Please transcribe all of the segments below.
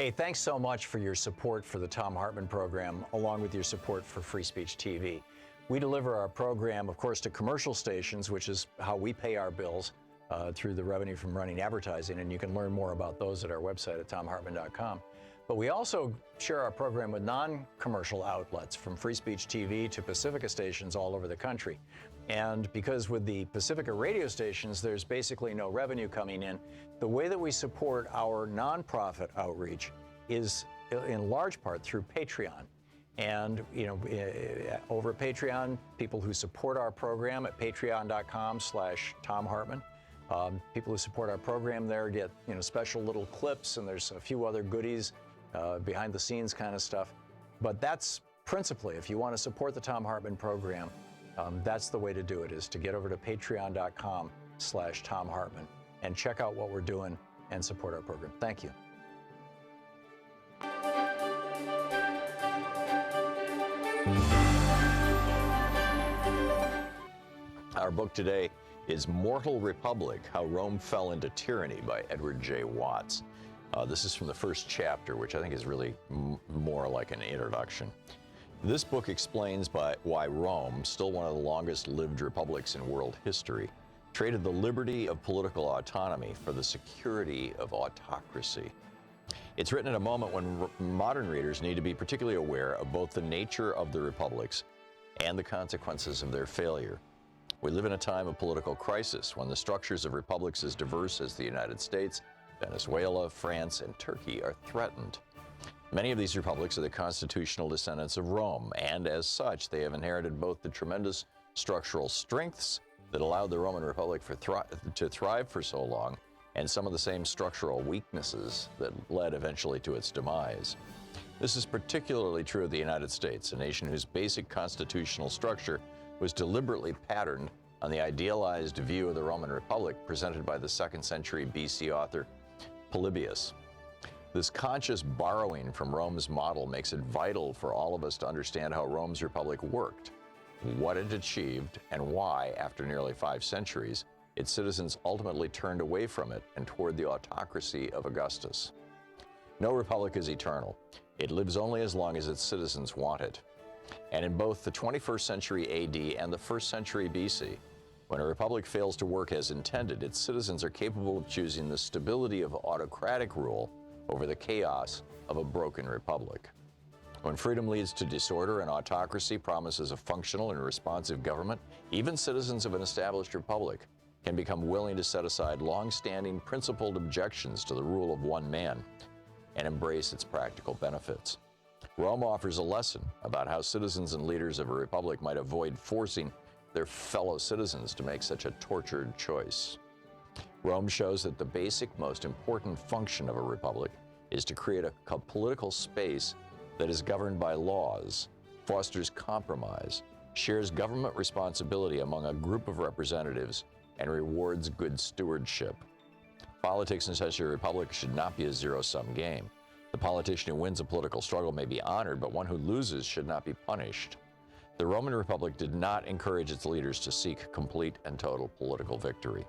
Hey, thanks so much for your support for the Thom Hartmann Program, along with your support for Free Speech TV. We deliver our program, of course, to commercial stations, which is how we pay our bills through the revenue from running advertising, and you can learn more about those at our website at thomhartmann.com. But we also share our program with non-commercial outlets, from Free Speech TV to Pacifica stations all over the country. And because with the Pacifica radio stations, there's basically no revenue coming in, the way that we support our nonprofit outreach is in large part through Patreon. And, over at Patreon, people who support our program at patreon.com/Thom Hartmann. People who support our program there get, special little clips, and there's a few other goodies, behind the scenes kind of stuff. But that's principally, if you want to support the Thom Hartmann Program, that's the way to do it, is to get over to patreon.com/Thom Hartmann and check out what we're doing and support our program. Thank you. Our book today is Mortal Republic: How Rome Fell into Tyranny by Edward J. Watts. This is from the first chapter, which I think is really more like an introduction. This book explains why Rome, still one of the longest-lived republics in world history, traded the liberty of political autonomy for the security of autocracy. It's written at a moment when modern readers need to be particularly aware of both the nature of the republics and the consequences of their failure. We live in a time of political crisis when the structures of republics as diverse as the United States, Venezuela, France, and Turkey are threatened. Many of these republics are the constitutional descendants of Rome, and as such, they have inherited both the tremendous structural strengths that allowed the Roman Republic to thrive for so long, and some of the same structural weaknesses that led eventually to its demise. This is particularly true of the United States, a nation whose basic constitutional structure was deliberately patterned on the idealized view of the Roman Republic presented by the 2nd century BC author Polybius. This conscious borrowing from Rome's model makes it vital for all of us to understand how Rome's republic worked, what it achieved, and why, after nearly 5 centuries, its citizens ultimately turned away from it and toward the autocracy of Augustus. No republic is eternal. It lives only as long as its citizens want it. And in both the 21st century AD and the 1st century BC, when a republic fails to work as intended, its citizens are capable of choosing the stability of autocratic rule over the chaos of a broken republic. When freedom leads to disorder and autocracy promises a functional and responsive government, even citizens of an established republic can become willing to set aside long-standing principled objections to the rule of one man and embrace its practical benefits. Rome offers a lesson about how citizens and leaders of a republic might avoid forcing their fellow citizens to make such a tortured choice. Rome shows that the basic, most important function of a republic is to create a political space that is governed by laws, fosters compromise, shares government responsibility among a group of representatives, and rewards good stewardship. Politics in such a republic should not be a zero-sum game. The politician who wins a political struggle may be honored, but one who loses should not be punished. The Roman Republic did not encourage its leaders to seek complete and total political victory.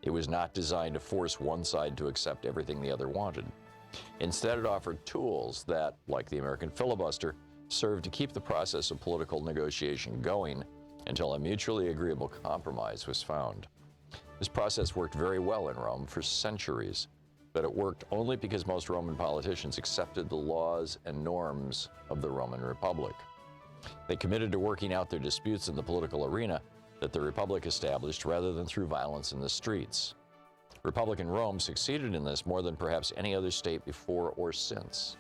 It was not designed to force one side to accept everything the other wanted. Instead, it offered tools that, like the American filibuster, served to keep the process of political negotiation going until a mutually agreeable compromise was found. This process worked very well in Rome for centuries, but it worked only because most Roman politicians accepted the laws and norms of the Roman Republic. They committed to working out their disputes in the political arena that the Republic established rather than through violence in the streets. Republican Rome succeeded in this more than perhaps any other state before or since.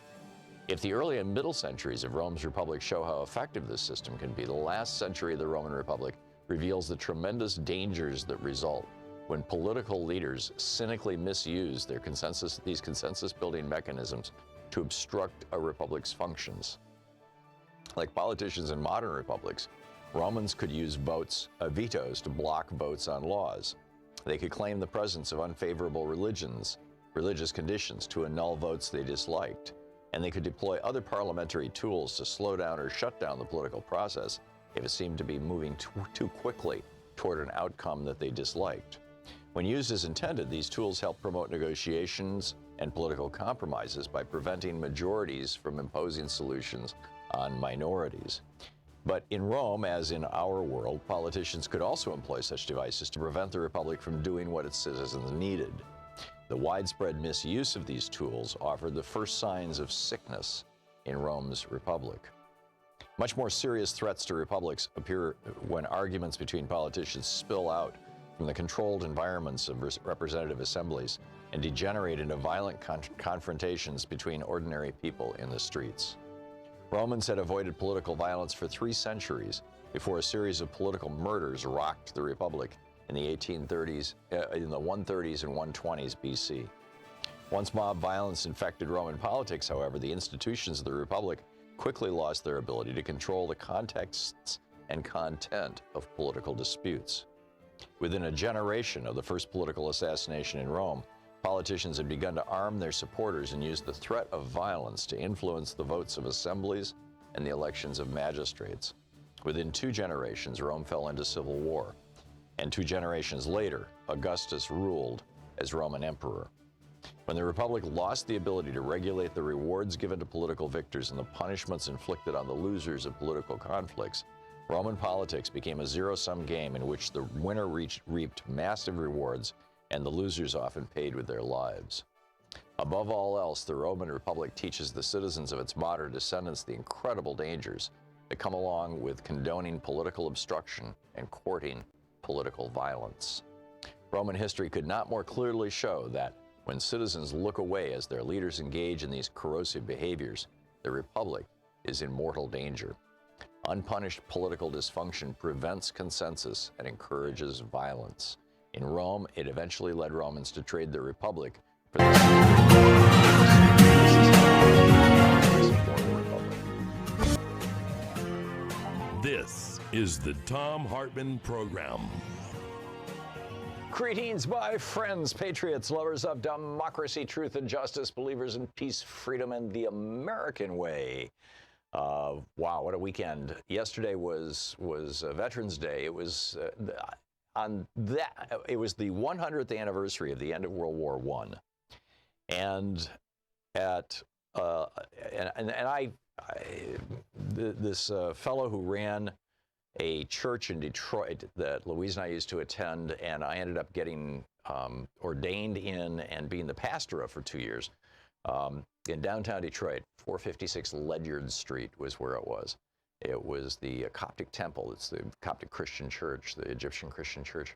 If the early and middle centuries of Rome's Republic show how effective this system can be, the last century of the Roman Republic reveals the tremendous dangers that result when political leaders cynically misuse these consensus-building mechanisms to obstruct a republic's functions. Like politicians in modern republics, Romans could use vetoes to block votes on laws. They could claim the presence of unfavorable religious conditions to annul votes they disliked, and they could deploy other parliamentary tools to slow down or shut down the political process if it seemed to be moving too quickly toward an outcome that they disliked. When used as intended, these tools help promote negotiations, and political compromises by preventing majorities from imposing solutions on minorities. But in Rome, as in our world, politicians could also employ such devices to prevent the republic from doing what its citizens needed. The widespread misuse of these tools offered the first signs of sickness in Rome's republic. Much more serious threats to republics appear when arguments between politicians spill out from the controlled environments of representative assemblies and degenerate into violent confrontations between ordinary people in the streets. Romans had avoided political violence for 3 centuries before a series of political murders rocked the republic in the 130s and 120s BC. Once mob violence infected Roman politics, however, the institutions of the republic quickly lost their ability to control the contexts and content of political disputes. Within a generation of the first political assassination in Rome, politicians had begun to arm their supporters and use the threat of violence to influence the votes of assemblies and the elections of magistrates. Within 2 generations, Rome fell into civil war, and 2 generations later, Augustus ruled as Roman emperor. When the Republic lost the ability to regulate the rewards given to political victors and the punishments inflicted on the losers of political conflicts, Roman politics became a zero-sum game in which the winner reaped massive rewards and the losers often paid with their lives. Above all else, the Roman Republic teaches the citizens of its modern descendants the incredible dangers that come along with condoning political obstruction and courting political violence. Roman history could not more clearly show that when citizens look away as their leaders engage in these corrosive behaviors, the Republic is in mortal danger. Unpunished political dysfunction prevents consensus and encourages violence. In Rome, it eventually led Romans to trade the Republic for the This is the Thom Hartmann Program. Greetings, my friends, patriots, lovers of democracy, truth, and justice, believers in peace, freedom, and the American way. Wow, what a weekend. Yesterday was Veterans Day. It was it was the 100th anniversary of the end of World War I. And this fellow who ran a church in Detroit that Louise and I used to attend, and I ended up getting ordained in and being the pastor of for 2 years in downtown Detroit. 456 Ledyard Street was where it was. It was the Coptic temple. It's the Coptic Christian church, the Egyptian Christian church.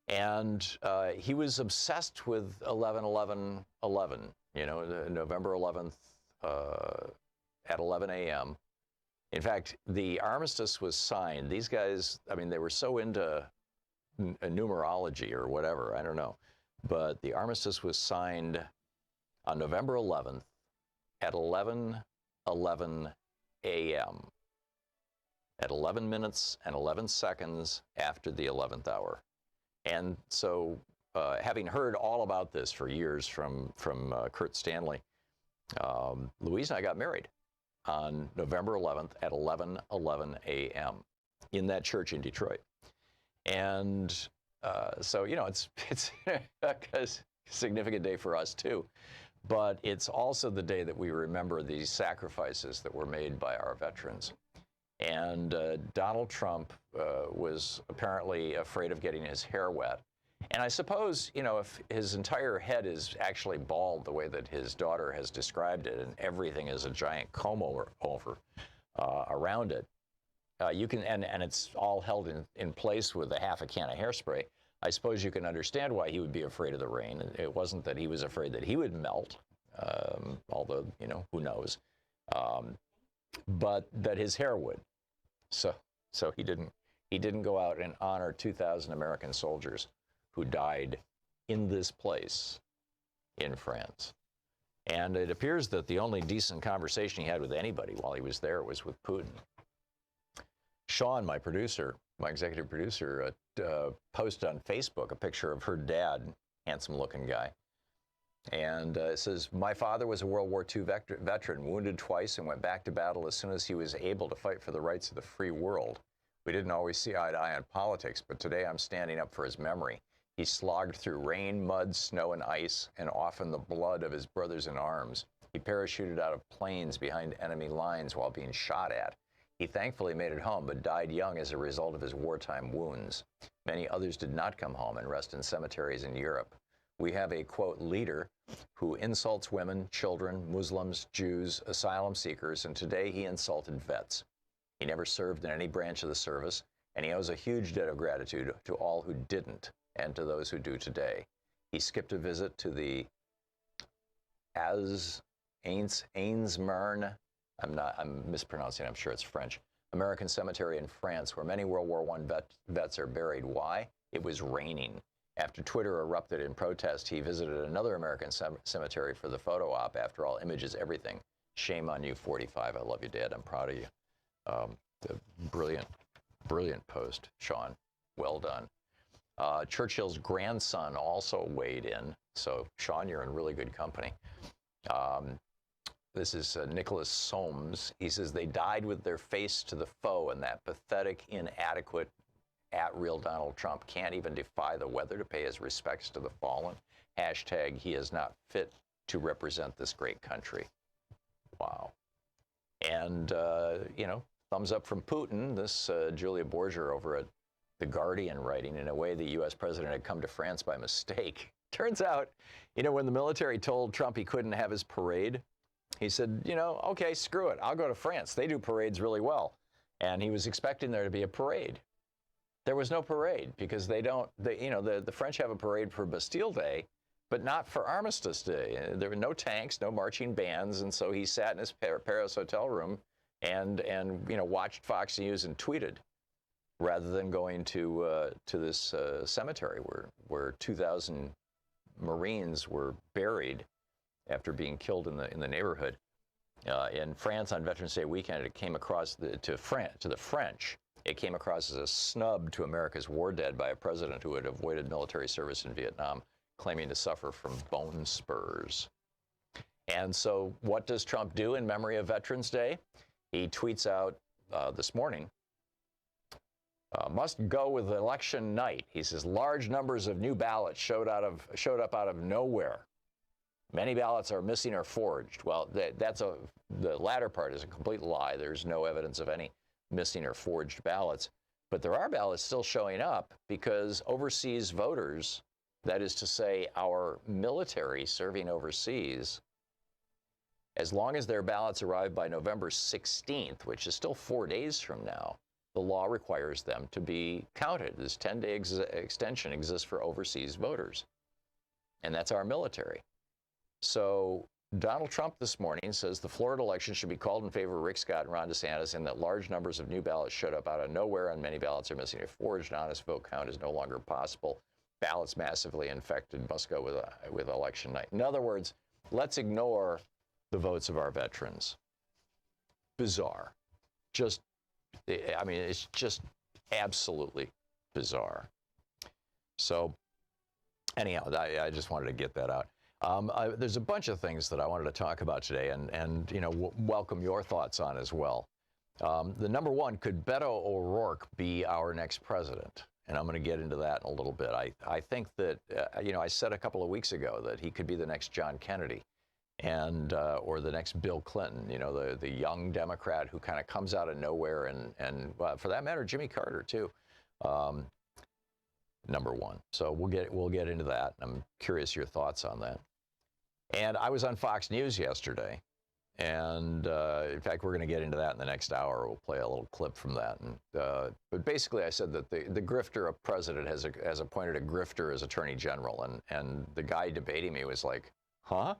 And he was obsessed with 11/11/11, you know, November 11th at 11 a.m. In fact, the armistice was signed. These guys, I mean, they were so into numerology or whatever, I don't know. But the armistice was signed on November 11th at 11:11 a.m. at 11 minutes and 11 seconds after the 11th hour. And so, having heard all about this for years from Kurt Stanley, Louise and I got married on November 11th at 11:11 a.m. in that church in Detroit. And so, you know, it's a significant day for us too. But it's also the day that we remember these sacrifices that were made by our veterans. And Donald Trump was apparently afraid of getting his hair wet. And I suppose, you know, if his entire head is actually bald the way that his daughter has described it, and everything is a giant comb over around it, you can, and it's all held in place with a half a can of hairspray, I suppose you can understand why he would be afraid of the rain. It wasn't that he was afraid that he would melt, although, you know, who knows, but that his hair would. So he didn't go out and honor 2,000 American soldiers who died in this place in France. And it appears that the only decent conversation he had with anybody while he was there was with Putin. Sean, my producer, my executive producer, posted on Facebook a picture of her dad, handsome-looking guy. And it says, "My father was a World War II veteran, wounded twice, and went back to battle as soon as he was able to fight for the rights of the free world. We didn't always see eye to eye on politics, but today I'm standing up for his memory. He slogged through rain, mud, snow, and ice, and often the blood of his brothers in arms. He parachuted out of planes behind enemy lines while being shot at. He thankfully made it home, but died young as a result of his wartime wounds. Many others did not come home and rest in cemeteries in Europe. We have a, quote, leader who insults women, children, Muslims, Jews, asylum seekers, and today he insulted vets. He never served in any branch of the service, and he owes a huge debt of gratitude to all who didn't and to those who do today. He skipped a visit to the Ainsmerne, I'm mispronouncing, I'm sure it's French, American cemetery in France, where many World War I vets are buried. Why? It was raining. After Twitter erupted in protest, he visited another American cemetery for the photo op. After all, image is everything. Shame on you, 45. I love you, Dad. I'm proud of you. The brilliant post, Sean. Well done. Churchill's grandson also weighed in. So, Sean, you're in really good company. This is Nicholas Soames. He says, they died with their face to the foe, and that pathetic, inadequate, at-real Donald Trump can't even defy the weather to pay his respects to the fallen. Hashtag, he is not fit to represent this great country. Wow. And, thumbs up from Putin. This Julia Borger over at The Guardian writing, in a way, the U.S. president had come to France by mistake. Turns out, when the military told Trump he couldn't have his parade, he said, okay, screw it. I'll go to France. They do parades really well. And he was expecting there to be a parade. There was no parade because the French have a parade for Bastille Day, but not for Armistice Day. There were no tanks, no marching bands, and so he sat in his Paris hotel room and watched Fox News and tweeted, rather than going to this cemetery where 2,000 Marines were buried after being killed in the neighborhood. In France on Veterans Day weekend, it came across to the French. It came across as a snub to America's war dead by a president who had avoided military service in Vietnam, claiming to suffer from bone spurs. And so what does Trump do in memory of Veterans Day? He tweets out this morning, must go with election night. He says large numbers of new ballots showed up out of nowhere. Many ballots are missing or forged. Well, the latter part is a complete lie. There's no evidence of any missing or forged ballots. But there are ballots still showing up because overseas voters, that is to say our military serving overseas, as long as their ballots arrive by November 16th, which is still 4 days from now, the law requires them to be counted. This 10-day extension exists for overseas voters. And that's our military. So Donald Trump this morning says the Florida election should be called in favor of Rick Scott and Ron DeSantis, and that large numbers of new ballots showed up out of nowhere, and many ballots are missing or forged. An honest vote count is no longer possible. Ballots massively infected must go with election night. In other words, let's ignore the votes of our veterans. Bizarre. It's just absolutely bizarre. So anyhow, I just wanted to get that out. There's a bunch of things that I wanted to talk about today and welcome your thoughts on as well. The number one, could Beto O'Rourke be our next president? And I'm going to get into that in a little bit. I think that, I said a couple of weeks ago that he could be the next John Kennedy and or the next Bill Clinton, the young Democrat who kind of comes out of nowhere and for that matter, Jimmy Carter too. Number one. So we'll get into that. I'm curious your thoughts on that. And I was on Fox News yesterday, and in fact, we're going to get into that in the next hour. We'll play a little clip from that. And but basically, I said that the grifter of president has appointed a grifter as attorney general, and the guy debating me was like, huh?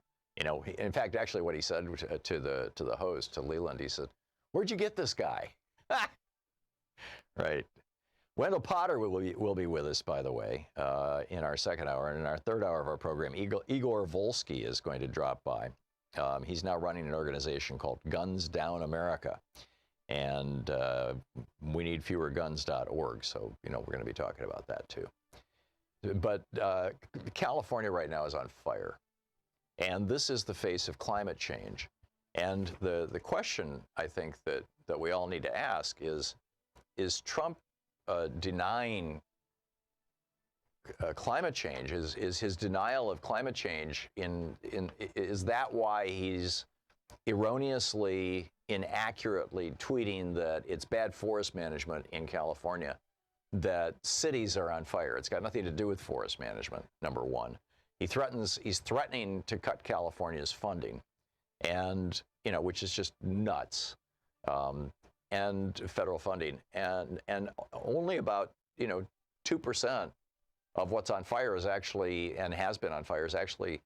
In fact, actually, what he said to the host, to Leland, he said, "Where'd you get this guy?" Right. Wendell Potter will be with us, by the way, in our second hour. And in our third hour of our program, Igor Volsky is going to drop by. He's now running an organization called Guns Down America. And we need fewerguns.org. So, we're going to be talking about that, too. But California right now is on fire. And this is the face of climate change. And the question, I think, that we all need to ask is Trump denying climate change, is his denial of climate change. Is that why he's erroneously, inaccurately tweeting that it's bad forest management in California, that cities are on fire? It's got nothing to do with forest management, number one. He's threatening to cut California's funding, and which is just nuts, and federal funding, and only about 2% of what's on fire is actually, and has been on fire, is actually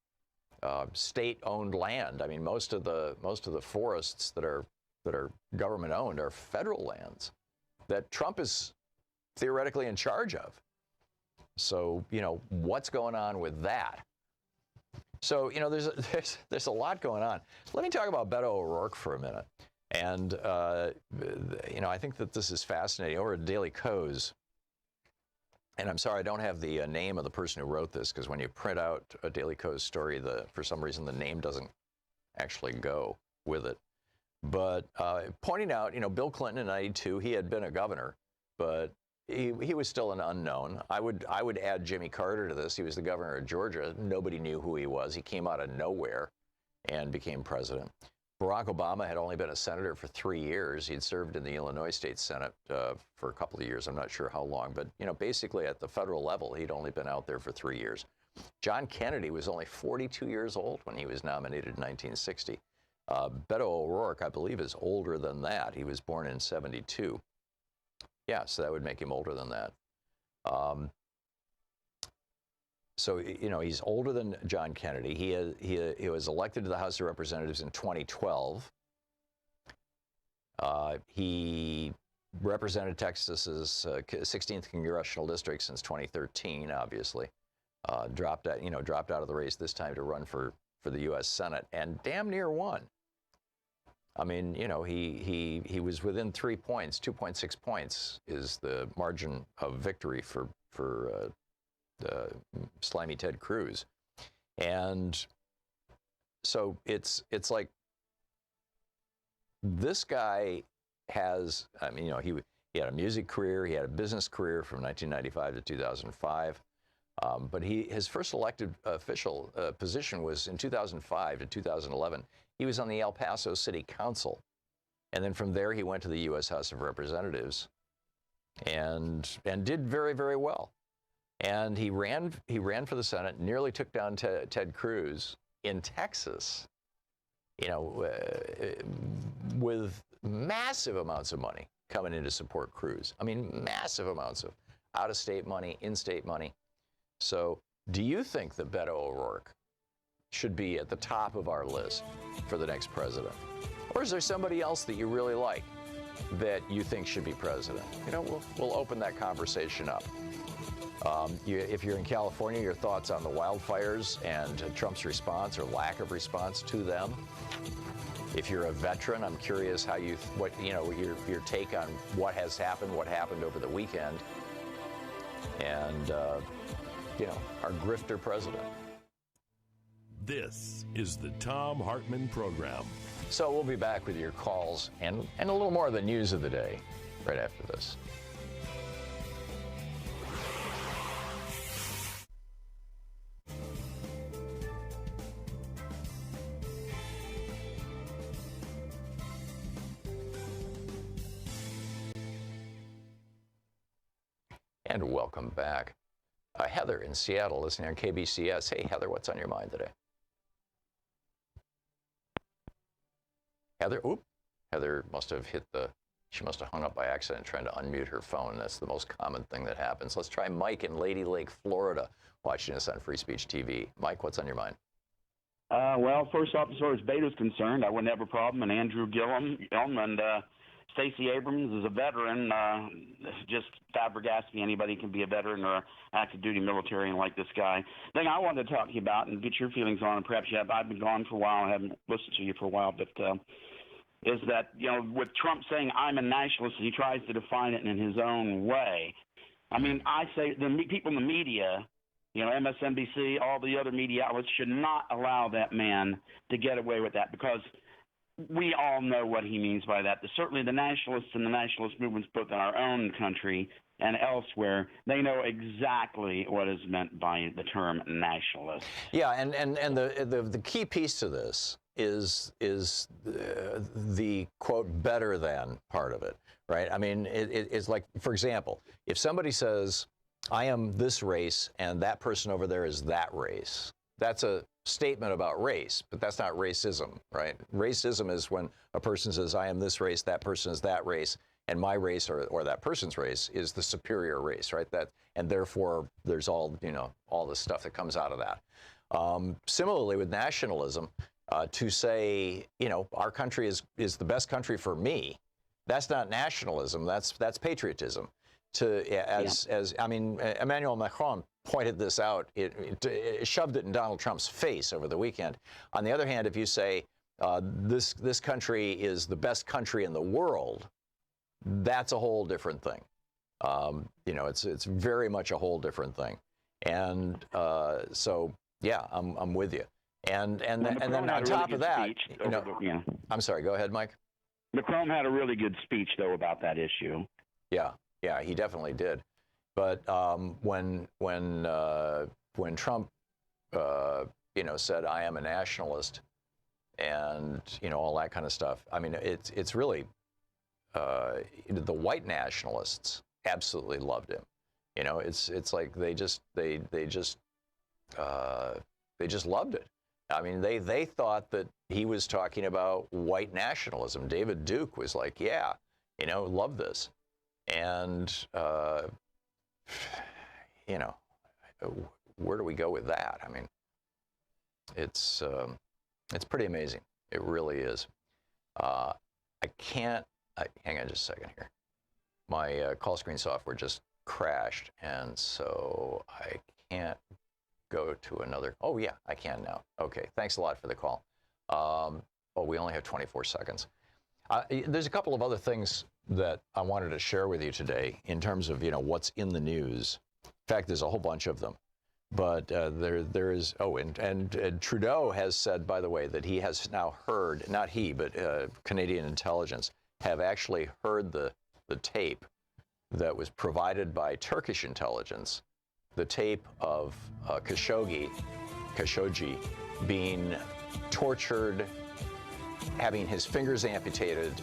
state-owned land. I mean, most of the forests that are government-owned are federal lands that Trump is theoretically in charge of. So what's going on with that? So there's a lot going on. Let me talk about Beto O'Rourke for a minute. And I think that this is fascinating. Over at Daily Kos, and I'm sorry I don't have the name of the person who wrote this, because when you print out a Daily Kos story, for some reason the name doesn't actually go with it. But pointing out, Bill Clinton in '92, he had been a governor, but he was still an unknown. I would add Jimmy Carter to this. He was the governor of Georgia. Nobody knew who he was. He came out of nowhere and became president. Barack Obama had only been a senator for 3 years. He'd served in the Illinois State Senate for a couple of years. I'm not sure how long, but basically at the federal level, he'd only been out there for 3 years. John Kennedy was only 42 years old when he was nominated in 1960. Beto O'Rourke, I believe, is older than that. He was born in '72. Yeah, so that would make him older than that. So he's older than John Kennedy. He was elected to the House of Representatives in 2012. He represented Texas's 16th congressional district since 2013. Obviously, dropped out of the race this time to run for the U.S. Senate, and damn near won. I mean, he was within 3 points. 2.6 points is the margin of victory for slimy Ted Cruz. And so it's like this guy has, he had a music career, he had a business career from 1995 to 2005. But his first elected official position was in 2005 to 2011. He was on the El Paso City Council. And then from there, he went to the U.S. House of Representatives and did very, very well. And he ran for the Senate, nearly took down Ted Cruz in Texas, with massive amounts of money coming in to support Cruz. I mean, massive amounts of out-of-state money, in-state money. So do you think that Beto O'Rourke should be at the top of our list for the next president? Or is there somebody else that you really like that you think should be president? We'll open that conversation up. If you're in California, your thoughts on the wildfires and Trump's response or lack of response to them. If you're a veteran, I'm curious how your take on what has happened, what happened over the weekend, and our grifter president. This is the Thom Hartmann Program. So we'll be back with your calls and a little more of the news of the day right after this. And welcome back. Heather in Seattle, listening on KBCS. Hey, Heather, what's on your mind today? Heather must have she must have hung up by accident trying to unmute her phone. That's the most common thing that happens. Let's try Mike in Lady Lake, Florida, watching us on Free Speech TV. Mike, what's on your mind? Well, first off, as far as Beto's concerned, I wouldn't have a problem. And Andrew Gillum and Stacey Abrams is a veteran. Just flabbergasted me. Anybody can be a veteran or active duty military like this guy. The thing I wanted to talk to you about and get your feelings on, and perhaps I've been gone for a while. I haven't listened to you for a while, but is that, with Trump saying I'm a nationalist, he tries to define it in his own way. I mean, I say the people in the media, MSNBC, all the other media outlets should not allow that man to get away with that, because we all know what he means by that. Certainly the nationalists and the nationalist movements, both in our own country and elsewhere, they know exactly what is meant by the term nationalist. Yeah, and the key piece to this is the quote better than part of it, right? I mean, it's like, for example, if somebody says, I am this race and that person over there is that race, that's a statement about race, but that's not racism, right? Racism is when a person says, I am this race, that person is that race, and my race or that person's race is the superior race, right? And therefore there's all, all the stuff that comes out of that. Similarly with nationalism, to say, our country is the best country for me, that's not nationalism, that's patriotism. I mean, Emmanuel Macron pointed this out, it shoved it in Donald Trump's face over the weekend. On the other hand, if you say this country is the best country in the world, that's a whole different thing. It's very much a whole different thing. And so, yeah, I'm with you. And then on top of that, I'm sorry, go ahead, Mike. Macron had a really good speech, though, about that issue. Yeah, he definitely did. But when Trump, said, I am a nationalist, and, all that kind of stuff, I mean, it's really, the white nationalists absolutely loved him. It's like they just loved it. I mean, they thought that he was talking about white nationalism. David Duke was like, yeah, love this. And, where do we go with that? I mean, it's pretty amazing. It really is. Hang on just a second here. My call screen software just crashed, and so I can't go to another. Oh, yeah, I can now. Okay, thanks a lot for the call. We only have 24 seconds. There's a couple of other things that I wanted to share with you today in terms of, what's in the news. In fact, there's a whole bunch of them. But there is, and Trudeau has said, by the way, that he has now heard, not he, but Canadian intelligence, have actually heard the tape that was provided by Turkish intelligence, the tape of Khashoggi being tortured, having his fingers amputated,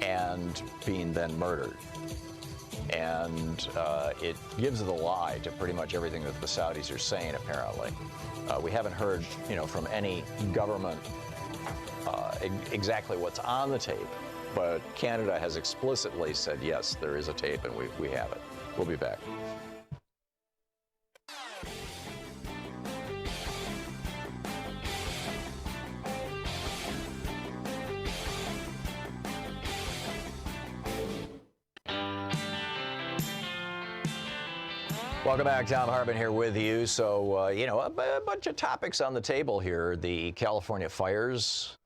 and being then murdered. And it gives the lie to pretty much everything that the Saudis are saying, apparently. We haven't heard, from any government exactly what's on the tape, but Canada has explicitly said, yes, there is a tape, and we have it. We'll be back. Welcome back. Thom Hartmann here with you. So, a bunch of topics on the table here. The California fires.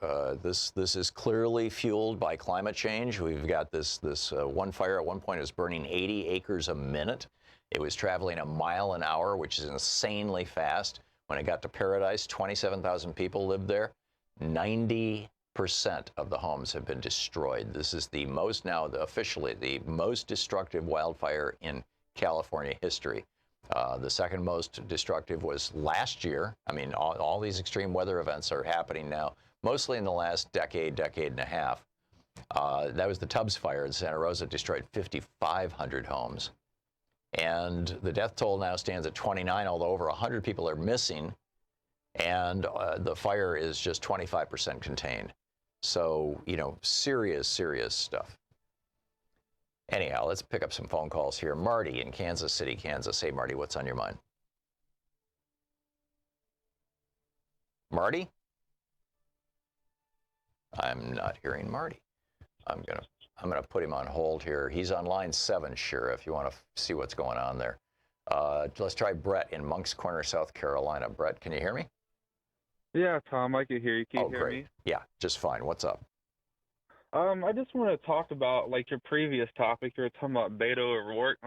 This is clearly fueled by climate change. We've got this one fire at one point is burning 80 acres a minute. It was traveling a mile an hour, which is insanely fast. When it got to Paradise, 27,000 people lived there. 90% of the homes have been destroyed. This is officially the most destructive wildfire in California history. The second most destructive was last year. I mean, all these extreme weather events are happening now, mostly in the last decade and a half. That was the Tubbs fire in Santa Rosa, destroyed 5,500 homes. And the death toll now stands at 29, although over 100 people are missing. And the fire is just 25% contained. So, serious stuff. Anyhow, let's pick up some phone calls here. Marty in Kansas City, Kansas. Hey, Marty, what's on your mind? Marty? I'm not hearing Marty. I'm gonna put him on hold here. He's on line 7, Shira, if you want to see what's going on there. Let's try Brett in Moncks Corner, South Carolina. Brett, can you hear me? Yeah, Tom, I can hear you. Can you hear great. me? Yeah, just fine. What's up? I just want to talk about, your previous topic. You were talking about Beto O'Rourke.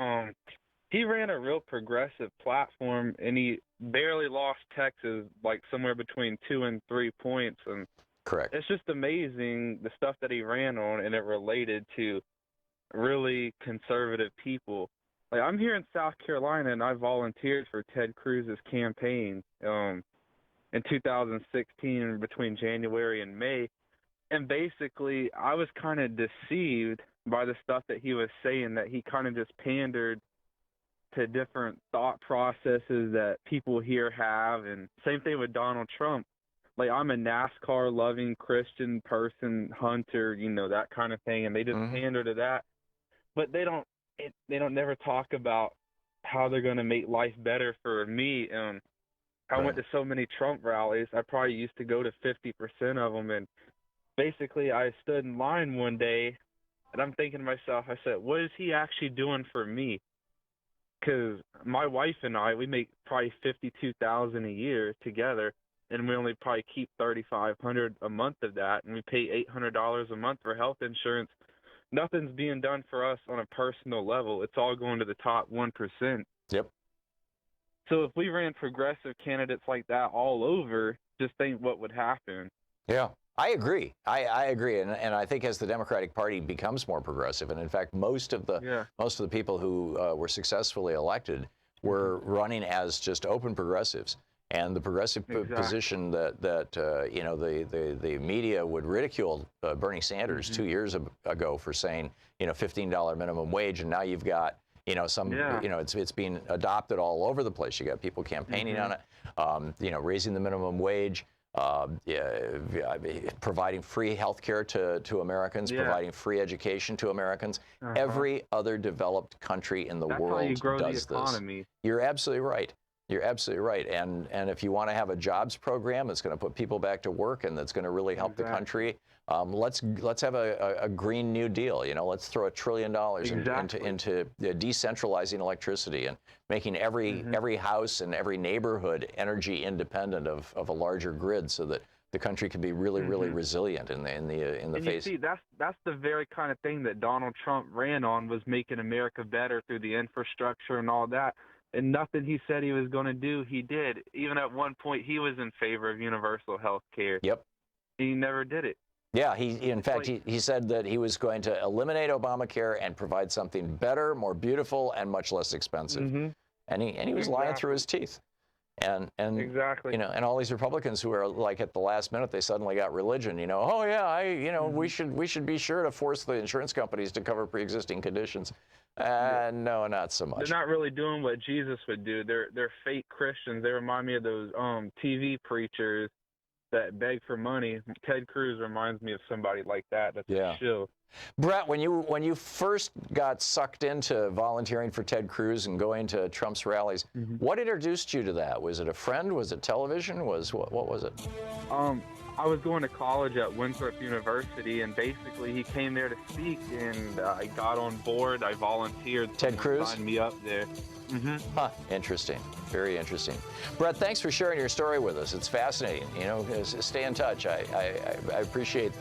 He ran a real progressive platform, and he barely lost Texas, somewhere between 2 and 3 points. And correct. It's just amazing the stuff that he ran on, and it related to really conservative people. Like, I'm here in South Carolina, and I volunteered for Ted Cruz's campaign in 2016 between January and May. And basically, I was kind of deceived by the stuff that he was saying, that he kind of just pandered to different thought processes that people here have. And same thing with Donald Trump. Like, I'm a NASCAR-loving Christian person, hunter, that kind of thing, and they just pander to that. But they don't never talk about how they're going to make life better for me. I went to so many Trump rallies. I probably used to go to 50% of them, and basically I stood in line one day, and I'm thinking to myself, I said, what is he actually doing for me? Because my wife and I, we make probably $52,000 a year together, and we only probably keep $3,500 a month of that, and we pay $800 a month for health insurance. Nothing's being done for us on a personal level. It's all going to the top 1%. Yep. So if we ran progressive candidates like that all over, just think what would happen. Yeah, I agree. I agree, and I think as the Democratic Party becomes more progressive, and in fact, most of the people who were successfully elected were running as just open progressives. And the progressive position that the media would ridicule Bernie Sanders 2 years ago for saying, $15 minimum wage, and now you've got it's being adopted all over the place. You got people campaigning on it, raising the minimum wage, providing free health care to Americans, providing free education to Americans. Every other developed country in the world how you grow does the economy. this. You're absolutely right. You're absolutely right. And if you want to have a jobs program that's going to put people back to work and that's going to really help the country, let's have a Green New Deal. Let's throw $1 trillion into decentralizing electricity and making every house and every neighborhood energy independent of a larger grid, so that the country can be really resilient in the face. You see, that's the very kind of thing that Donald Trump ran on, was making America better through the infrastructure and all that. And nothing he said he was going to do, he did. Even at one point, he was in favor of universal health care. Yep. He never did it. Yeah, he said that he was going to eliminate Obamacare and provide something better, more beautiful, and much less expensive. And he was lying through his teeth. And and all these Republicans who are like, at the last minute, they suddenly got religion. We should be sure to force the insurance companies to cover pre-existing conditions. No, not so much. They're not really doing what Jesus would do. They're fake Christians. They remind me of those TV preachers that beg for money. Ted Cruz reminds me of somebody like that. That's a shill. Brett, when you first got sucked into volunteering for Ted Cruz and going to Trump's rallies, what introduced you to that? Was it a friend? Was it television? What was it? I was going to college at Winthrop University, and basically he came there to speak, and I got on board. I volunteered. Ted Cruz signed me up there. Interesting. Very interesting. Brett, thanks for sharing your story with us. It's fascinating. Stay in touch. I appreciate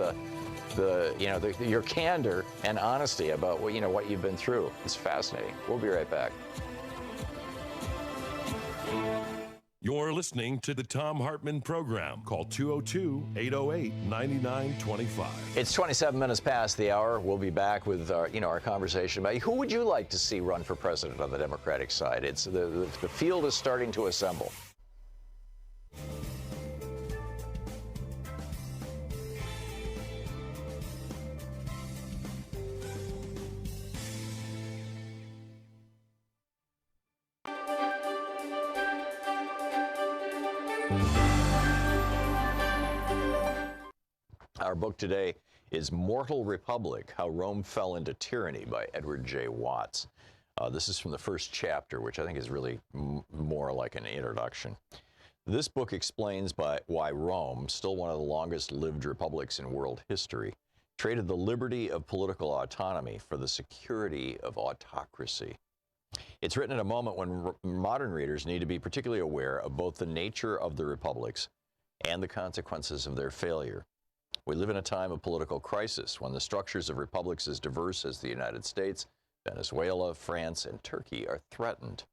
your candor and honesty about what you've been through. It's fascinating. We'll be right back. You're listening to the Thom Hartmann Program. Call 202-808-9925. It's 27 minutes past the hour. We'll be back with our conversation about who would you like to see run for president on the Democratic side. It's the field is starting to assemble. Our book today is Mortal Republic, How Rome Fell into Tyranny by Edward J. Watts. This is from the first chapter, which I think is really more like an introduction. This book explains why Rome, still one of the longest-lived republics in world history, traded the liberty of political autonomy for the security of autocracy. It's written at a moment when modern readers need to be particularly aware of both the nature of the republics and the consequences of their failure. We live in a time of political crisis when the structures of republics as diverse as the United States, Venezuela, France, and Turkey are threatened.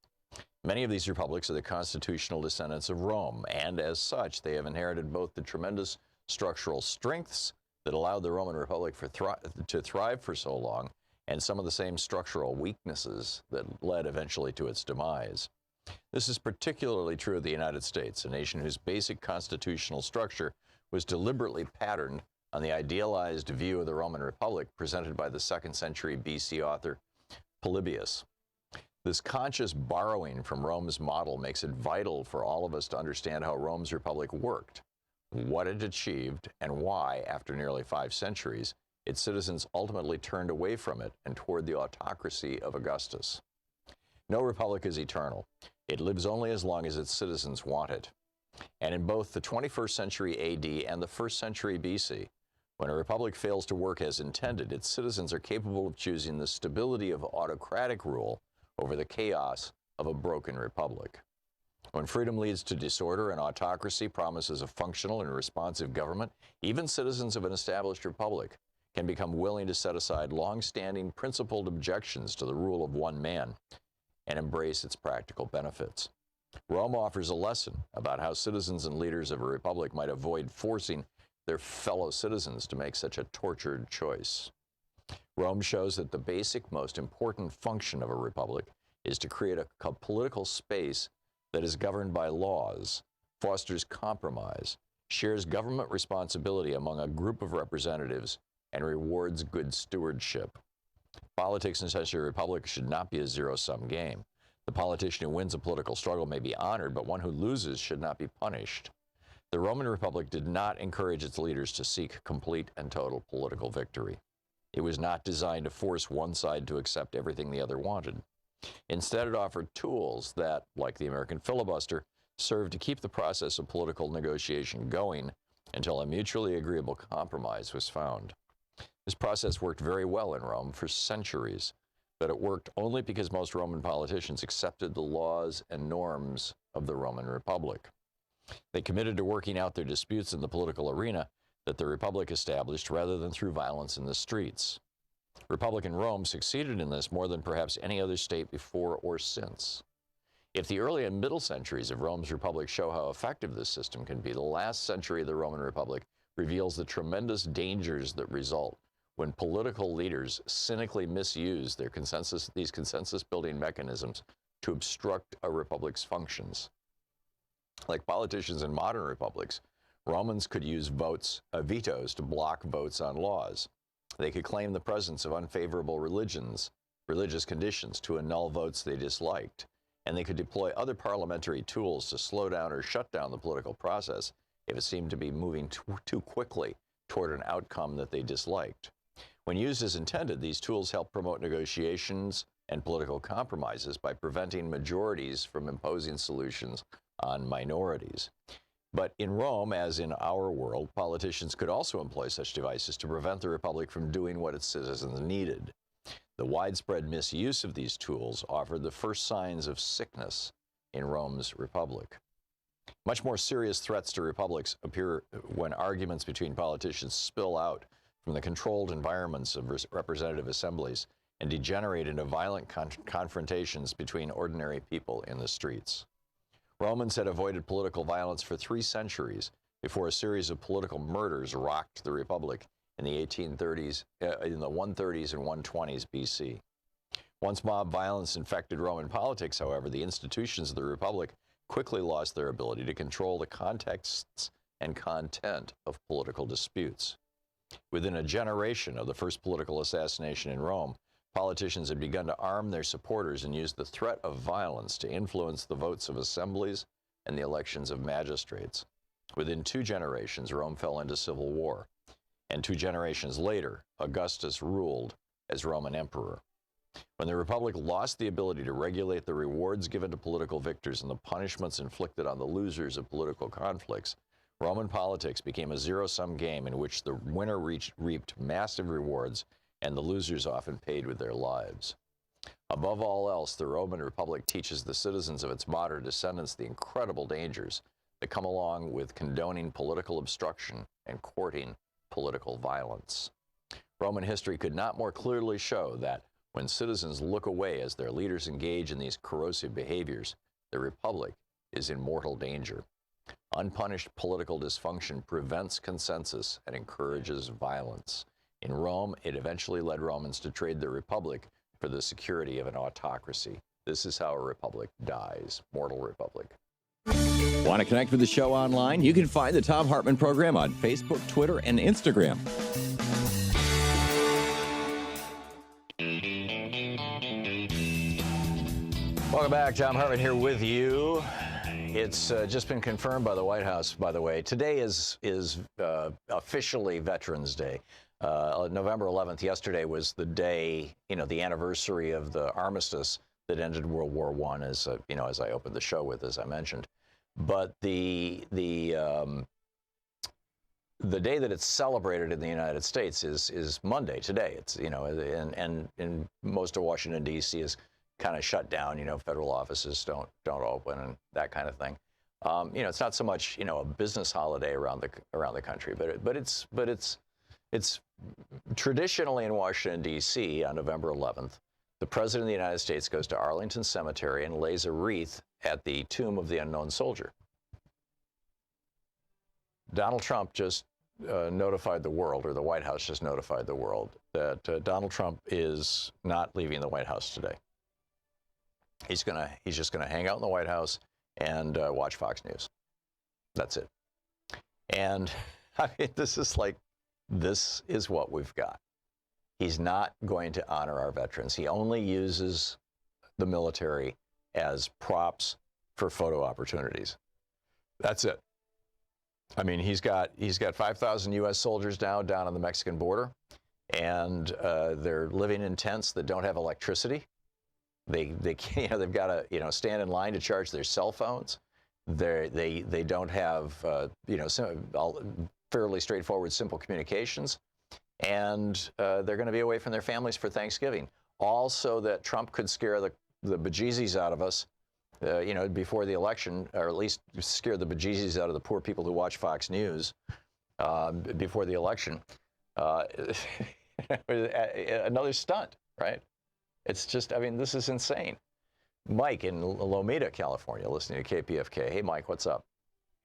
Many of these republics are the constitutional descendants of Rome, and as such, they have inherited both the tremendous structural strengths that allowed the Roman Republic to thrive for so long and some of the same structural weaknesses that led eventually to its demise. This is particularly true of the United States, a nation whose basic constitutional structure was deliberately patterned on the idealized view of the Roman Republic presented by the 2nd century BC author Polybius. This conscious borrowing from Rome's model makes it vital for all of us to understand how Rome's Republic worked, what it achieved, and why, after nearly 5 centuries, its citizens ultimately turned away from it and toward the autocracy of Augustus. No republic is eternal. It lives only as long as its citizens want it. And in both the 21st century AD and the 1st century BC, when a republic fails to work as intended, its citizens are capable of choosing the stability of autocratic rule over the chaos of a broken republic. When freedom leads to disorder and autocracy promises a functional and responsive government, even citizens of an established republic can become willing to set aside long-standing principled objections to the rule of one man and embrace its practical benefits. Rome offers a lesson about how citizens and leaders of a republic might avoid forcing their fellow citizens to make such a tortured choice. Rome shows that the basic, most important function of a republic is to create a political space that is governed by laws, fosters compromise, shares government responsibility among a group of representatives, and rewards good stewardship. Politics in such a republic should not be a zero-sum game. The politician who wins a political struggle may be honored, but one who loses should not be punished. The Roman Republic did not encourage its leaders to seek complete and total political victory. It was not designed to force one side to accept everything the other wanted. Instead, it offered tools that, like the American filibuster, served to keep the process of political negotiation going until a mutually agreeable compromise was found. This process worked very well in Rome for centuries, but it worked only because most Roman politicians accepted the laws and norms of the Roman Republic. They committed to working out their disputes in the political arena that the Republic established rather than through violence in the streets. Republican Rome succeeded in this more than perhaps any other state before or since. If the early and middle centuries of Rome's Republic show how effective this system can be, the last century of the Roman Republic reveals the tremendous dangers that result when political leaders cynically misuse these consensus-building mechanisms to obstruct a republic's functions. Like politicians in modern republics, Romans could use vetoes to block votes on laws. They could claim the presence of unfavorable religious conditions to annul votes they disliked, and they could deploy other parliamentary tools to slow down or shut down the political process if it seemed to be moving too quickly toward an outcome that they disliked. When used as intended, these tools help promote negotiations and political compromises by preventing majorities from imposing solutions on minorities. But in Rome, as in our world, politicians could also employ such devices to prevent the Republic from doing what its citizens needed. The widespread misuse of these tools offered the first signs of sickness in Rome's Republic. Much more serious threats to republics appear when arguments between politicians spill out from the controlled environments of representative assemblies and degenerate into violent confrontations between ordinary people in the streets. Romans had avoided political violence for 3 centuries before a series of political murders rocked the Republic in the 130s and 120s BC. Once mob violence infected Roman politics, however, the institutions of the Republic quickly lost their ability to control the contexts and content of political disputes. Within a generation of the first political assassination in Rome, politicians had begun to arm their supporters and use the threat of violence to influence the votes of assemblies and the elections of magistrates. Within 2 generations, Rome fell into civil war, and 2 generations later, Augustus ruled as Roman emperor. When the Republic lost the ability to regulate the rewards given to political victors and the punishments inflicted on the losers of political conflicts, Roman politics became a zero-sum game in which the winner reaped massive rewards and the losers often paid with their lives. Above all else, the Roman Republic teaches the citizens of its modern descendants the incredible dangers that come along with condoning political obstruction and courting political violence. Roman history could not more clearly show that when citizens look away as their leaders engage in these corrosive behaviors, the Republic is in mortal danger. Unpunished political dysfunction prevents consensus and encourages violence. In Rome, it eventually led Romans to trade their republic for the security of an autocracy. This is how a republic dies, mortal republic. Want to connect with the show online? You can find the Thom Hartmann Program on Facebook, Twitter, and Instagram. Welcome back. Thom Hartmann here with you. It's just been confirmed by the White House, by the way. Today is officially Veterans Day. November 11th, yesterday, was the day, the anniversary of the armistice that ended World War I, as I opened the show with, as I mentioned. But the day that it's celebrated in the United States is Monday, today. It's, and in most of Washington, D.C. is kind of shut down. Federal offices don't open and that kind of thing. It's not so much a business holiday around the country, but it's traditionally in Washington D.C. on November 11th, the President of the United States goes to Arlington Cemetery and lays a wreath at the tomb of the unknown soldier. Donald Trump just notified the world, or the White House just notified the world, that Donald Trump is not leaving the White House today. He's just gonna hang out in the White House and watch Fox News. That's it. And I mean, this is what we've got. He's not going to honor our veterans. He only uses the military as props for photo opportunities. That's it. I mean, he's got 5,000 U.S. soldiers down on the Mexican border, and they're living in tents that don't have electricity. They can't, they've got to stand in line to charge their cell phones. They don't have fairly straightforward, simple communications, and they're going to be away from their families for Thanksgiving. Also, that Trump could scare the bejesus out of us, before the election, or at least scare the bejesus out of the poor people who watch Fox News before the election. Another stunt, right? It's just, this is insane. Mike in Lomita, California, listening to KPFK. Hey, Mike, what's up?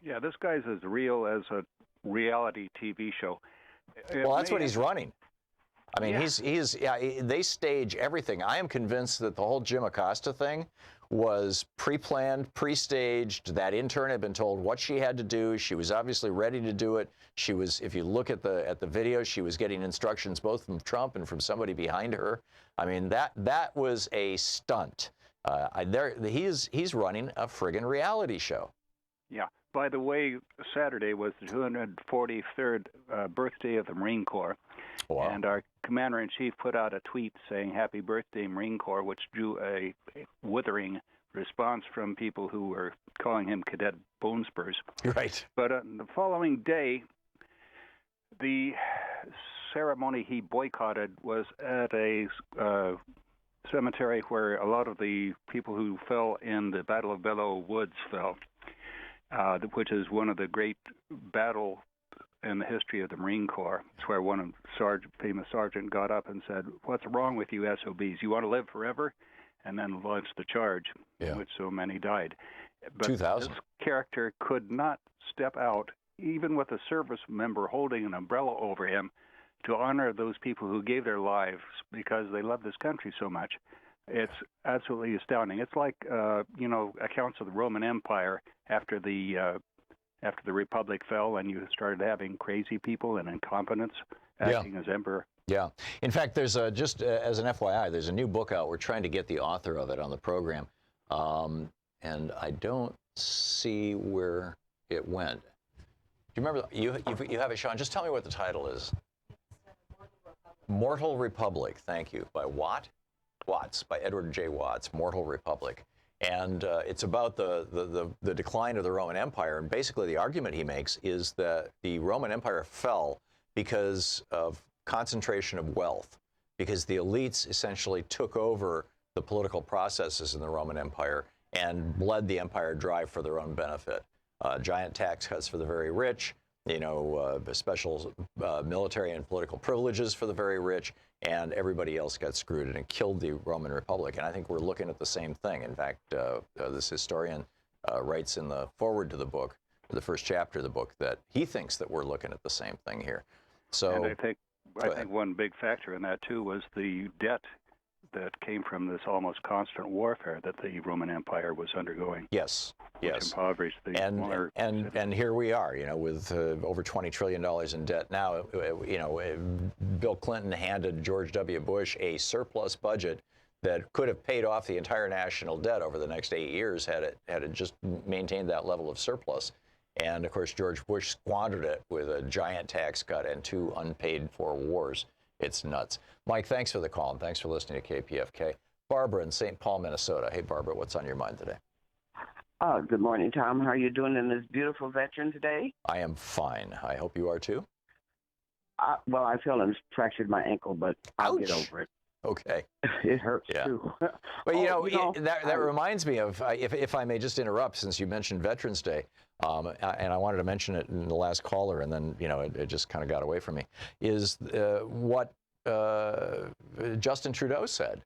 Yeah, this guy's as real as a reality TV show. Well, that's what he's running. I mean, Yeah. they stage everything. I am convinced that the whole Jim Acosta thing was pre-planned, pre-staged. That intern had been told what she had to do. She was obviously ready to do it. She was, if you look at the video, she was getting instructions both from Trump and from somebody behind her. I mean, that was a stunt. He's running a friggin' reality show. Yeah. By the way, Saturday was the 243rd birthday of the Marine Corps. Wow. And our commander-in-chief put out a tweet saying, "Happy birthday, Marine Corps," which drew a withering response from people who were calling him Cadet Bone Spurs. Right. But the following day, the ceremony he boycotted was at a cemetery where a lot of the people who fell in the Battle of Belleau Woods fell, which is one of the great battle in the history of the Marine Corps. It's where one famous sergeant got up and said, "What's wrong with you SOBs? You want to live forever?" And then launched the charge, in which so many died. But 2,000. This character could not step out, even with a service member holding an umbrella over him, to honor those people who gave their lives because they love this country so much. It's absolutely astounding. It's like, accounts of the Roman Empire after the Republic fell, and you started having crazy people and incompetence acting as emperor. Yeah. In fact, there's just as an FYI, there's a new book out. We're trying to get the author of it on the program, and I don't see where it went. Do you remember? You have it, Sean. Just tell me what the title is. Mortal Republic. Thank you. By Watts, by Edward J. Watts. Mortal Republic. And it's about the decline of the Roman Empire. And basically the argument he makes is that the Roman Empire fell because of concentration of wealth, because the elites essentially took over the political processes in the Roman Empire and bled the empire dry for their own benefit. Giant tax cuts for the very rich, special military and political privileges for the very rich, and everybody else got screwed, and it killed the Roman Republic. And I think we're looking at the same thing. In fact, this historian writes in the foreword to the book, the first chapter of the book, that he thinks that we're looking at the same thing here. So, and I think I think one big factor in that, too, was the debt that came from this almost constant warfare that the Roman Empire was undergoing. Yes, which yes. impoverished the smaller cities. And here we are, with over $20 trillion in debt now. Bill Clinton handed George W. Bush a surplus budget that could have paid off the entire national debt over the next 8 years had it just maintained that level of surplus. And of course, George Bush squandered it with a giant tax cut and 2 unpaid for wars. It's nuts. Mike, thanks for the call, and thanks for listening to KPFK. Barbara in St. Paul, Minnesota. Hey, Barbara, what's on your mind today? Good morning, Tom. How are you doing in this beautiful Veterans Day? I am fine. I hope you are too. Well, I feel I fractured my ankle, but I'll get over it. Okay. It hurts Yeah. too. But that reminds me of, if I may just interrupt, since you mentioned Veterans Day, and I wanted to mention it in the last caller, and then it just kind of got away from me, is what Justin Trudeau said.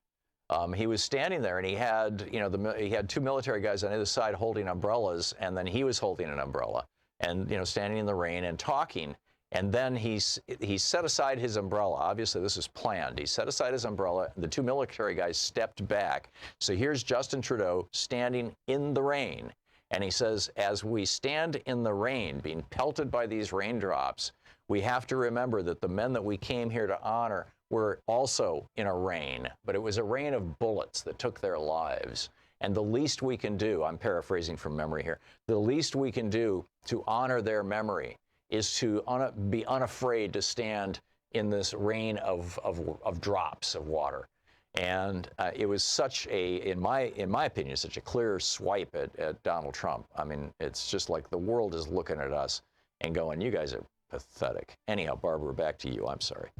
He was standing there, and he had he had 2 military guys on either side holding umbrellas, and then he was holding an umbrella, and standing in the rain and talking. And then he set aside his umbrella. Obviously, this was planned. He set aside his umbrella. The 2 military guys stepped back. So here's Justin Trudeau standing in the rain. And he says, as we stand in the rain, being pelted by these raindrops, we have to remember that the men that we came here to honor were also in a rain. But it was a rain of bullets that took their lives. And the least we can do, I'm paraphrasing from memory here, the least we can do to honor their memory is to be unafraid to stand in this rain of drops of water. And it was such a, in my opinion, such a clear swipe at Donald Trump. I mean, it's just like the world is looking at us and going, you guys are pathetic. Anyhow, Barbara, back to you. I'm sorry.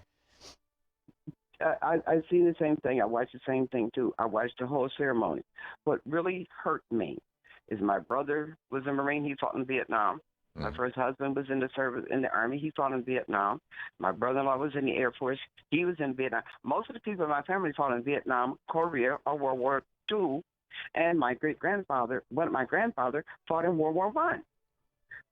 I see the same thing. I watched the same thing, too. I watched the whole ceremony. What really hurt me is my brother was a Marine. He fought in Vietnam. My first husband was in the service, in the Army. He fought in Vietnam. My brother-in-law was in the Air Force. He was in Vietnam. Most of the people in my family fought in Vietnam, Korea, or World War II. And my great-grandfather, my grandfather, fought in World War I.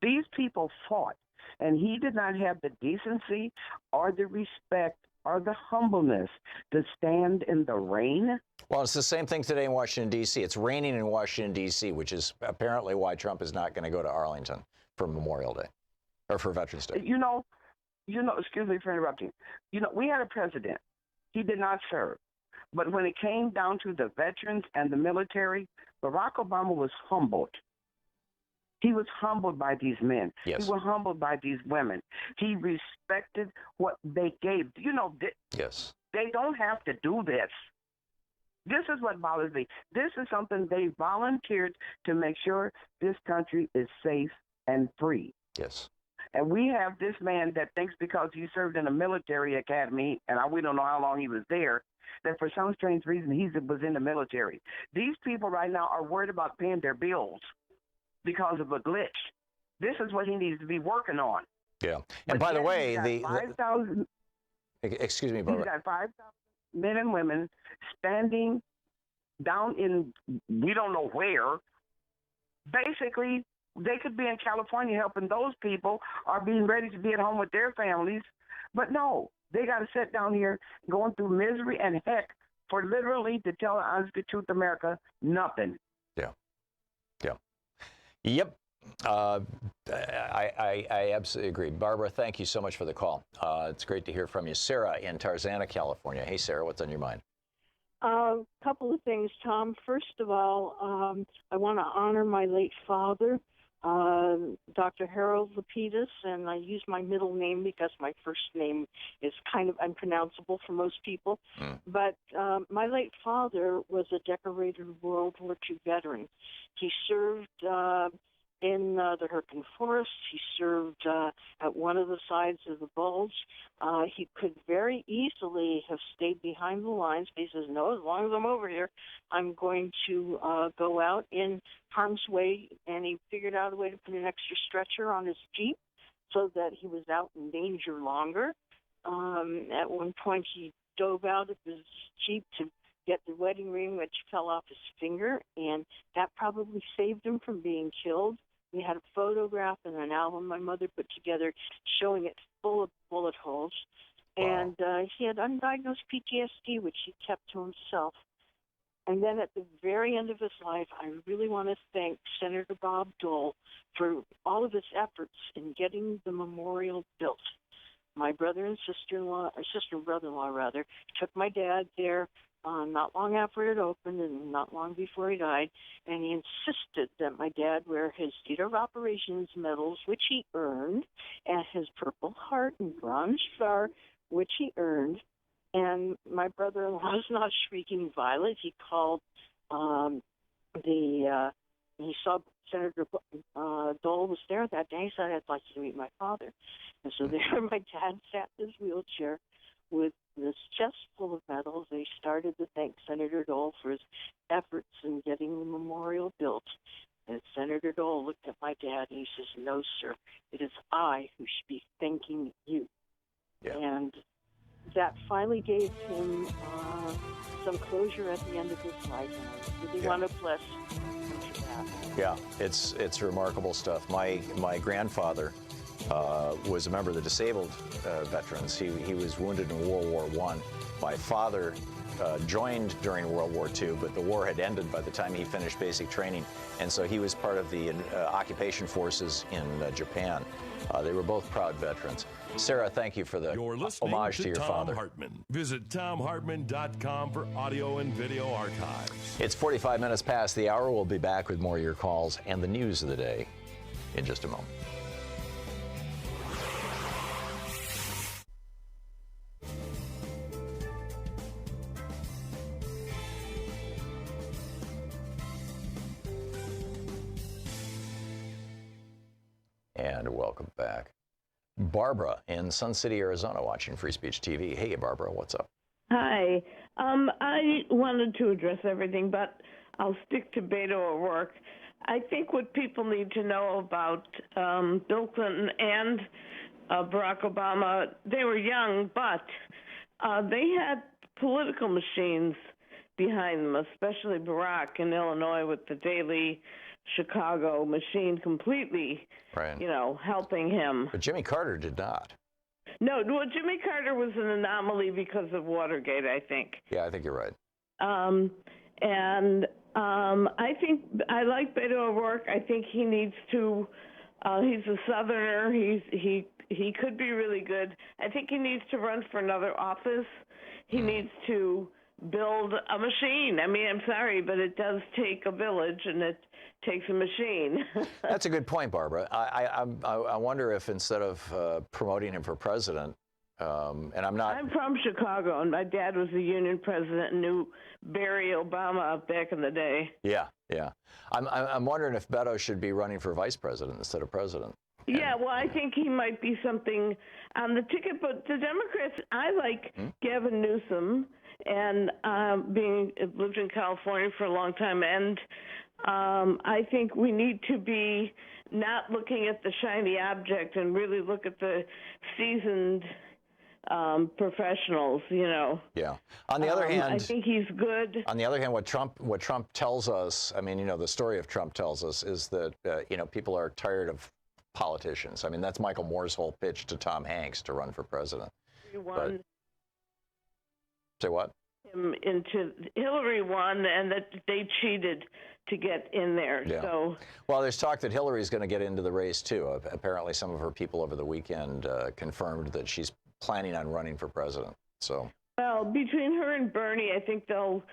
These people fought, and he did not have the decency or the respect or the humbleness to stand in the rain. Well, it's the same thing today in Washington, D.C. It's raining in Washington, D.C., which is apparently why Trump is not going to go to Arlington for Memorial Day, or for Veterans Day. Excuse me for interrupting. We had a president. He did not serve. But when it came down to the veterans and the military, Barack Obama was humbled. He was humbled by these men. Yes. He was humbled by these women. He respected what they gave. Yes. They don't have to do this. This is what bothers me. This is something they volunteered to make sure this country is safe and free. Yes. And we have this man that thinks because he served in a military academy, and we don't know how long he was there, that for some strange reason he was in the military. These people right now are worried about paying their bills because of a glitch. This is what he needs to be working on. Yeah. And by the way, excuse me, Barbara. He's got 5,000 men and women standing down in we don't know where. Basically, they could be in California helping those people or being ready to be at home with their families. But no, they got to sit down here going through misery and heck for literally, to tell the honest truth, America, nothing. Yeah. Yeah. Yep. I absolutely agree. Barbara, thank you so much for the call. It's great to hear from you. Sarah in Tarzana, California. Hey, Sarah, what's on your mind? Couple of things, Tom. First of all, I want to honor my late father, Dr. Harold Lapidus, and I use my middle name because my first name is kind of unpronounceable for most people. But my late father was a decorated World War II veteran. He served in the Hurricane Forest. He served at one of the sides of the Bulge. He could very easily have stayed behind the lines, but he says, no, as long as I'm over here, I'm going to go out in harm's way, and he figured out a way to put an extra stretcher on his Jeep so that he was out in danger longer. At one point, he dove out of his Jeep to get the wedding ring, which fell off his finger, and that probably saved him from being killed. We had a photograph and an album my mother put together showing it full of bullet holes. And he had undiagnosed PTSD, which he kept to himself. And then at the very end of his life, I really want to thank Senator Bob Dole for all of his efforts in getting the memorial built. My brother and sister-in-law, or sister and brother-in-law rather, took my dad there not long after it opened and not long before he died, and he insisted that my dad wear his Theater of Operations medals, which he earned, and his Purple Heart and Bronze Star, which he earned. And my brother-in-law is not shrieking violent. He called he saw Senator Dole was there that day. He said, "I'd like you to meet my father." And so there my dad sat in his wheelchair with this chest full of medals. They started to thank Senator Dole for his efforts in getting the memorial built. And Senator Dole looked at my dad and he says, "No, sir, it is I who should be thanking you." Yeah. And that finally gave him some closure at the end of his life. And I really want to bless him for that. Yeah, it's remarkable stuff. My grandfather was a member of the disabled veterans. He was wounded in World War I. My father joined during World War II, but the war had ended by the time he finished basic training, and so he was part of the occupation forces in Japan. They were both proud veterans. Sarah, thank you for the homage to your Thom father. Hartmann. Visit ThomHartmann.com for audio and video archives. It's 45 minutes past the hour. We'll be back with more of your calls and the news of the day in just a moment. And welcome back. Barbara in Sun City, Arizona, watching Free Speech TV. Hey, Barbara, what's up? Hi. I wanted to address everything, but I'll stick to Beto at work. I think what people need to know about Bill Clinton and Barack Obama, they were young, but they had political machines behind them, especially Barack in Illinois with the Daily Chicago machine completely, Right. helping him. But Jimmy Carter did not. No, well, Jimmy Carter was an anomaly because of Watergate, I think. Yeah, I think you're right. I think I like Beto O'Rourke. I think he needs to. He's a Southerner. He could be really good. I think he needs to run for another office. He needs to build a machine. I mean, I'm sorry, but it does take a village, and it takes a machine. That's a good point, Barbara. I wonder if instead of promoting him for president, and I'm from Chicago, and my dad was a union president and knew Barry Obama back in the day. Yeah. I'm wondering if Beto should be running for vice president instead of president. Yeah, well, I think he might be something on the ticket, but the Democrats, I like Gavin Newsom, and lived in California for a long time, and I think we need to be not looking at the shiny object and really look at the seasoned professionals, Yeah. On the other hand, I think he's good. On the other hand, what Trump tells us, I mean, the story of Trump tells us is that people are tired of politicians. I mean, that's Michael Moore's whole pitch to Tom Hanks to run for president. Say what? Hillary won, and that they cheated to get in there. Yeah. So, well, there's talk that Hillary's going to get into the race too. Apparently, some of her people over the weekend confirmed that she's planning on running for president. So, well, between her and Bernie, I think they'll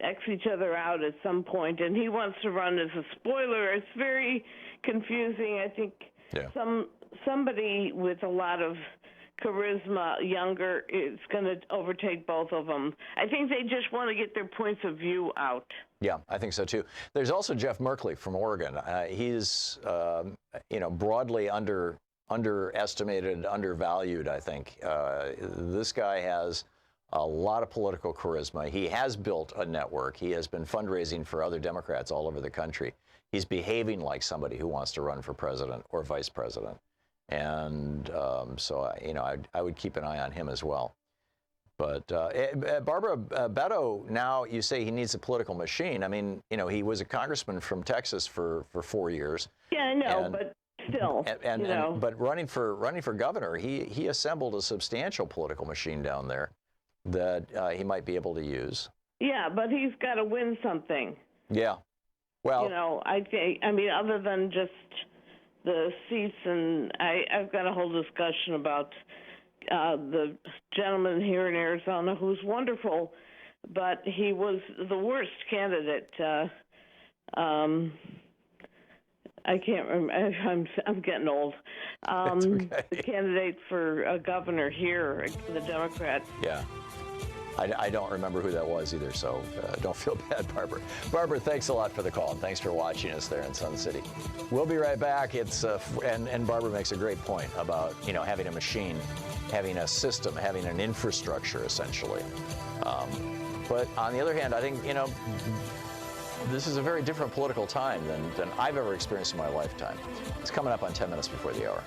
X each other out at some point, and he wants to run as a spoiler. It's very confusing. I think somebody with a lot of charisma, younger, is going to overtake both of them. I think they just want to get their points of view out. Yeah, I think so too. There's also Jeff Merkley from Oregon. He's broadly underestimated, undervalued, I think. This guy has a lot of political charisma. He has built a network. He has been fundraising for other Democrats all over the country. He's behaving like somebody who wants to run for president or vice president. And so I would keep an eye on him as well. But Barbara, Beto, now you say he needs a political machine. I mean, he was a congressman from Texas for 4 years. Yeah, I know, but still, but running for governor, he assembled a substantial political machine down there that he might be able to use. Yeah, but he's got to win something. Yeah. Well, I mean, other than just the seats, and I've got a whole discussion about the gentleman here in Arizona who's wonderful, but he was the worst candidate. I can't remember. I'm getting old. Okay. The candidate for governor here, the Democrat. Yeah. I don't remember who that was either, so don't feel bad, Barbara. Barbara, thanks a lot for the call, and thanks for watching us there in Sun City. We'll be right back. And Barbara makes a great point about having a machine, having a system, having an infrastructure, essentially. But on the other hand, I think this is a very different political time than I've ever experienced in my lifetime. It's coming up on 10 minutes before the hour.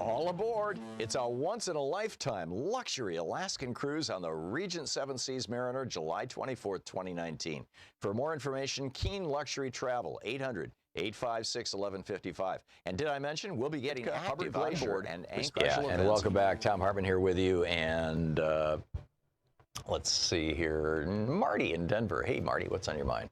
All aboard. It's a once-in-a-lifetime luxury Alaskan cruise on the Regent Seven Seas Mariner, July 24th, 2019. For more information, Keen Luxury Travel, 800-856-1155. And did I mention we'll be getting active on board and special events. And welcome back. Thom Hartmann here with you. And let's see here. Marty in Denver. Hey, Marty, what's on your mind?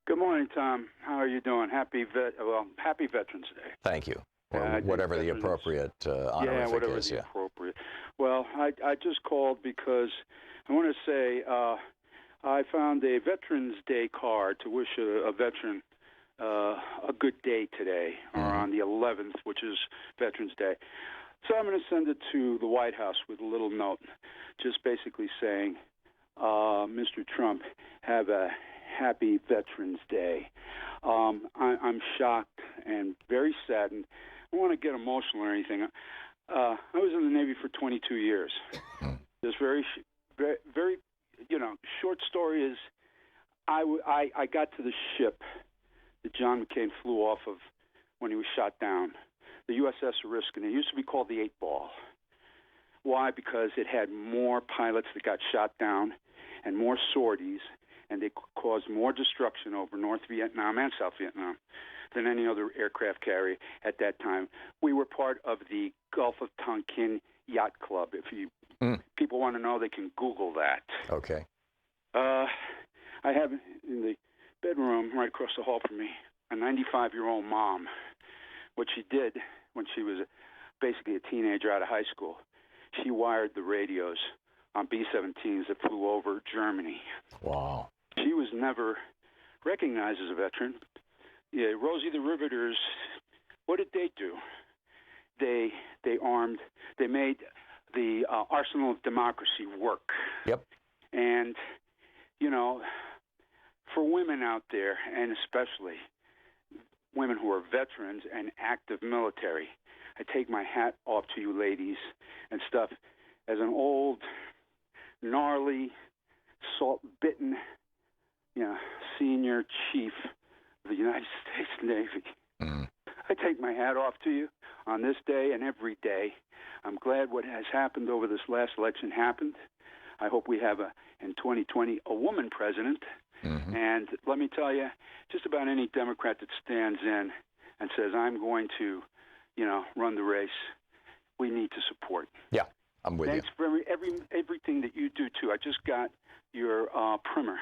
Good morning, Tom. How are you doing? Happy Veterans Day. Thank you. Or whatever the appropriate honorific whatever is. The appropriate. Well, I just called because I want to say I found a Veterans Day card to wish a veteran a good day today, or on the 11th, which is Veterans Day. So I'm going to send it to the White House with a little note, just basically saying, Mr. Trump, have a happy Veterans Day. I'm shocked and very saddened. I don't want to get emotional or anything. I was in the Navy for 22 years. This very, short story is I got to the ship that John McCain flew off of when he was shot down, the USS Risk, and it used to be called the 8-Ball. Why? Because it had more pilots that got shot down and more sorties, and they caused more destruction over North Vietnam and South Vietnam than any other aircraft carrier at that time. We were part of the Gulf of Tonkin Yacht Club. If people want to know, they can Google that. Okay. I have in the bedroom right across the hall from me a 95-year-old mom. What she did when she was basically a teenager out of high school, she wired the radios on B-17s that flew over Germany. Wow. She was never recognized as a veteran. Yeah, Rosie the Riveters, what did they do? They made the arsenal of democracy work. Yep. And, for women out there, and especially women who are veterans and active military, I take my hat off to you ladies and stuff. As an old, gnarly, salt-bitten, senior chief of the United States Navy, I take my hat off to you on this day and every day. I'm glad what has happened over this last election happened. I hope we have in 2020 a woman president. And let me tell you, just about any Democrat that stands in and says, I'm going to, run the race, we need to support. Yeah, I'm with you. Thanks for everything that you do, too. I just got your primer.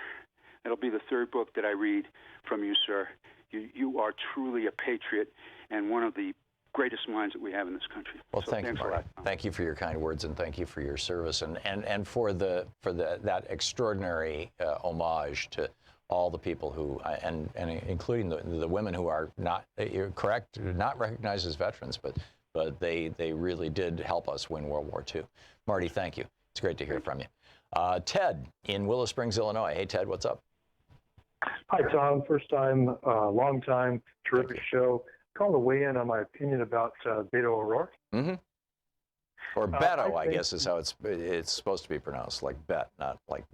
It'll be the third book that I read from you, sir. You are truly a patriot and one of the greatest minds that we have in this country. Well, thank you, Marty. Thank you for your kind words, and thank you for your service, and for that extraordinary homage to all the people who, and including the women who are not, you're correct, not recognized as veterans, but they really did help us win World War II. Marty, thank you. It's great to hear from you. Ted in Willow Springs, Illinois. Hey, Ted, what's up? Hi, Tom. First time, long time, terrific show. Call to weigh in on my opinion about Beto O'Rourke. Or Beto, I guess, is how it's supposed to be pronounced, like bet, not like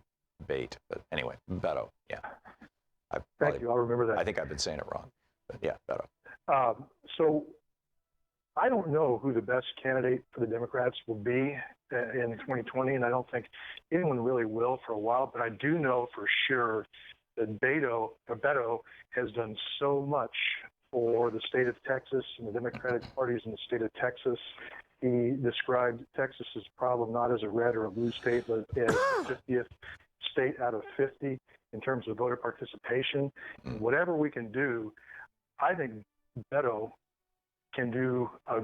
bait. But anyway, Beto, yeah. Thank you. I'll remember that. I think I've been saying it wrong. But yeah, Beto. So I don't know who the best candidate for the Democrats will be in 2020, and I don't think anyone really will for a while. But I do know for sure that Beto has done so much for the state of Texas and the Democratic parties in the state of Texas. He described Texas's problem not as a red or a blue state, but as the 50th state out of 50 in terms of voter participation. And whatever we can do, I think Beto can do a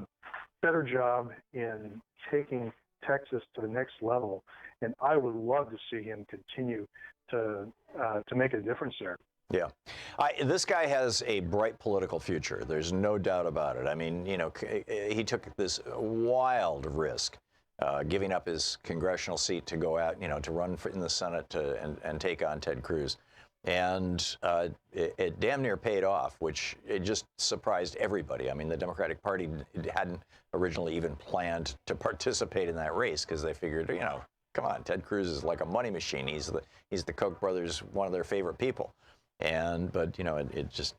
better job in taking Texas to the next level, and I would love to see him continue to make a difference there. Yeah. This guy has a bright political future. There's no doubt about it. I mean, you know, he took this wild risk, giving up his congressional seat to go out, you know, to run in the Senate and take on Ted Cruz. And it damn near paid off, which it just surprised everybody. I mean, the Democratic Party hadn't originally even planned to participate in that race because they figured, you know, come on, Ted Cruz is like a money machine. He's the Koch brothers, one of their favorite people. But you know, it's just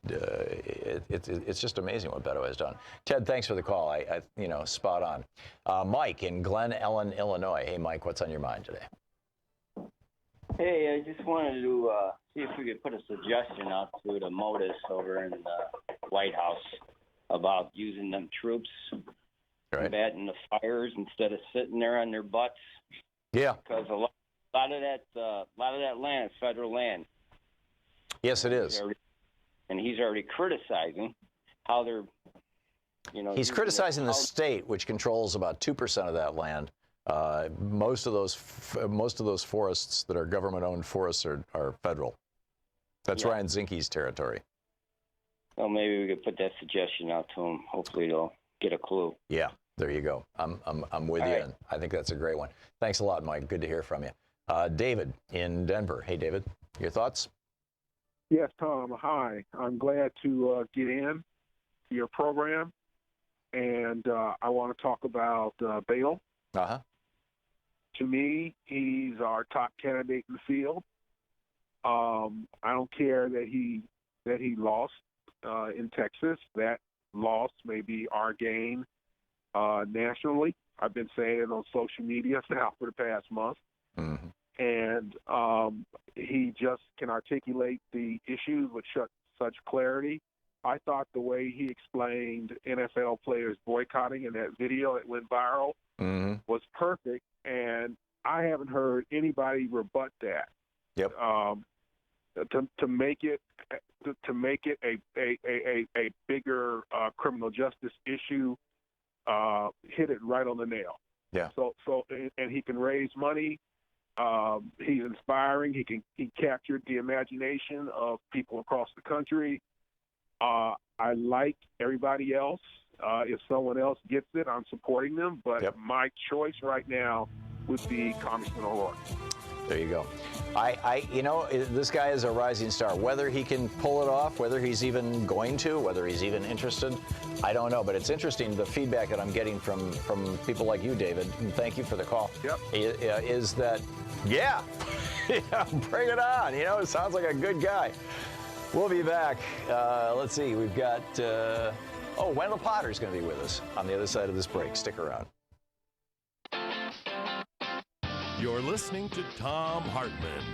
amazing what Beto has done. Ted, thanks for the call. I you know, spot on. Mike in Glen Ellen, Illinois. Hey, Mike, what's on your mind today? Hey, I just wanted to see if we could put a suggestion out to the MODIS over in the White House about using them troops combating the fires instead of sitting there on their butts. Yeah, because a lot of that land is federal land. Yes, it is. And he's already criticizing how they're, you know. He's criticizing the state, which controls about 2% of that land. Most of those forests that are government-owned forests are federal. That's Ryan Zinke's territory. Well, maybe we could put that suggestion out to him. Hopefully, they'll get a clue. Yeah, there you go. I'm with you, and I think that's a great one. Thanks a lot, Mike. Good to hear from you. David in Denver. Hey, David, your thoughts? Yes, Tom. Hi. I'm glad to get in to your program, and I want to talk about Beto. Uh-huh. To me, he's our top candidate in the field. I don't care that he lost in Texas. That loss may be our gain nationally. I've been saying it on social media now for the past month. Mm-hmm. And he just can articulate the issues with such clarity. I thought the way he explained NFL players boycotting in that video that went viral was perfect, and I haven't heard anybody rebut that. Yep. To make it a bigger criminal justice issue, hit it right on the nail. Yeah. So and he can raise money. He's inspiring. He captured the imagination of people across the country. I like everybody else. If someone else gets it, I'm supporting them. But my choice right now would be Congressman O'Rourke. There you go. You know, this guy is a rising star. Whether he can pull it off, whether he's even going to, whether he's even interested, I don't know. But it's interesting, the feedback that I'm getting from people like you, David, and thank you for the call, is that, yeah, bring it on. You know, it sounds like a good guy. We'll be back. Let's see. We've got, Wendell Potter's going to be with us on the other side of this break. Stick around. You're listening to Thom Hartmann.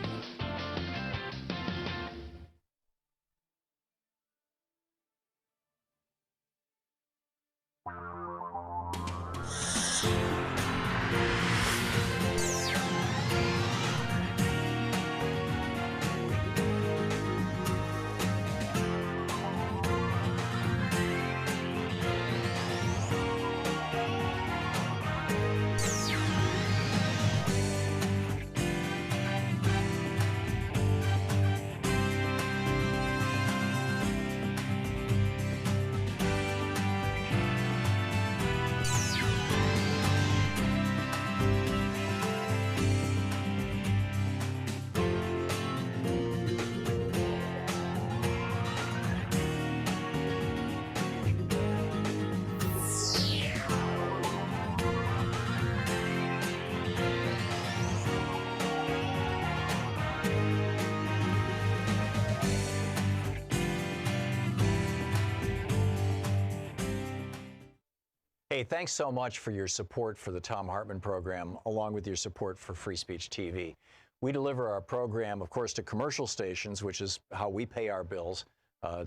Hey, thanks so much for your support for the Thom Hartmann Program, along with your support for Free Speech TV. We deliver our program, of course, to commercial stations, which is how we pay our bills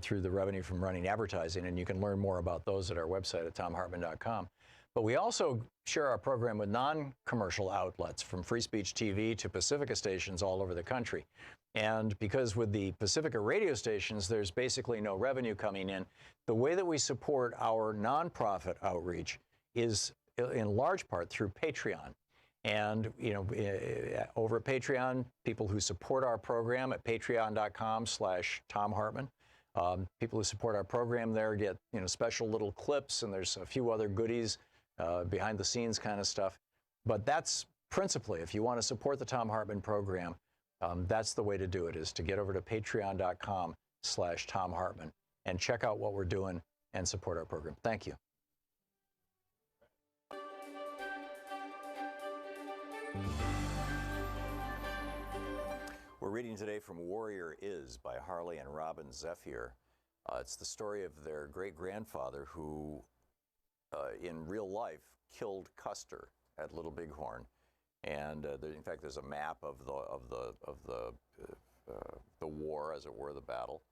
through the revenue from running advertising, and you can learn more about those at our website at thomhartmann.com. But we also share our program with non-commercial outlets, from Free Speech TV to Pacifica stations all over the country. And because with the Pacifica radio stations, there's basically no revenue coming in, the way that we support our nonprofit outreach is in large part through Patreon. And, you know, over at Patreon, people who support our program at patreon.com/Thom Hartmann, people who support our program there get, you know, special little clips, and there's a few other goodies, behind the scenes kind of stuff. But that's principally, if you want to support the Thom Hartmann Program, that's the way to do it, is to get over to patreon.com/Thom Hartmann and check out what we're doing and support our program. Thank you. We're reading today from Warrior Is by Harley and Robin Zephyr. It's the story of their great-grandfather who, in real life, killed Custer at Little Bighorn. And in fact, there's a map of the war, as it were, the battle.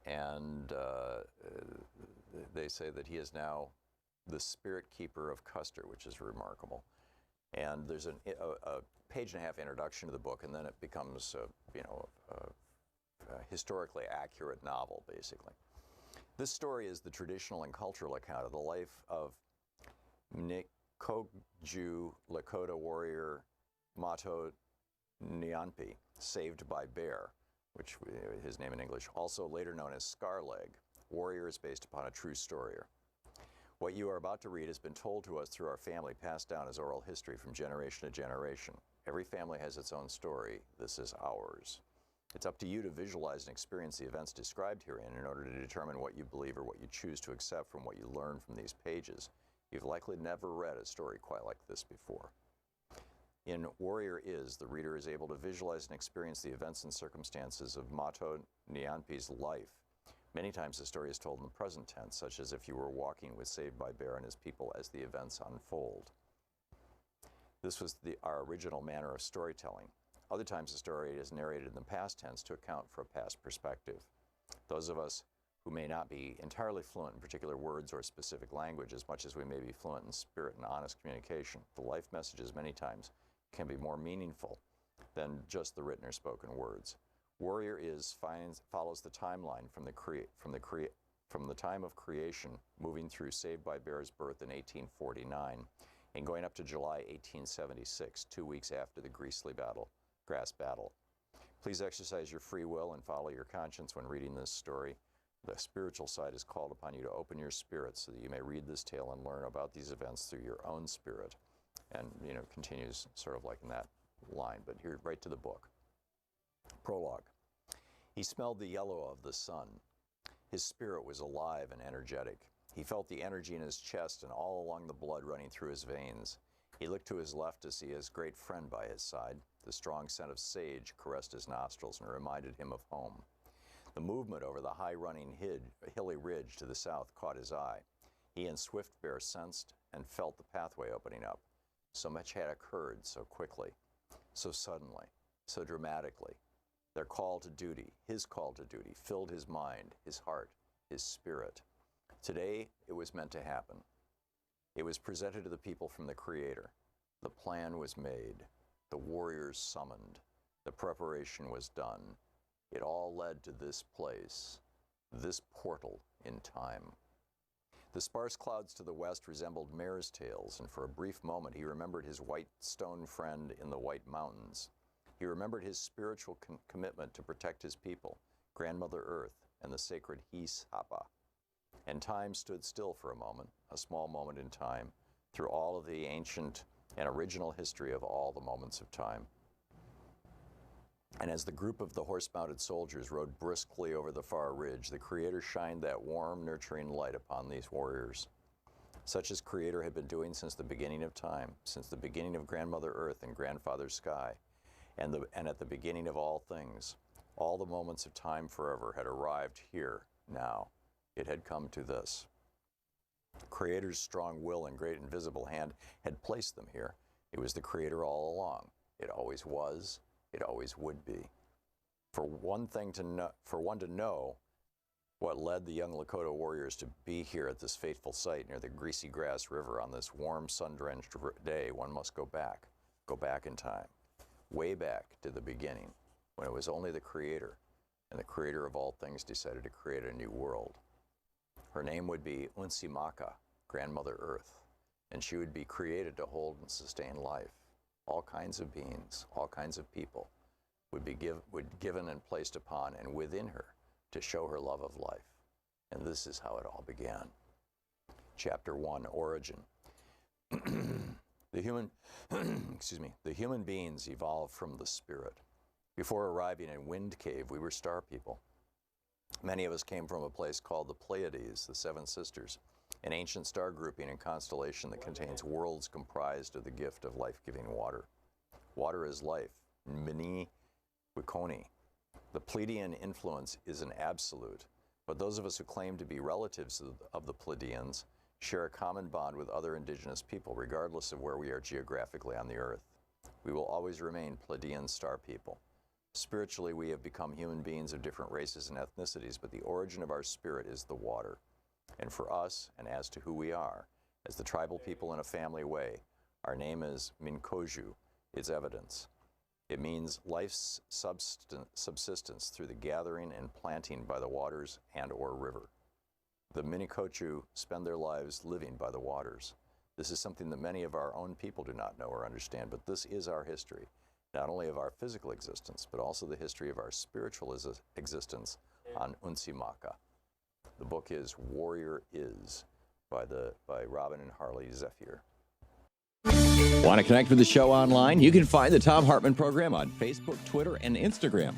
And they say that he is now the spirit keeper of Custer, which is remarkable. And there's a page-and-a-half introduction to the book, and then it becomes, you know, a historically accurate novel, basically. This story is the traditional and cultural account of the life of Nikogju Lakota warrior Mato Nyanpi, saved by bear, which his name in English, also later known as Scarleg. Warrior is based upon a true story. What you are about to read has been told to us through our family, passed down as oral history from generation to generation. Every family has its own story. This is ours. It's up to you to visualize and experience the events described herein in order to determine what you believe or what you choose to accept from what you learn from these pages. You've likely never read a story quite like this before. In Warrior Is, the reader is able to visualize and experience the events and circumstances of Mato Nyanpi's life. Many times the story is told in the present tense, such as if you were walking with Saved by Bear and his people as the events unfold. This was our original manner of storytelling. Other times the story is narrated in the past tense to account for a past perspective. Those of us who may not be entirely fluent in particular words or specific language as much as we may be fluent in spirit and honest communication, the life messages many times can be more meaningful than just the written or spoken words. Warrior Is follows the timeline from the time of creation, moving through Saved by Bear's birth in 1849 and going up to July 1876, 2 weeks after the Grass Battle. Please exercise your free will and follow your conscience when reading this story. The spiritual side is called upon you to open your spirit so that you may read this tale and learn about these events through your own spirit. And, you know, continues sort of like in that line, but here, right to the book. Prologue. He smelled the yellow of the sun. His spirit was alive and energetic. He felt the energy in his chest and all along the blood running through his veins. He looked to his left to see his great friend by his side. The strong scent of sage caressed his nostrils and reminded him of home. The movement over the high-running hilly ridge to the south caught his eye. He and Swift Bear sensed and felt the pathway opening up. So much had occurred so quickly, so suddenly, so dramatically. Their call to duty, his call to duty, filled his mind, his heart, his spirit. Today, it was meant to happen. It was presented to the people from the Creator. The plan was made. The warriors summoned. The preparation was done. It all led to this place, this portal in time. The sparse clouds to the west resembled mare's tails, and for a brief moment he remembered his white stone friend in the White Mountains. He remembered his spiritual commitment to protect his people, Grandmother Earth, and the sacred Hisapa. And time stood still for a moment, a small moment in time, through all of the ancient and original history of all the moments of time. And as the group of the horse-mounted soldiers rode briskly over the far ridge, the Creator shined that warm, nurturing light upon these warriors, such as Creator had been doing since the beginning of time, since the beginning of Grandmother Earth and Grandfather Sky, and at the beginning of all things. All the moments of time forever had arrived here, now. It had come to this. Creator's strong will and great invisible hand had placed them here. It was the Creator all along. It always was. It always would be. For one to know what led the young Lakota warriors to be here at this fateful site near the Greasy Grass River on this warm, sun-drenched day, one must go back in time, way back to the beginning, when it was only the Creator, and the Creator of all things decided to create a new world. Her name would be Unsimaka, Grandmother Earth, and she would be created to hold and sustain life. All kinds of beings, all kinds of people would be given and placed upon and within her to show her love of life. And this is how it all began. Chapter 1, Origin. The human beings evolved from the spirit. Before arriving in Wind Cave, we were star people. Many of us came from a place called the Pleiades, the Seven Sisters, an ancient star grouping and constellation that contains worlds comprised of the gift of life-giving water. Water is life, Mini Wikoni. The Pleiadian influence is an absolute, but those of us who claim to be relatives of the Pleiadians share a common bond with other indigenous people, regardless of where we are geographically on the earth. We will always remain Pleiadian star people. Spiritually, we have become human beings of different races and ethnicities, but the origin of our spirit is the water. And for us, and as to who we are, as the tribal people in a family way, our name is Minkoju, its evidence. It means life's subsistence through the gathering and planting by the waters and or river. The Minikochu spend their lives living by the waters. This is something that many of our own people do not know or understand, but this is our history, not only of our physical existence, but also the history of our spiritual existence on Unsimaka. The book is Warrior Is by Robin and Harley Zephyr. Want to connect with the show online? You can find the Thom Hartmann Program on Facebook, Twitter, and Instagram.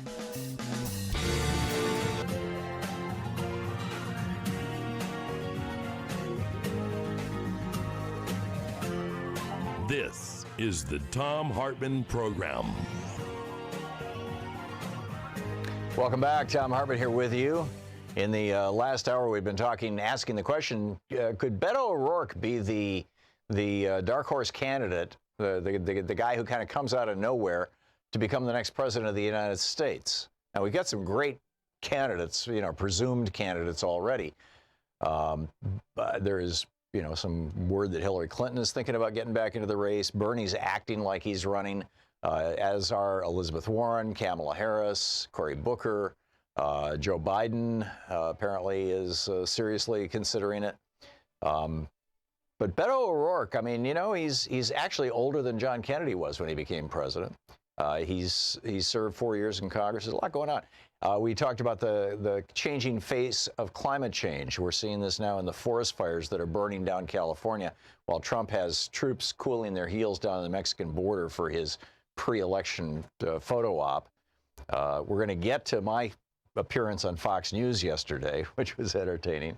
This is the Thom Hartmann Program. Welcome back. Thom Hartmann here with you. In the last hour, we've been asking the question, could Beto O'Rourke be the dark horse candidate, the guy who kind of comes out of nowhere to become the next president of the United States? Now, we've got some great candidates, presumed candidates already. But there is, some word that Hillary Clinton is thinking about getting back into the race. Bernie's acting like he's running, as are Elizabeth Warren, Kamala Harris, Cory Booker. Joe Biden apparently is seriously considering it. But Beto O'Rourke, he's actually older than John Kennedy was when he became president. He's served 4 years in Congress. There's a lot going on. We talked about the changing face of climate change. We're seeing this now in the forest fires that are burning down California, while Trump has troops cooling their heels down the Mexican border for his pre-election photo op. We're going to get to my appearance on Fox News yesterday, which was entertaining.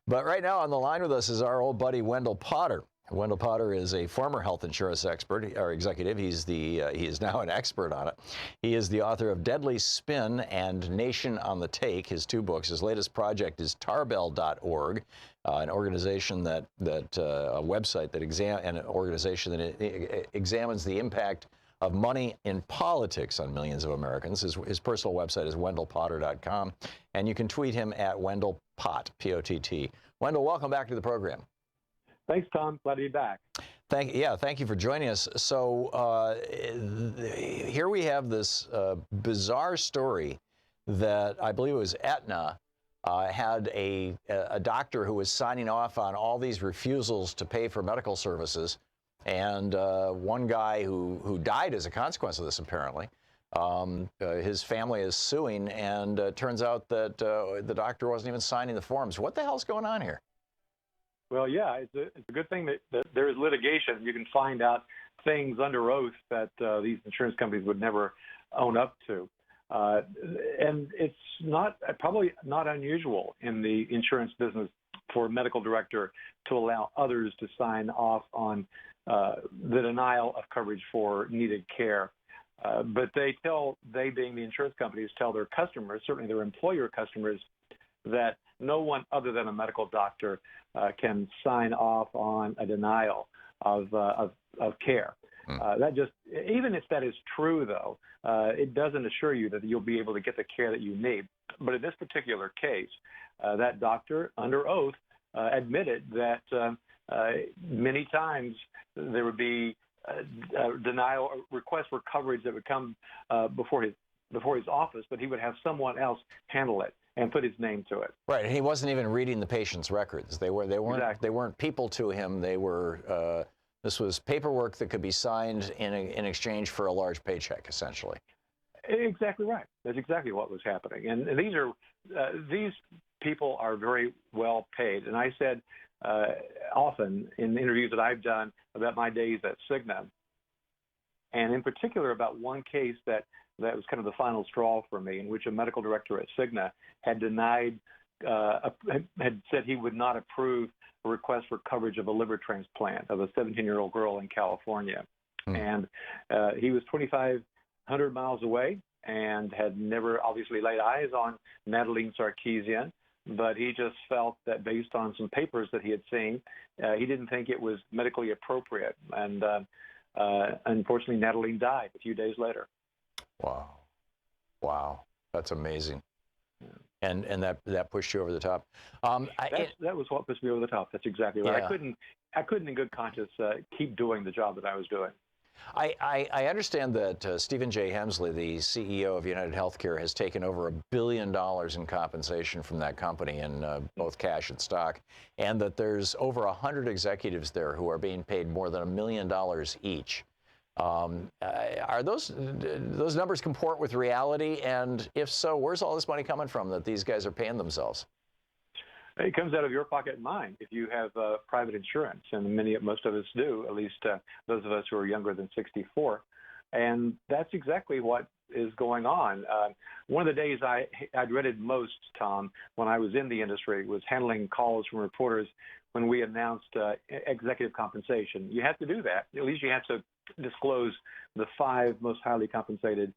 But right now on the line with us is our old buddy Wendell Potter. Wendell Potter is a former health insurance expert or executive. He is now an expert on it. He is the author of Deadly Spin and Nation on the Take, his two books. His latest project is tarbell.org, an organization a website that an organization that examines the impact of money in politics on millions of Americans. His personal website is wendellpotter.com, and you can tweet him at wendellpott, P-O-T-T. Wendell, welcome back to the program. Thanks, Tom. Glad to be back. Thank you for joining us. So here we have this bizarre story that I believe it was Aetna had a doctor who was signing off on all these refusals to pay for medical services. And one guy who died as a consequence of this, apparently, his family is suing, and turns out that the doctor wasn't even signing the forms. What the hell's going on here? Well, yeah, it's a good thing that there is litigation. You can find out things under oath that these insurance companies would never own up to. And it's probably not unusual in the insurance business for a medical director to allow others to sign off on the denial of coverage for needed care. But they being the insurance companies, tell their customers, certainly their employer customers, that no one other than a medical doctor can sign off on a denial of care. That just, even if that is true, though, it doesn't assure you that you'll be able to get the care that you need. But in this particular case, that doctor, under oath, admitted that many times there would be denial requests for coverage that would come before his office, but he would have someone else handle it and put his name to it. Right, and he wasn't even reading the patient's records. They weren't Exactly. They weren't people to him. They were this was paperwork that could be signed in exchange for a large paycheck, essentially. Exactly right. That's exactly what was happening. And these people are very well paid. And I said often in interviews that I've done about my days at Cigna, and in particular about one case that was kind of the final straw for me, in which a medical director at Cigna had denied, had said he would not approve a request for coverage of a liver transplant of a 17-year-old girl in California. And he was 2,500 miles away and had never obviously laid eyes on Natalie Sarkeesian, but he just felt that based on some papers that he had seen, he didn't think it was medically appropriate. And unfortunately, Natalie died a few days later. Wow, that's amazing. And that pushed you over the top. That was what pushed me over the top. That's exactly right. Yeah. I couldn't in good conscience keep doing the job that I was doing. I understand that Stephen J. Hemsley, the CEO of United Healthcare, has taken over $1 billion in compensation from that company in both cash and stock, and that there's over 100 executives there who are being paid more than $1 million each. Are those numbers comport with reality? And if so, where's all this money coming from that these guys are paying themselves? It comes out of your pocket and mine if you have private insurance, and most of us do, at least those of us who are younger than 64. And that's exactly what is going on. One of the days I dreaded most, Tom, when I was in the industry was handling calls from reporters when we announced executive compensation. You have to do that. At least you have to disclose the 5 most highly compensated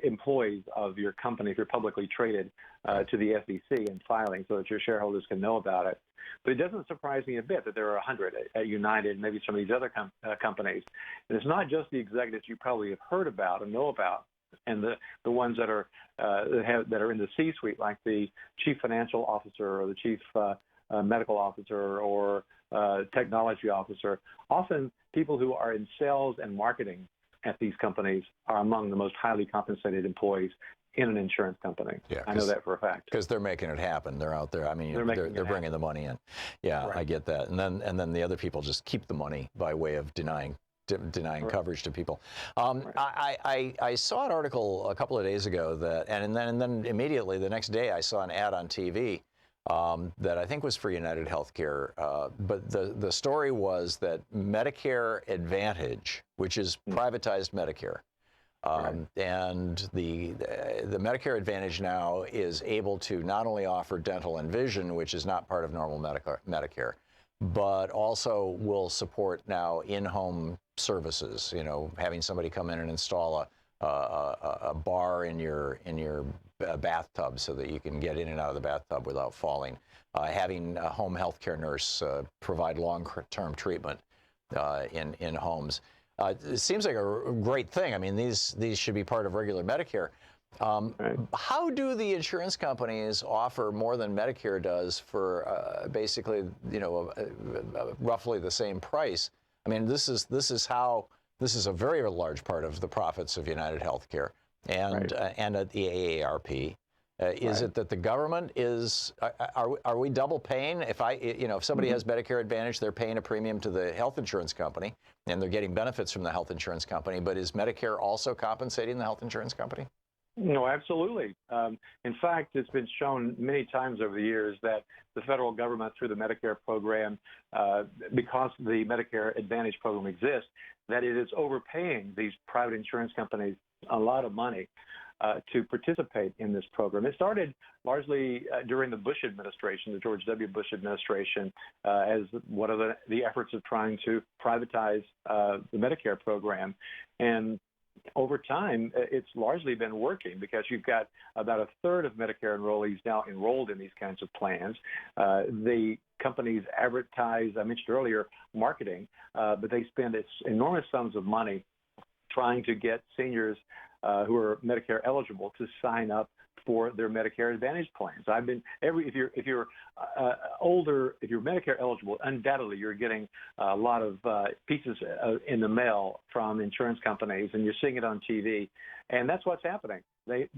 employees of your company, if you're publicly traded, to the SEC in filing so that your shareholders can know about it. But it doesn't surprise me a bit that there are 100 at United, maybe some of these other companies. And it's not just the executives you probably have heard about and know about, and the ones that are in the C-suite, like the chief financial officer or the chief medical officer or technology officer. Often people who are in sales and marketing at these companies are among the most highly compensated employees in an insurance company. Yeah, I know that for a fact. Because they're making it happen. They're out there. I mean, they're bringing the money in. Yeah, right. I get that. And then the other people just keep the money by way of denying right. coverage to people. Right. I saw an article a couple of days ago and then immediately the next day I saw an ad on TV that I think was for United Healthcare, but the story was that Medicare Advantage, which is privatized Medicare, and the Medicare Advantage now is able to not only offer dental and vision, which is not part of normal Medicare, but also will support now in-home services. You know, having somebody come in and install a bar in your bathtub so that you can get in and out of the bathtub without falling. Having a home health care nurse provide long-term treatment in homes. It seems like a great thing. I mean, these should be part of regular Medicare. Right. How do the insurance companies offer more than Medicare does for basically, roughly the same price? I mean, this is a very large part of the profits of United Healthcare and at the AARP. Is it that the government is? Are we double paying? If somebody has Medicare Advantage, they're paying a premium to the health insurance company, and they're getting benefits from the health insurance company. But is Medicare also compensating the health insurance company? No, absolutely. In fact, it's been shown many times over the years that the federal government, through the Medicare program, because the Medicare Advantage program exists, that it is overpaying these private insurance companies a lot of money to participate in this program. It started largely during the Bush administration, the George W. Bush administration, as one of the efforts of trying to privatize the Medicare program. And over time, it's largely been working because you've got about a third of Medicare enrollees now enrolled in these kinds of plans. The companies advertise, I mentioned earlier, marketing, but they spend enormous sums of money trying to get seniors who are Medicare eligible to sign up for their Medicare Advantage plans. If you're older, if you're Medicare eligible, undoubtedly you're getting a lot of pieces in the mail from insurance companies, and you're seeing it on TV, and that's what's happening. They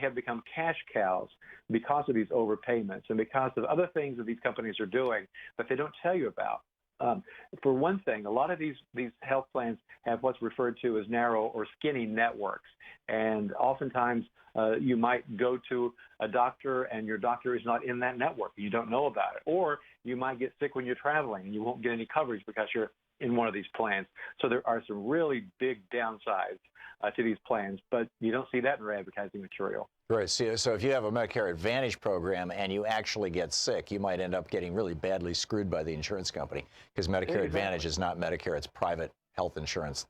have become cash cows because of these overpayments and because of other things that these companies are doing that they don't tell you about. For one thing, a lot of these health plans have what's referred to as narrow or skinny networks. And oftentimes you might go to a doctor and your doctor is not in that network. You don't know about it. Or you might get sick when you're traveling and you won't get any coverage because you're in one of these plans. So there are some really big downsides to these plans, but you don't see that in your advertising material. Right. So if you have a Medicare Advantage program and you actually get sick, you might end up getting really badly screwed by the insurance company because Medicare Advantage is not Medicare; it's private health insurance.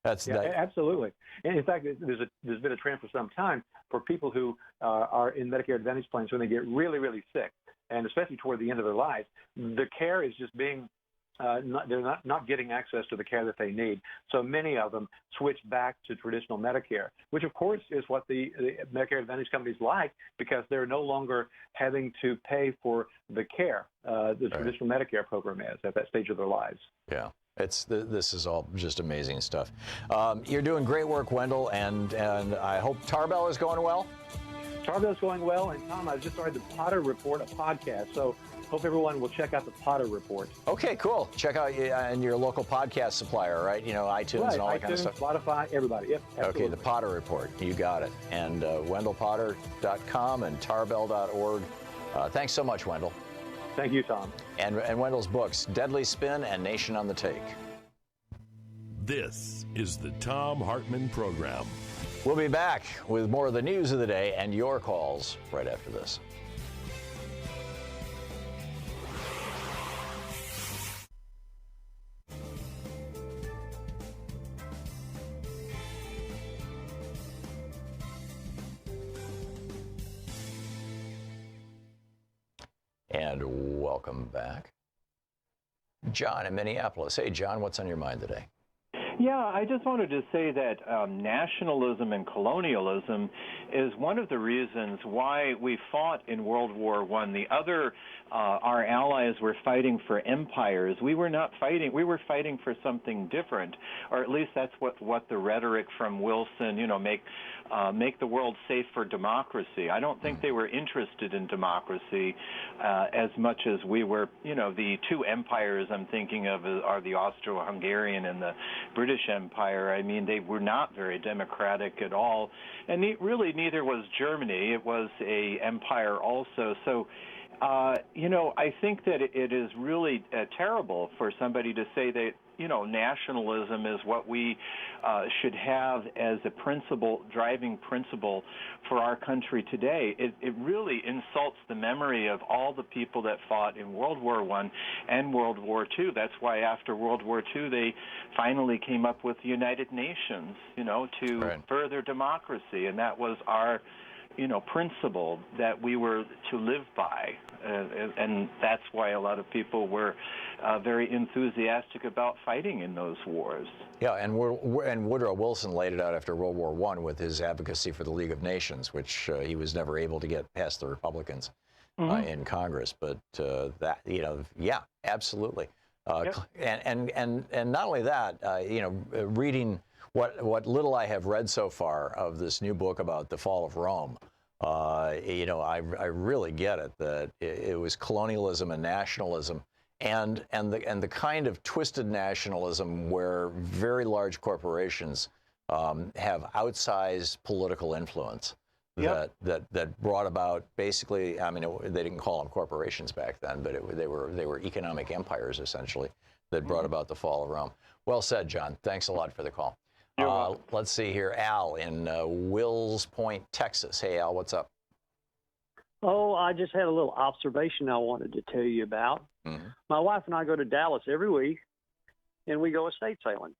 Absolutely. And in fact, there's been a trend for some time for people who are in Medicare Advantage plans when they get really, really sick, and especially toward the end of their lives, the care is just being they're not getting access to the care that they need. So many of them switch back to traditional Medicare, which of course is what the Medicare Advantage companies like because they're no longer having to pay for the care the traditional Medicare program is at that stage of their lives. Yeah. This is all just amazing stuff. You're doing great work, Wendell, and I hope Tarbell is going well. Tarbell's going well, and Tom, I just started the Potter Report, a podcast, so hope everyone will check out the Potter Report. Okay, cool. Check out in your local podcast supplier, right? You know, iTunes and all that kind of stuff. Spotify, everybody. Yep. Absolutely. Okay, the Potter Report. You got it. And WendellPotter.com and Tarbell.org. Thanks so much, Wendell. Thank you, Tom. And Wendell's books, Deadly Spin and Nation on the Take. This is the Thom Hartmann Program. We'll be back with more of the news of the day and your calls right after this. And welcome back. John in Minneapolis. Hey, John, what's on your mind today? Yeah, I just wanted to say that nationalism and colonialism is one of the reasons why we fought in World War I. The other, our allies were fighting for empires. We were not fighting. We were fighting for something different, or at least that's what the rhetoric from Wilson, make the world safe for democracy. I don't think they were interested in democracy as much as we were. The two empires I'm thinking of are the Austro-Hungarian and the British Empire. I mean, they were not very democratic at all, and really neither was Germany. It was a empire also. So, I think that it is really terrible for somebody to say that nationalism is what we should have as a driving principle for our country today. It really insults the memory of all the people that fought in World War I and World War II. That's why after World War II, they finally came up with the United Nations, to further democracy, and that was our principle that we were to live by, and that's why a lot of people were very enthusiastic about fighting in those wars. Yeah, and Woodrow Wilson laid it out after World War I with his advocacy for the League of Nations, which he was never able to get past the Republicans in Congress. But yeah, absolutely. And not only that, reading what little I have read so far of this new book about the fall of Rome, I really get it that it was colonialism and nationalism, and the kind of twisted nationalism where very large corporations have outsized political influence. That brought about basically. I mean, they didn't call them corporations back then, but they were economic empires essentially that brought about the fall of Rome. Well said, John. Thanks a lot for the call. Let's see here. Al in Wills Point, Texas. Hey, Al, what's up? Oh, I just had a little observation I wanted to tell you about. My wife and I go to Dallas every week, and we go estate sailing.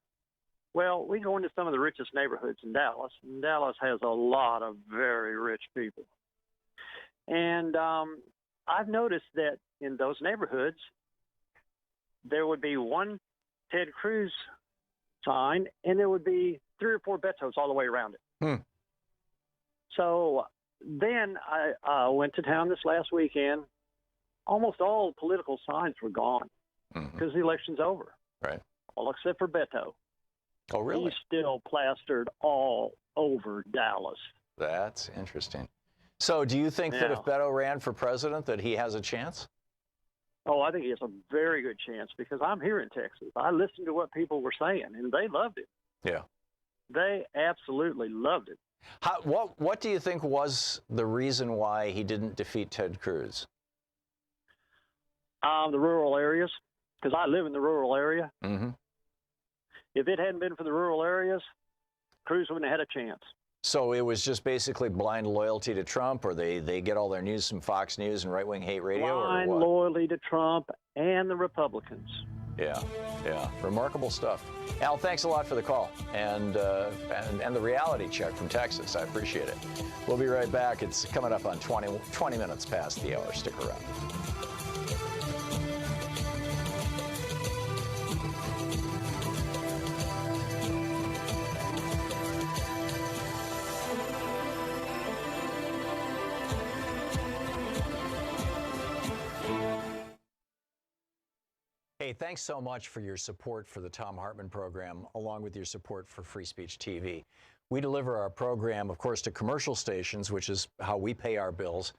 Well, we go into some of the richest neighborhoods in Dallas, and Dallas has a lot of very rich people. And I've noticed that in those neighborhoods, there would be one Ted Cruz sign, and there would be 3 or 4 Betos all the way around it. So then I went to town this last weekend. Almost all political signs were gone because the election's over. Right. All except for Beto. Oh, really? He's still plastered all over Dallas. That's interesting. So do you think that if Beto ran for president that he has a chance? Oh, I think he has a very good chance because I'm here in Texas. I listened to what people were saying, and they loved it. Yeah. They absolutely loved it. What do you think was the reason why he didn't defeat Ted Cruz? The rural areas, because I live in the rural area. Mm-hmm. If it hadn't been for the rural areas, Cruz wouldn't have had a chance. So it was just basically blind loyalty to Trump, or they get all their news from Fox News and right-wing hate radio, Blind or what? loyalty to Trump and the Republicans. Yeah, yeah, remarkable stuff. Al, thanks a lot for the call and the reality check from Texas. I appreciate it. We'll be right back. It's coming up on 20 minutes past the hour. Stick around. Hey, thanks so much for your support for the Thom Hartmann Program, along with your support for Free Speech TV. We deliver our program, of course, to commercial stations, which is how we pay our bills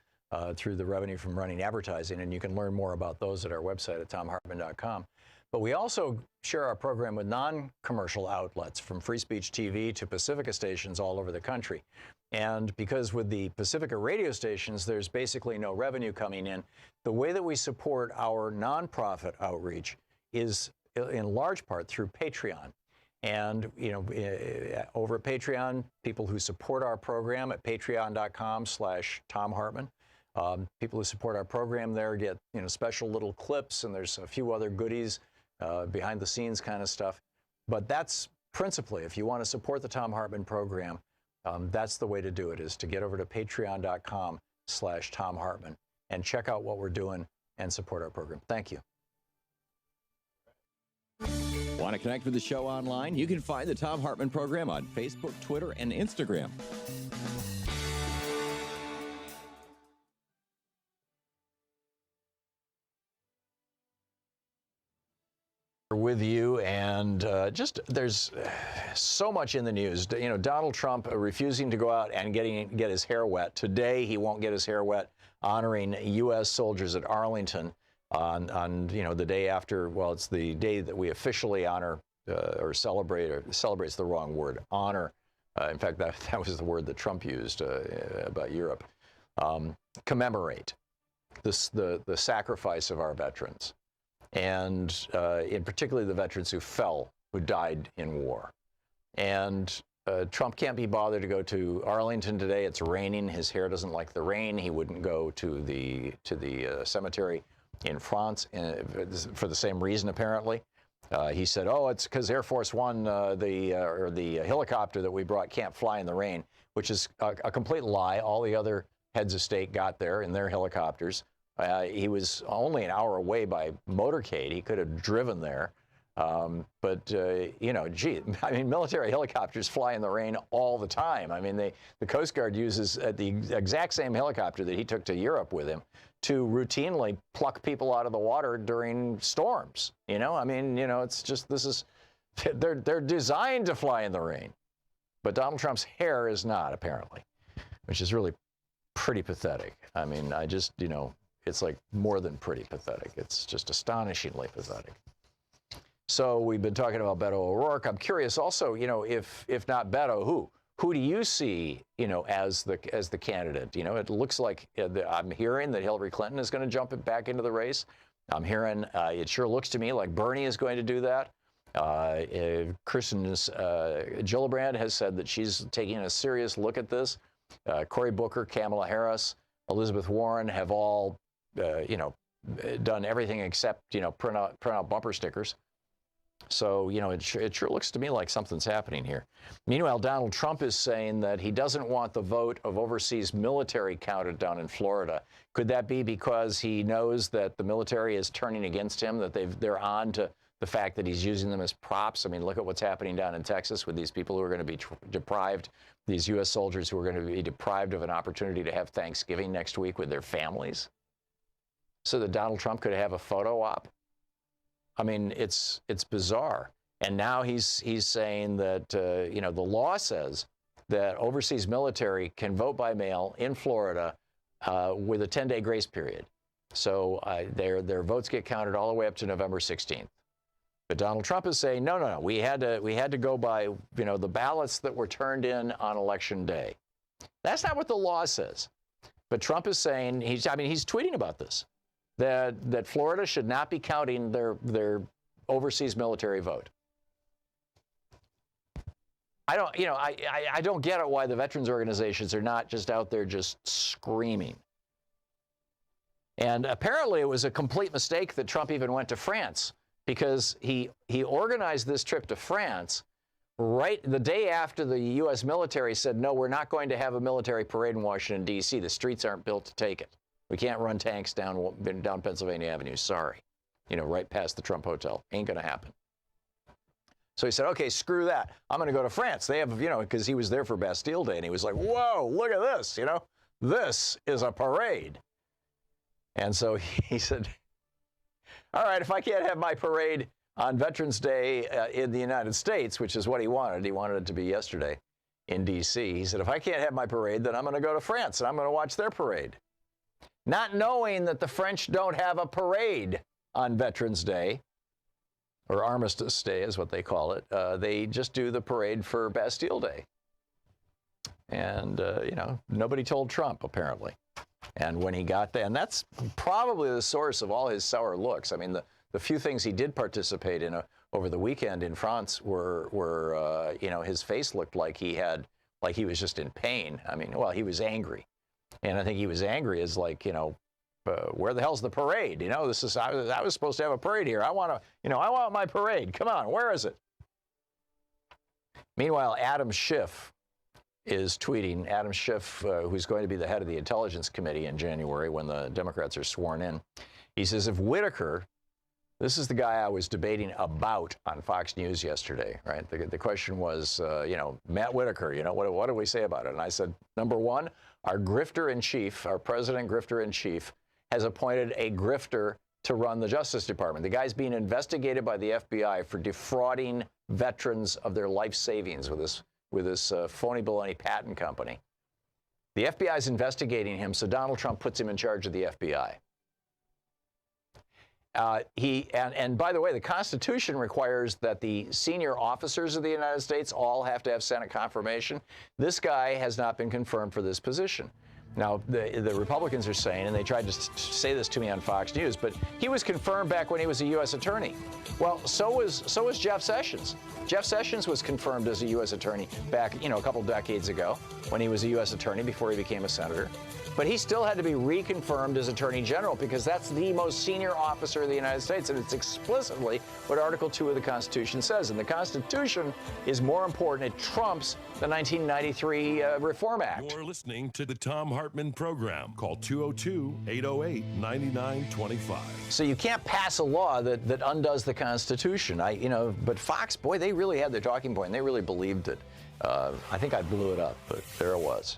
through the revenue from running advertising, and you can learn more about those at our website at thomhartmann.com. But we also share our program with non-commercial outlets, from Free Speech TV to Pacifica stations all over the country. And because with the Pacifica radio stations, there's basically no revenue coming in, the way that we support our nonprofit outreach is in large part through Patreon. And, you know, over at Patreon, people who support our program at patreon.com/Thom Hartmann, people who support our program there get, you know, special little clips, and there's a few other goodies, behind the scenes kind of stuff. But that's principally, if you want to support the Thom Hartmann Program, that's the way to do it, is to get over to patreon.com/Thom Hartmann and check out what we're doing and support our program. Thank you. Want to connect with the show online? You can find the Thom Hartmann Program on Facebook, Twitter, and Instagram. With you, and just there's so much in the news. You know, Donald Trump refusing to go out and get his hair wet. Today, he won't get his hair wet, honoring U.S. soldiers at Arlington on you know, the day after. Well, it's the day that we officially honor or celebrate. Or celebrate's the wrong word. Honor. In fact, that was the word that Trump used about Europe. Commemorate the sacrifice of our veterans. And in particular the veterans who died in war. And Trump can't be bothered to go to Arlington today. It's raining. His hair doesn't like the rain. He wouldn't go to the cemetery in France for the same reason, apparently. He said, "Oh, it's because Air Force One, the helicopter that we brought, can't fly in the rain," which is a complete lie. All the other heads of state got there in their helicopters. He was only an hour away by motorcade. He could have driven there. But you know, gee, I mean, military helicopters fly in the rain all the time. I mean, the Coast Guard uses the exact same helicopter that he took to Europe with him to routinely pluck people out of the water during storms. You know, I mean, you know, it's just, they're designed to fly in the rain. But Donald Trump's hair is not, apparently, which is really pretty pathetic. I mean, you know, it's like more than pretty pathetic. It's just astonishingly pathetic. So we've been talking about Beto O'Rourke. I'm curious also, you know, if not Beto, who do you see, you know, as the candidate? You know, it looks like I'm hearing that Hillary Clinton is going to jump back into the race. I'm hearing it sure looks to me like Bernie is going to do that. Kirsten Gillibrand has said that she's taking a serious look at this. Cory Booker, Kamala Harris, Elizabeth Warren have all, you know, done everything except, you know, print out bumper stickers. So, you know, it sure looks to me like something's happening here. Meanwhile, Donald Trump is saying that he doesn't want the vote of overseas military counted down in Florida. Could that be because he knows that the military is turning against him, that they're on to the fact that he's using them as props? I mean, look at what's happening down in Texas with these people who are going to be deprived, these U.S. soldiers who are going to be deprived of an opportunity to have Thanksgiving next week with their families. So that Donald Trump could have a photo op. I mean, it's bizarre. And now he's saying that, you know, the law says that overseas military can vote by mail in Florida with a 10-day grace period. So their votes get counted all the way up to November 16th. But Donald Trump is saying, no, we had to go by, you know, the ballots that were turned in on Election Day. That's not what the law says. But Trump is saying, he's tweeting about this, that Florida should not be counting their overseas military vote. I don't get it why the veterans organizations are not just out there just screaming. And apparently it was a complete mistake that Trump even went to France, because he organized this trip to France right the day after the U.S. military said, no, we're not going to have a military parade in Washington, D.C. The streets aren't built to take it. We can't run tanks down Pennsylvania Avenue. Sorry. You know, right past the Trump Hotel. Ain't going to happen. So he said, okay, screw that. I'm going to go to France. They have, you know, because he was there for Bastille Day, and he was like, whoa, look at this, you know. This is a parade. And so he said, all right, if I can't have my parade on Veterans Day in the United States, which is what he wanted it to be yesterday in D.C., he said, if I can't have my parade, then I'm going to go to France, and I'm going to watch their parade. Not knowing that the French don't have a parade on Veterans Day, or Armistice Day is what they call it. They just do the parade for Bastille Day. And, you know, nobody told Trump, apparently. And when he got there, and that's probably the source of all his sour looks. I mean, the few things he did participate in over the weekend in France were you know, his face looked like he was just in pain. I mean, well, he was angry. And I think he was angry as like, you know, where the hell's the parade? You know, I was supposed to have a parade here. I want my parade. Come on, where is it? Meanwhile, Adam Schiff is tweeting. Adam Schiff, who's going to be the head of the Intelligence Committee in January when the Democrats are sworn in. He says, if Whitaker, this is the guy I was debating about on Fox News yesterday, right? The question was, you know, Matt Whitaker, you know, what do we say about it? And I said, number one, our grifter-in-chief, our president grifter-in-chief, has appointed a grifter to run the Justice Department. The guy's being investigated by the FBI for defrauding veterans of their life savings with this phony baloney patent company. The FBI is investigating him, so Donald Trump puts him in charge of the FBI. And by the way, the Constitution requires that the senior officers of the United States all have to have Senate confirmation. This guy has not been confirmed for this position. Now, the Republicans are saying, and they tried to say this to me on Fox News, but he was confirmed back when he was a U.S. attorney. Well, so was Jeff Sessions. Jeff Sessions was confirmed as a U.S. attorney back, you know, a couple decades ago when he was a U.S. attorney before he became a senator. But he still had to be reconfirmed as Attorney General because that's the most senior officer of the United States, and it's explicitly what Article 2 of the Constitution says. And the Constitution is more important. It trumps the 1993 Reform Act. You're listening to the Thom Hartmann Program. Call 202-808-9925. So you can't pass a law that undoes the Constitution. But Fox, boy, they really had their talking point, and they really believed it. I think I blew it up, but there it was.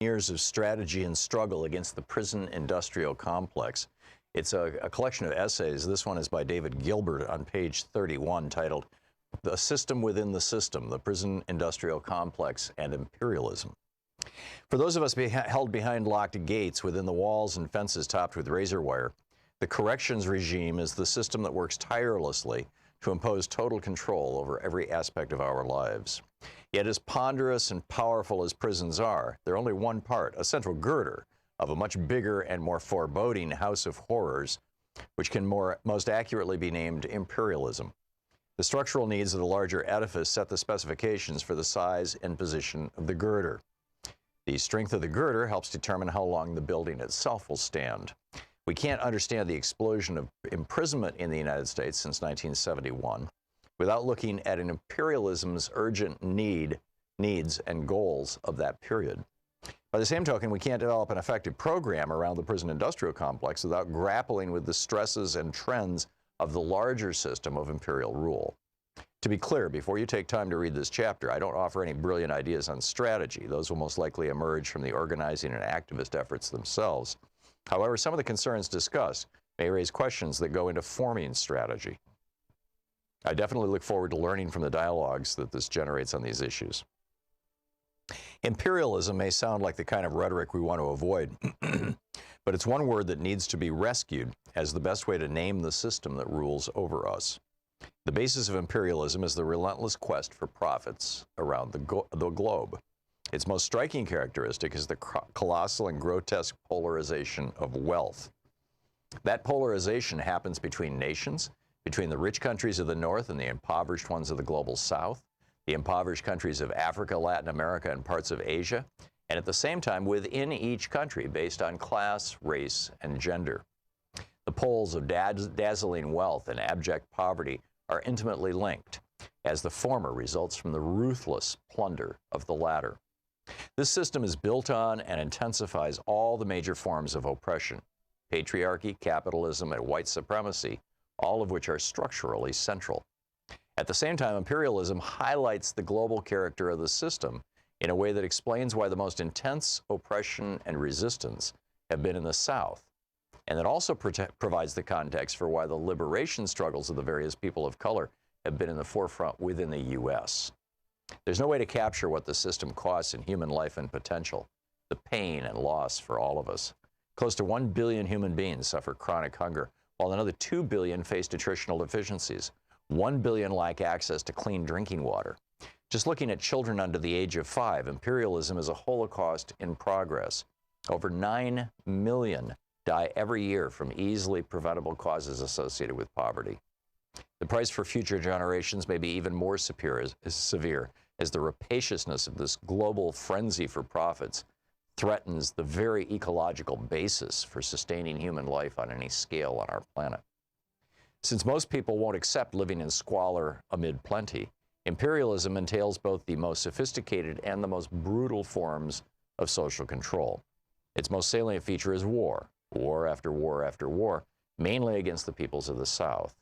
Years of strategy and struggle against the prison industrial complex. It's a collection of essays. This one is by David Gilbert on page 31, titled The System Within the System, the Prison Industrial Complex and Imperialism. For those of us held behind locked gates within the walls and fences topped with razor wire, the corrections regime is the system that works tirelessly to impose total control over every aspect of our lives. Yet as ponderous and powerful as prisons are, they're only one part, a central girder, of a much bigger and more foreboding house of horrors, which can most accurately be named imperialism. The structural needs of the larger edifice set the specifications for the size and position of the girder. The strength of the girder helps determine how long the building itself will stand. We can't understand the explosion of imprisonment in the United States since 1971 without looking at an imperialism's urgent needs and goals of that period. By the same token, we can't develop an effective program around the prison industrial complex without grappling with the stresses and trends of the larger system of imperial rule. To be clear, before you take time to read this chapter, I don't offer any brilliant ideas on strategy. Those will most likely emerge from the organizing and activist efforts themselves. However, some of the concerns discussed may raise questions that go into forming strategy. I definitely look forward to learning from the dialogues that this generates on these issues. Imperialism may sound like the kind of rhetoric we want to avoid, but it's one word that needs to be rescued as the best way to name the system that rules over us. The basis of imperialism is the relentless quest for profits around the globe. Its most striking characteristic is the colossal and grotesque polarization of wealth. That polarization happens between nations, between the rich countries of the North and the impoverished ones of the global South, the impoverished countries of Africa, Latin America, and parts of Asia, and at the same time within each country based on class, race, and gender. The poles of dazzling wealth and abject poverty are intimately linked, as the former results from the ruthless plunder of the latter. This system is built on and intensifies all the major forms of oppression: patriarchy, capitalism, and white supremacy, all of which are structurally central. At the same time, imperialism highlights the global character of the system in a way that explains why the most intense oppression and resistance have been in the South, and that also provides the context for why the liberation struggles of the various people of color have been in the forefront within the U.S. There's no way to capture what the system costs in human life and potential, the pain and loss for all of us. Close to 1 billion human beings suffer chronic hunger, while another 2 billion face nutritional deficiencies. 1 billion lack access to clean drinking water. Just looking at children under the age of 5, imperialism is a holocaust in progress. Over 9 million die every year from easily preventable causes associated with poverty. The price for future generations may be even more severe as the rapaciousness of this global frenzy for profits threatens the very ecological basis for sustaining human life on any scale on our planet. Since most people won't accept living in squalor amid plenty, imperialism entails both the most sophisticated and the most brutal forms of social control. Its most salient feature is war after war after war, mainly against the peoples of the South.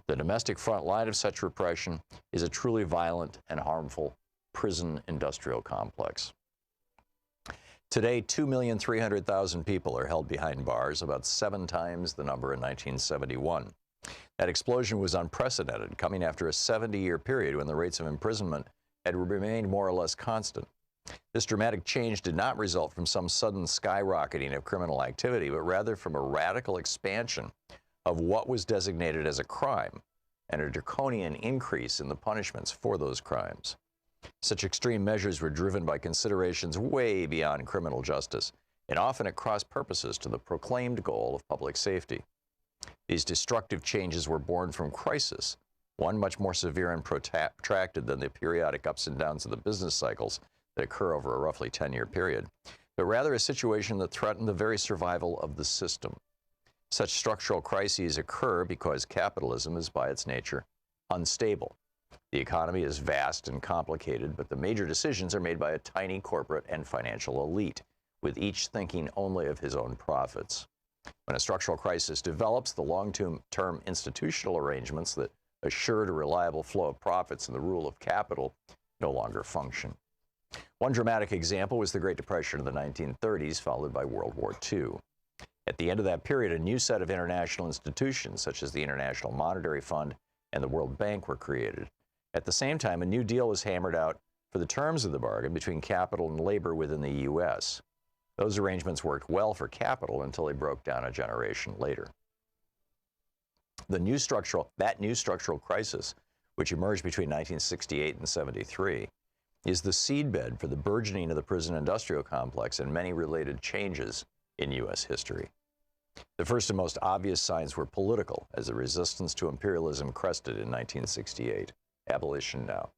The domestic front line of such repression is a truly violent and harmful prison industrial complex. Today, 2,300,000 people are held behind bars, about 7 times the number in 1971. That explosion was unprecedented, coming after a 70-year period when the rates of imprisonment had remained more or less constant. This dramatic change did not result from some sudden skyrocketing of criminal activity, but rather from a radical expansion of what was designated as a crime and a draconian increase in the punishments for those crimes. Such extreme measures were driven by considerations way beyond criminal justice and often at cross purposes to the proclaimed goal of public safety. These destructive changes were born from crisis, one much more severe and protracted than the periodic ups and downs of the business cycles that occur over a roughly 10-year period, but rather a situation that threatened the very survival of the system. Such structural crises occur because capitalism is by its nature unstable. The economy is vast and complicated, but the major decisions are made by a tiny corporate and financial elite, with each thinking only of his own profits. When a structural crisis develops, the long-term institutional arrangements that assured a reliable flow of profits and the rule of capital no longer function. One dramatic example was the Great Depression of the 1930s, followed by World War II. At the end of that period, a new set of international institutions, such as the International Monetary Fund and the World Bank, were created. At the same time, a new deal was hammered out for the terms of the bargain between capital and labor within the U.S. Those arrangements worked well for capital until they broke down a generation later. That new structural crisis, which emerged between 1968 and 73, is the seedbed for the burgeoning of the prison industrial complex and many related changes in U.S. history. The first and most obvious signs were political, as the resistance to imperialism crested in 1968. Abolition now.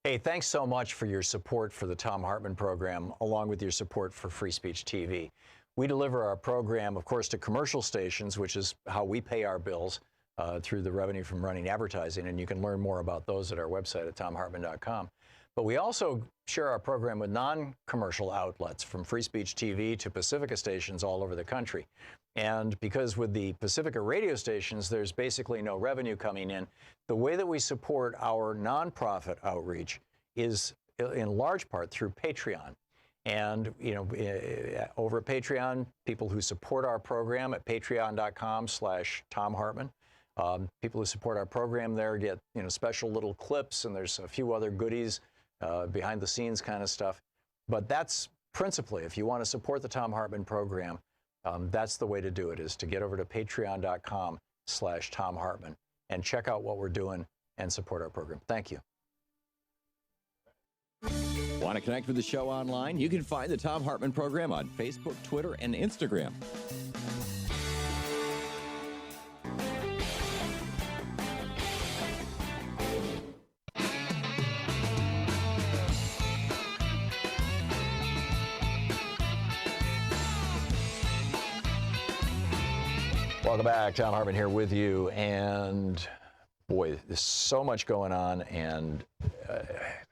Hey, thanks so much for your support for the Thom Hartmann Program, along with your support for Free Speech TV. We deliver our program, of course, to commercial stations, which is how we pay our bills through the revenue from running advertising, and you can learn more about those at our website at thomhartmann.com. But we also share our program with non-commercial outlets, from Free Speech TV to Pacifica stations all over the country. And because with the Pacifica radio stations, there's basically no revenue coming in, the way that we support our nonprofit outreach is in large part through Patreon. And, you know, over at Patreon, people who support our program at patreon.com/Thom Hartmann, people who support our program there get, you know, special little clips, and there's a few other goodies, behind the scenes kind of stuff. But that's principally, if you want to support the Thom Hartmann Program, that's the way to do it, is to get over to patreon.com/Thom Hartmann and check out what we're doing and support our program. Thank you. Want to connect with the show online? You can find the Thom Hartmann Program on Facebook, Twitter, and Instagram. Welcome back. Thom Hartmann here with you. And boy, there's so much going on, and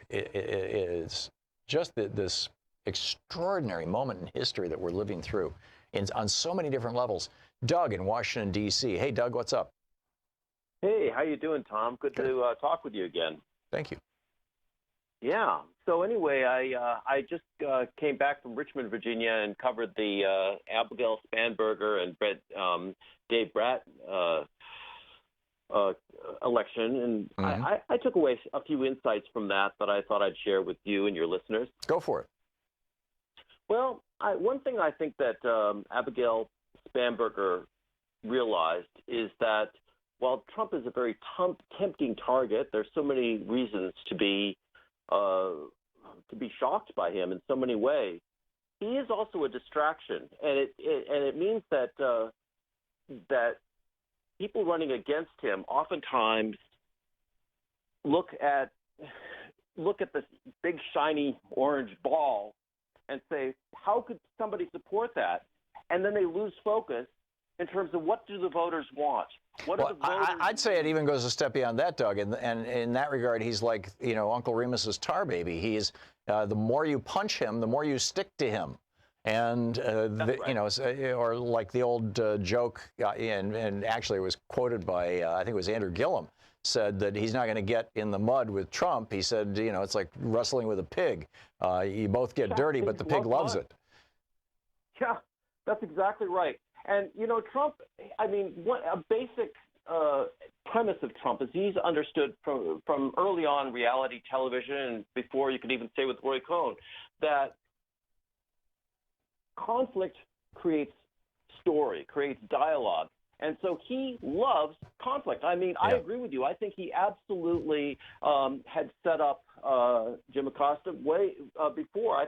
it is just this extraordinary moment in history that we're living through on so many different levels. Doug in Washington, D.C. Hey, Doug, what's up? Hey, how you doing, Tom? Good to talk with you again. Thank you. Yeah. So anyway, I just came back from Richmond, Virginia, and covered the Abigail Spanberger and Dave Bratt election, and I took away a few insights from that I thought I'd share with you and your listeners. Go for it. Well, one thing I think that Abigail Spanberger realized is that while Trump is a very tempting target, there's so many reasons to be shocked by him in so many ways. He is also a distraction, and it means that that people running against him oftentimes look at this big shiny orange ball and say, how could somebody support that? And then they lose focus in terms of what do the voters want? What are the voters? I'd say it even goes a step beyond that, Doug. And in that regard, he's like, you know, Uncle Remus's tar baby. He's the more you punch him, the more you stick to him. And, you know, or like the old joke, and actually it was quoted by, I think it was Andrew Gillum, said that he's not going to get in the mud with Trump. He said, you know, it's like wrestling with a pig. You both get dirty, but the pig loves it. Yeah, that's exactly right. And, you know, Trump, I mean, a basic premise of Trump is he's understood from early on reality television, and before you could even say with Roy Cohn, that conflict creates story, creates dialogue. And so he loves conflict. I mean, I agree with you. I think he absolutely had set up Jim Acosta way before. I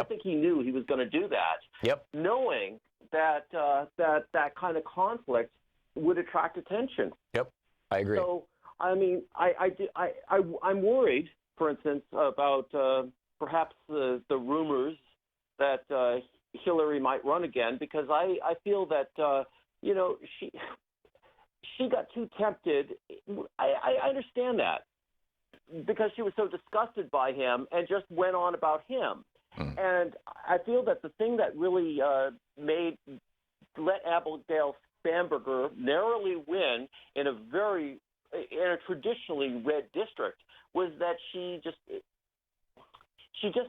think he knew he was going to do that. Yep. Knowing that that kind of conflict would attract attention. Yep, I agree. So, I mean, I'm worried, for instance, about perhaps the rumors that Hillary might run again, because I feel that you know, she got too tempted. I understand that, because she was so disgusted by him and just went on about him. And I feel that the thing that really let Abigail Spanberger narrowly win in a traditionally red district was that she just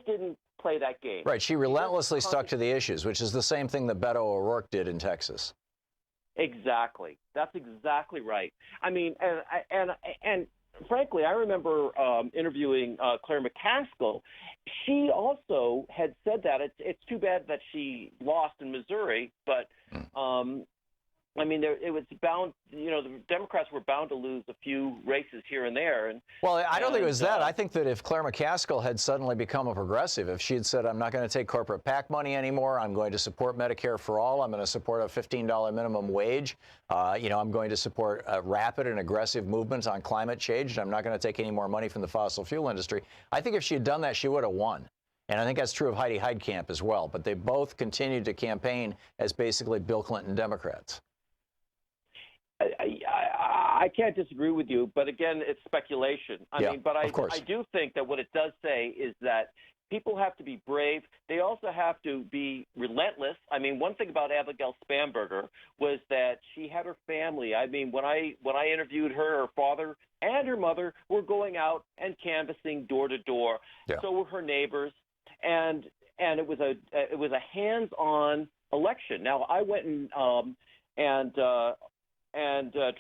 didn't play that game. Right. She relentlessly stuck to the issues, which is the same thing that Beto O'Rourke did in Texas. Exactly. That's exactly right. I mean, and frankly, I remember interviewing Claire McCaskill. She also had said that it's too bad that she lost in Missouri, but I mean, it was bound. The Democrats were bound to lose a few races here and there. Well, I don't think it was that. I think that if Claire McCaskill had suddenly become a progressive, if she had said, I'm not going to take corporate PAC money anymore, I'm going to support Medicare for all, I'm going to support a $15 minimum wage, I'm going to support rapid and aggressive movements on climate change, and I'm not going to take any more money from the fossil fuel industry. I think if she had done that, she would have won. And I think that's true of Heidi Heitkamp as well. But they both continued to campaign as basically Bill Clinton Democrats. I can't disagree with you, but again, it's speculation. I do think that what it does say is that people have to be brave. They also have to be relentless. I mean, one thing about Abigail Spanberger was that she had her family. I mean, when I interviewed her father and her mother were going out and canvassing door to door. So were her neighbors, and it was a hands-on election. Now, I went and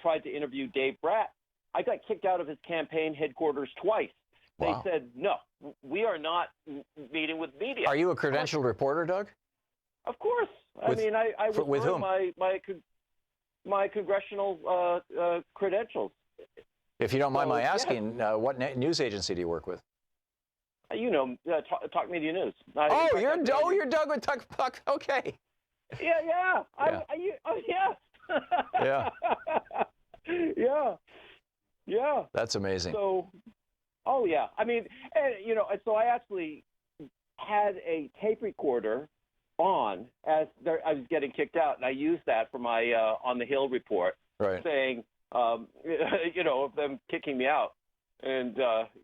tried to interview Dave Bratt. I got kicked out of his campaign headquarters twice. Wow. They said, no, we are not meeting with media. Are you a credentialed reporter, Doug? Of course. I was with whom? My congressional credentials. If you don't mind my asking, what news agency do you work with? Talk Media News. You're Doug with Talk. Okay. Yeah. Yeah. Yeah. That's amazing. So, I mean, so I actually had a tape recorder on as I was getting kicked out, and I used that for my On the Hill report, right, saying, of them kicking me out. And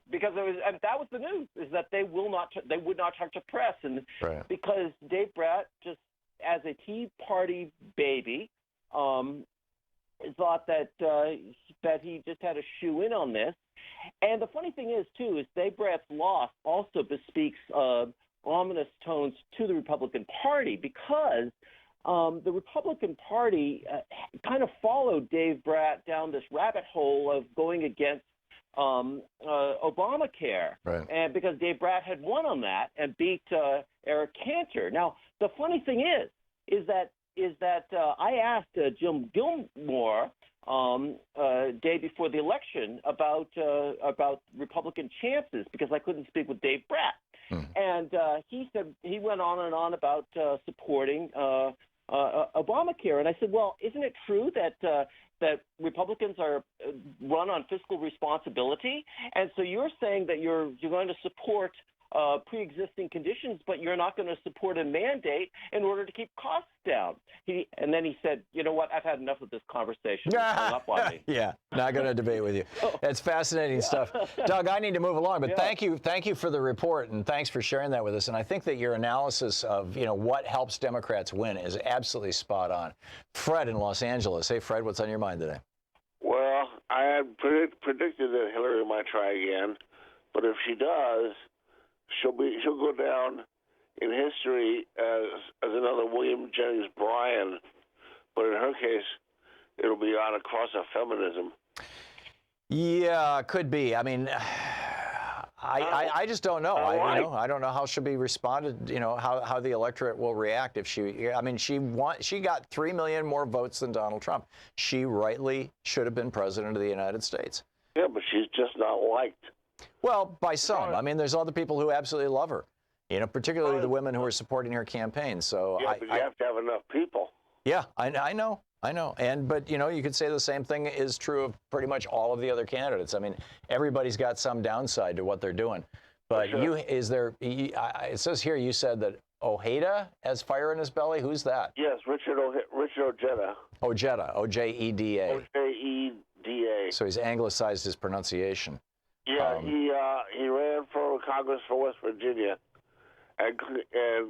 because that was the news, is that they would not talk to press, and because Dave Bratt, just as a Tea Party baby, thought that he just had a shoe in on this. And the funny thing is, too, is Dave Bratt's loss also bespeaks ominous tones to the Republican Party, because the Republican Party kind of followed Dave Bratt down this rabbit hole of going against Obamacare, and because Dave Bratt had won on that and beat Eric Cantor. Now, the funny thing is that I asked Jim Gilmore day before the election about Republican chances, because I couldn't speak with Dave Bratt, and he said he went on and on about supporting Obamacare, and I said, well, isn't it true that Republicans are run on fiscal responsibility, and so you're saying that you're going to support pre-existing conditions, but you're not going to support a mandate in order to keep costs down. And then he said, you know what, I've had enough of this conversation. He hung up on me. Yeah, not going to debate with you. It's fascinating stuff. Doug, I need to move along, but thank you for the report, and thanks for sharing that with us. And I think that your analysis of what helps Democrats win is absolutely spot on. Fred in Los Angeles. Hey, Fred, what's on your mind today? Well, I had predicted that Hillary might try again, but if she does, she'll go down in history as another William Jennings Bryan, but in her case, it'll be on a cross of feminism. Yeah, could be. I mean, I just don't know. I don't know how she'll be responded. How the electorate will react if she. I mean, she got 3 million more votes than Donald Trump. She rightly should have been president of the United States. Yeah, but she's just not liked. Well, by some. I mean, there's other people who absolutely love her, particularly the women who are supporting her campaign. So yeah, but you have to have enough people. Yeah, I know. But you could say the same thing is true of pretty much all of the other candidates. I mean, everybody's got some downside to what they're doing. But it says here you said that Ojeda has fire in his belly. Who's that? Yes, Richard Ojeda. Ojeda, O-J-E-D-A. O-J-E-D-A. So he's anglicized his pronunciation. Yeah, he ran for Congress for West Virginia, and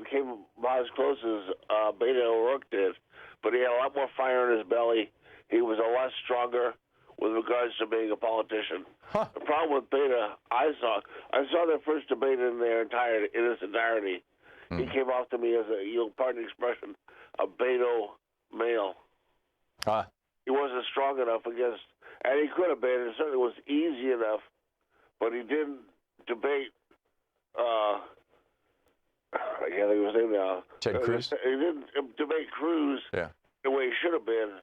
came about as close as Beto O'Rourke did, but he had a lot more fire in his belly. He was a lot stronger with regards to being a politician. Huh. The problem with Beto, I saw their first debate in its entirety. He came off to me as pardon the expression, a Beto male. He wasn't strong enough against, and he could have been. It certainly was easy enough. But he didn't debate, I can't think of his name now. Ted Cruz? He didn't debate Cruz the way he should have been.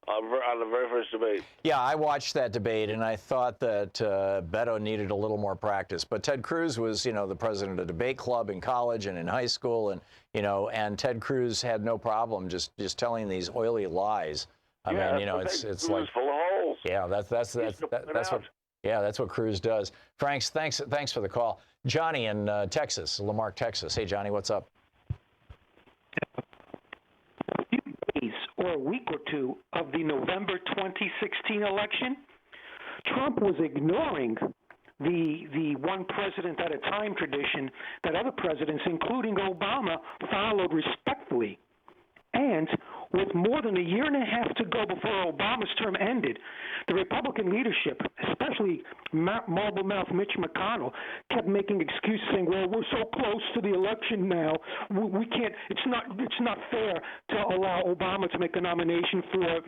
on the very first debate. Yeah, I watched that debate, and I thought that Beto needed a little more practice. But Ted Cruz was, the president of debate club in college and in high school, and Ted Cruz had no problem just telling these oily lies. I mean, it's like full of holes. Yeah, that's what Cruz does. Franks, thanks for the call. Johnny in Texas, Lamarck, Texas. Hey, Johnny, what's up? Or a week or two of the November 2016 election, Trump was ignoring the one president at a time tradition that other presidents, including Obama, followed respectfully. And with more than a year and a half to go before Obama's term ended, the Republican leadership, especially marble mouth Mitch McConnell, kept making excuses saying, "Well, we're so close to the election now, we can't. It's not fair to allow Obama to make a nomination for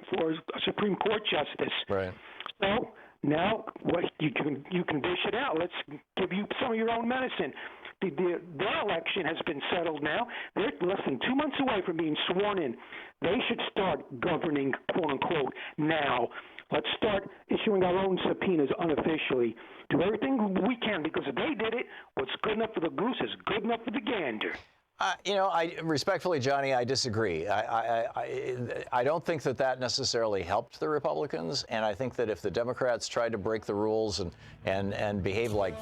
a Supreme Court justice." Right. So now, what you can dish it out. Let's give you some of your own medicine. Their election has been settled now. They're less than 2 months away from being sworn in. They should start governing, quote unquote, now. Let's start issuing our own subpoenas unofficially. Do everything we can, because if they did it, what's good enough for the goose is good enough for the gander. I respectfully, Johnny, I disagree. I don't think that necessarily helped the Republicans, and I think that if the Democrats tried to break the rules and behave like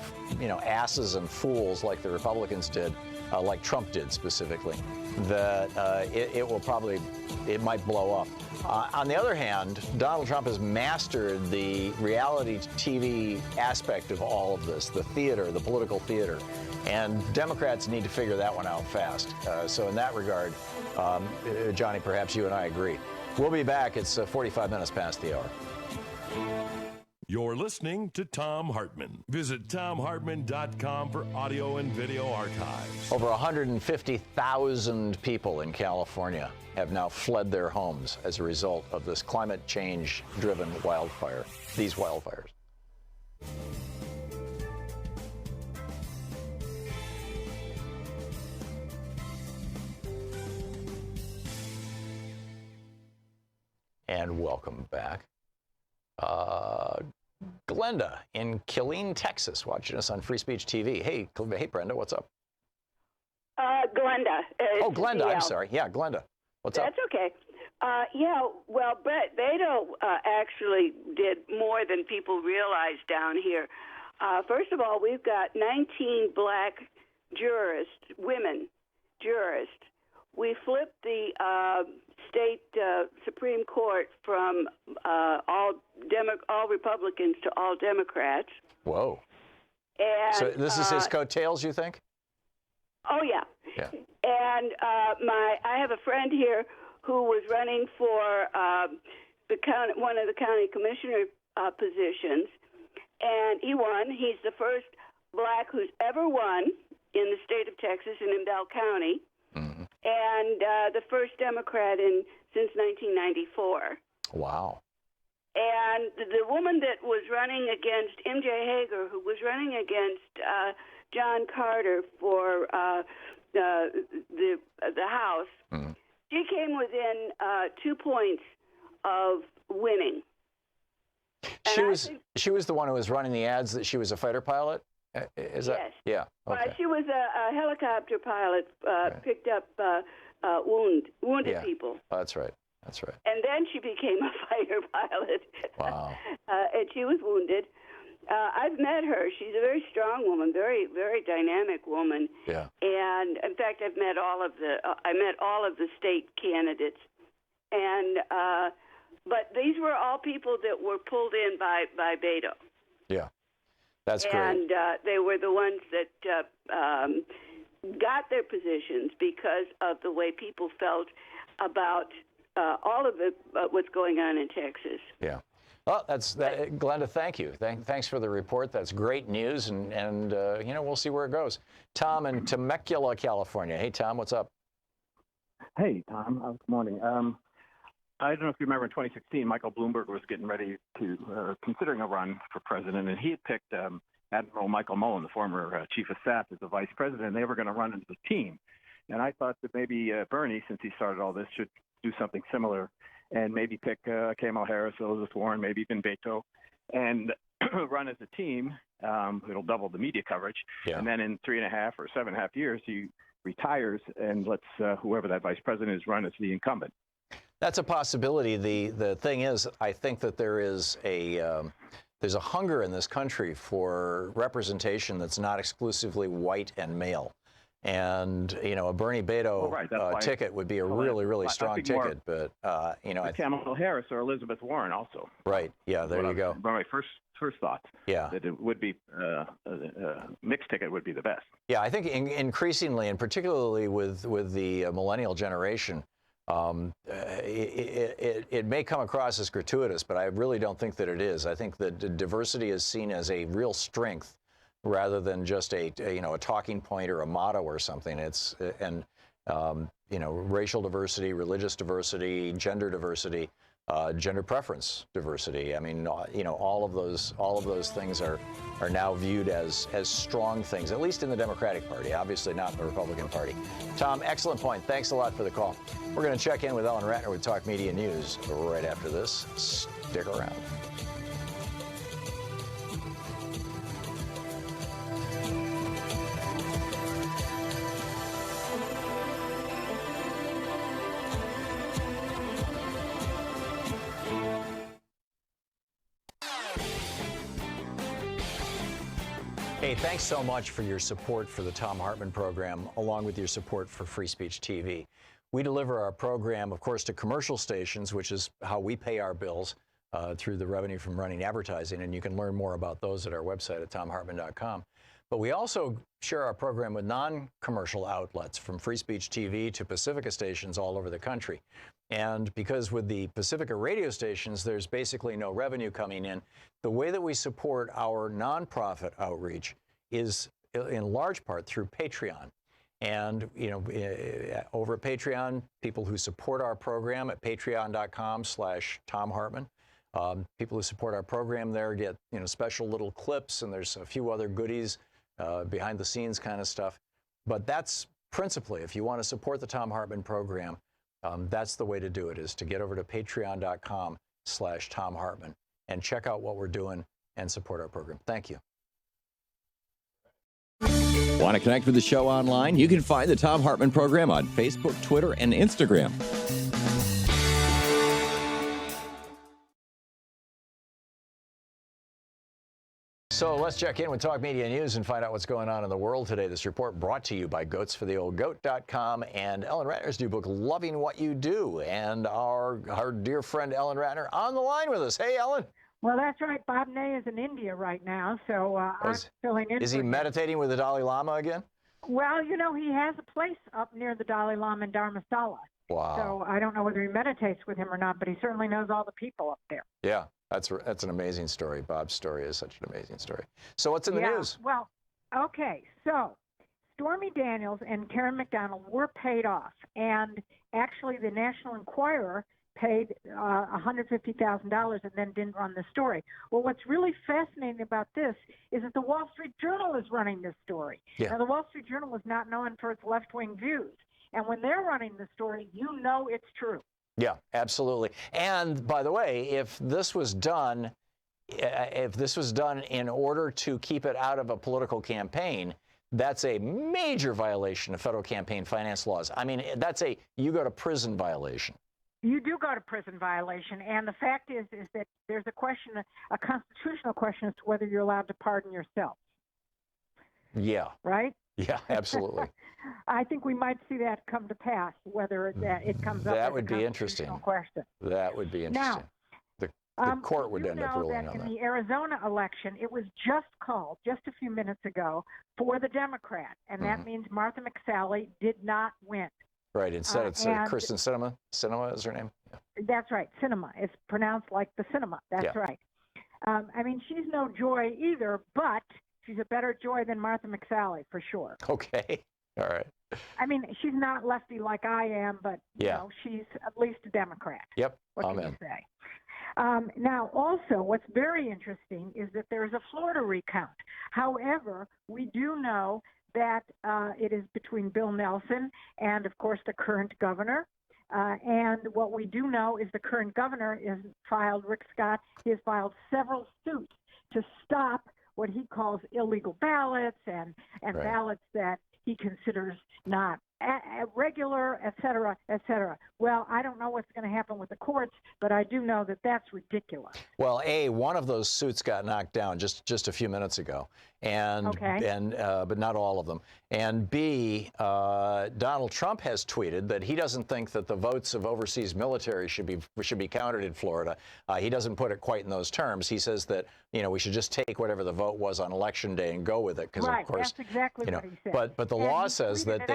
asses and fools like the Republicans did, like Trump did specifically, that it might blow up. On the other hand, Donald Trump has mastered the reality TV aspect of all of this, the theater, the political theater. And Democrats need to figure that one out fast. So in that regard, Johnny, perhaps you and I agree. We'll be back. It's 45 minutes past the hour. You're listening to Thom Hartmann. Visit thomhartmann.com for audio and video archives. Over 150,000 people in California have now fled their homes as a result of this climate change-driven wildfire, these wildfires. And welcome back. Glenda in Killeen, Texas, watching us on Free Speech TV. Hey, Brenda, what's up? Glenda. Glenda, I'm sorry. Yeah, Glenda. What's up? That's okay. Well, Beto actually did more than people realize down here. First of all, we've got 19 black women jurists. We flipped the state Supreme Court from all Republicans to all Democrats. Whoa. And, so this is his coattails, you think? Oh, yeah. Yeah. And I have a friend here who was running for one of the county commissioner positions, and he won. He's the first black who's ever won in the state of Texas and in Bell County. And the first Democrat since 1994. Wow. And the woman that was running against M.J. Hager, who was running against John Carter for the House, she came within 2 points of winning. She was the one who was running the ads that she was a fighter pilot? Is that? Yes. Yeah. Okay. She was a helicopter pilot, picked up wounded people. That's right. That's right. And then she became a fighter pilot. Wow. And she was wounded. I've met her. She's a very strong woman, very, very dynamic woman. Yeah. And in fact, I met all of the state candidates. And but these were all people that were pulled in by Beto. Yeah. That's great. And they were the ones that got their positions because of the way people felt about all of what's going on in Texas. Yeah. Well, Glenda, thank you. Thanks for the report. That's great news, and we'll see where it goes. Tom in Temecula, California. Hey, Tom, what's up? Hey, Tom. Good morning. I don't know if you remember in 2016, Michael Bloomberg was getting ready to considering a run for president, and he had picked Admiral Michael Mullen, the former chief of staff, as the vice president, and they were going to run into the team. And I thought that maybe Bernie, since he started all this, should do something similar and maybe pick Kamala Harris, Elizabeth Warren, maybe even Beto, and run as a team. It'll double the media coverage. Yeah. And then in 3.5 or 7.5 years, he retires and lets whoever that vice president is run as the incumbent. That's a possibility. The thing is, I think that there's a hunger in this country for representation that's not exclusively white and male. And, a Bernie Beto ticket would be a really strong ticket. But, Kamala Harris or Elizabeth Warren also. Right. Yeah, there you go. My first thought. Yeah. That it would be a mixed ticket would be the best. Yeah, I think increasingly, and particularly with the millennial generation, it may come across as gratuitous, but I really don't think that it is. I think that diversity is seen as a real strength rather than just a talking point or a motto or something. It's racial diversity, religious diversity, gender diversity, gender preference diversity. I mean, all of those things are now viewed as strong things, at least in the Democratic Party, obviously not in the Republican Party. Tom, excellent point. Thanks a lot for the call. We're going to check in with Ellen Ratner with Talk Media News right after this. Stick around. Hey, thanks so much for your support for the Thom Hartmann Program, along with your support for Free Speech TV. We deliver our program, of course, to commercial stations, which is how we pay our bills through the revenue from running advertising, and you can learn more about those at our website at thomhartmann.com. But we also share our program with non-commercial outlets, from Free Speech TV to Pacifica stations all over the country. And because with the Pacifica radio stations, there's basically no revenue coming in, the way that we support our nonprofit outreach is in large part through Patreon. And, over at Patreon, people who support our program at patreon.com/Thom Hartmann, people who support our program there get, special little clips, and there's a few other goodies, behind the scenes kind of stuff. But that's principally, if you want to support the Thom Hartmann Program, that's the way to do it, is to get over to patreon.com/Thom Hartmann and check out what we're doing and support our program. Thank you. Want to connect with the show online? You can find the Thom Hartmann Program on Facebook, Twitter, and Instagram. So let's check in with Talk Media News and find out what's going on in the world today. This report brought to you by goatsfortheoldgoat.com and Ellen Ratner's new book, Loving What You Do. And our dear friend Ellen Ratner on the line with us. Hey, Ellen. Well, that's right. Bob Ney is in India right now, so I'm filling in. Is he meditating with the Dalai Lama again? Well, he has a place up near the Dalai Lama in Dharamsala. Wow. So I don't know whether he meditates with him or not, but he certainly knows all the people up there. Yeah, that's an amazing story. Bob's story is such an amazing story. So what's in the news? Well, okay. So Stormy Daniels and Karen McDonald were paid off, and actually the National Enquirer paid $150,000 and then didn't run the story. Well, what's really fascinating about this is that the Wall Street Journal is running this story. Yeah. Now, the Wall Street Journal is not known for its left-wing views, and when they're running the story, it's true. Yeah, absolutely. And by the way, if this was done in order to keep it out of a political campaign, that's a major violation of federal campaign finance laws. I mean, that's a you go to prison violation. You do go to prison violation, and the fact is that there's a constitutional question as to whether you're allowed to pardon yourself. Yeah. Right? Yeah, absolutely. I think we might see that come to pass, whether it comes up as a constitutional question. That would be interesting. Now, the court would end up ruling on that. In the Arizona election, it was just called, just a few minutes ago, for the Democrat, and that means Martha McSally did not win. Right. Instead, it's Kristen Sinema. Sinema is her name. Yeah. That's right. Sinema. It's pronounced like the cinema. That's right. I mean, she's no joy either, but she's a better joy than Martha McSally for sure. Okay. All right. I mean, she's not lefty like I am, but she's at least a Democrat. Yep. What can you say? Now, also, what's very interesting is that there is a Florida recount. However, we do know that it is between Bill Nelson and, of course, the current governor. And what we do know is the current governor is filed, Rick Scott, he has filed several suits to stop what he calls illegal ballots and ballots that he considers not regular, et cetera, et cetera. Well, I don't know what's going to happen with the courts, but I do know that that's ridiculous. Well, one of those suits got knocked down just a few minutes ago, but not all of them. And B, Donald Trump has tweeted that he doesn't think that the votes of overseas military should be counted in Florida. He doesn't put it quite in those terms. He says that we should just take whatever the vote was on Election Day and go with it, because of course that's exactly what he said. But the law says that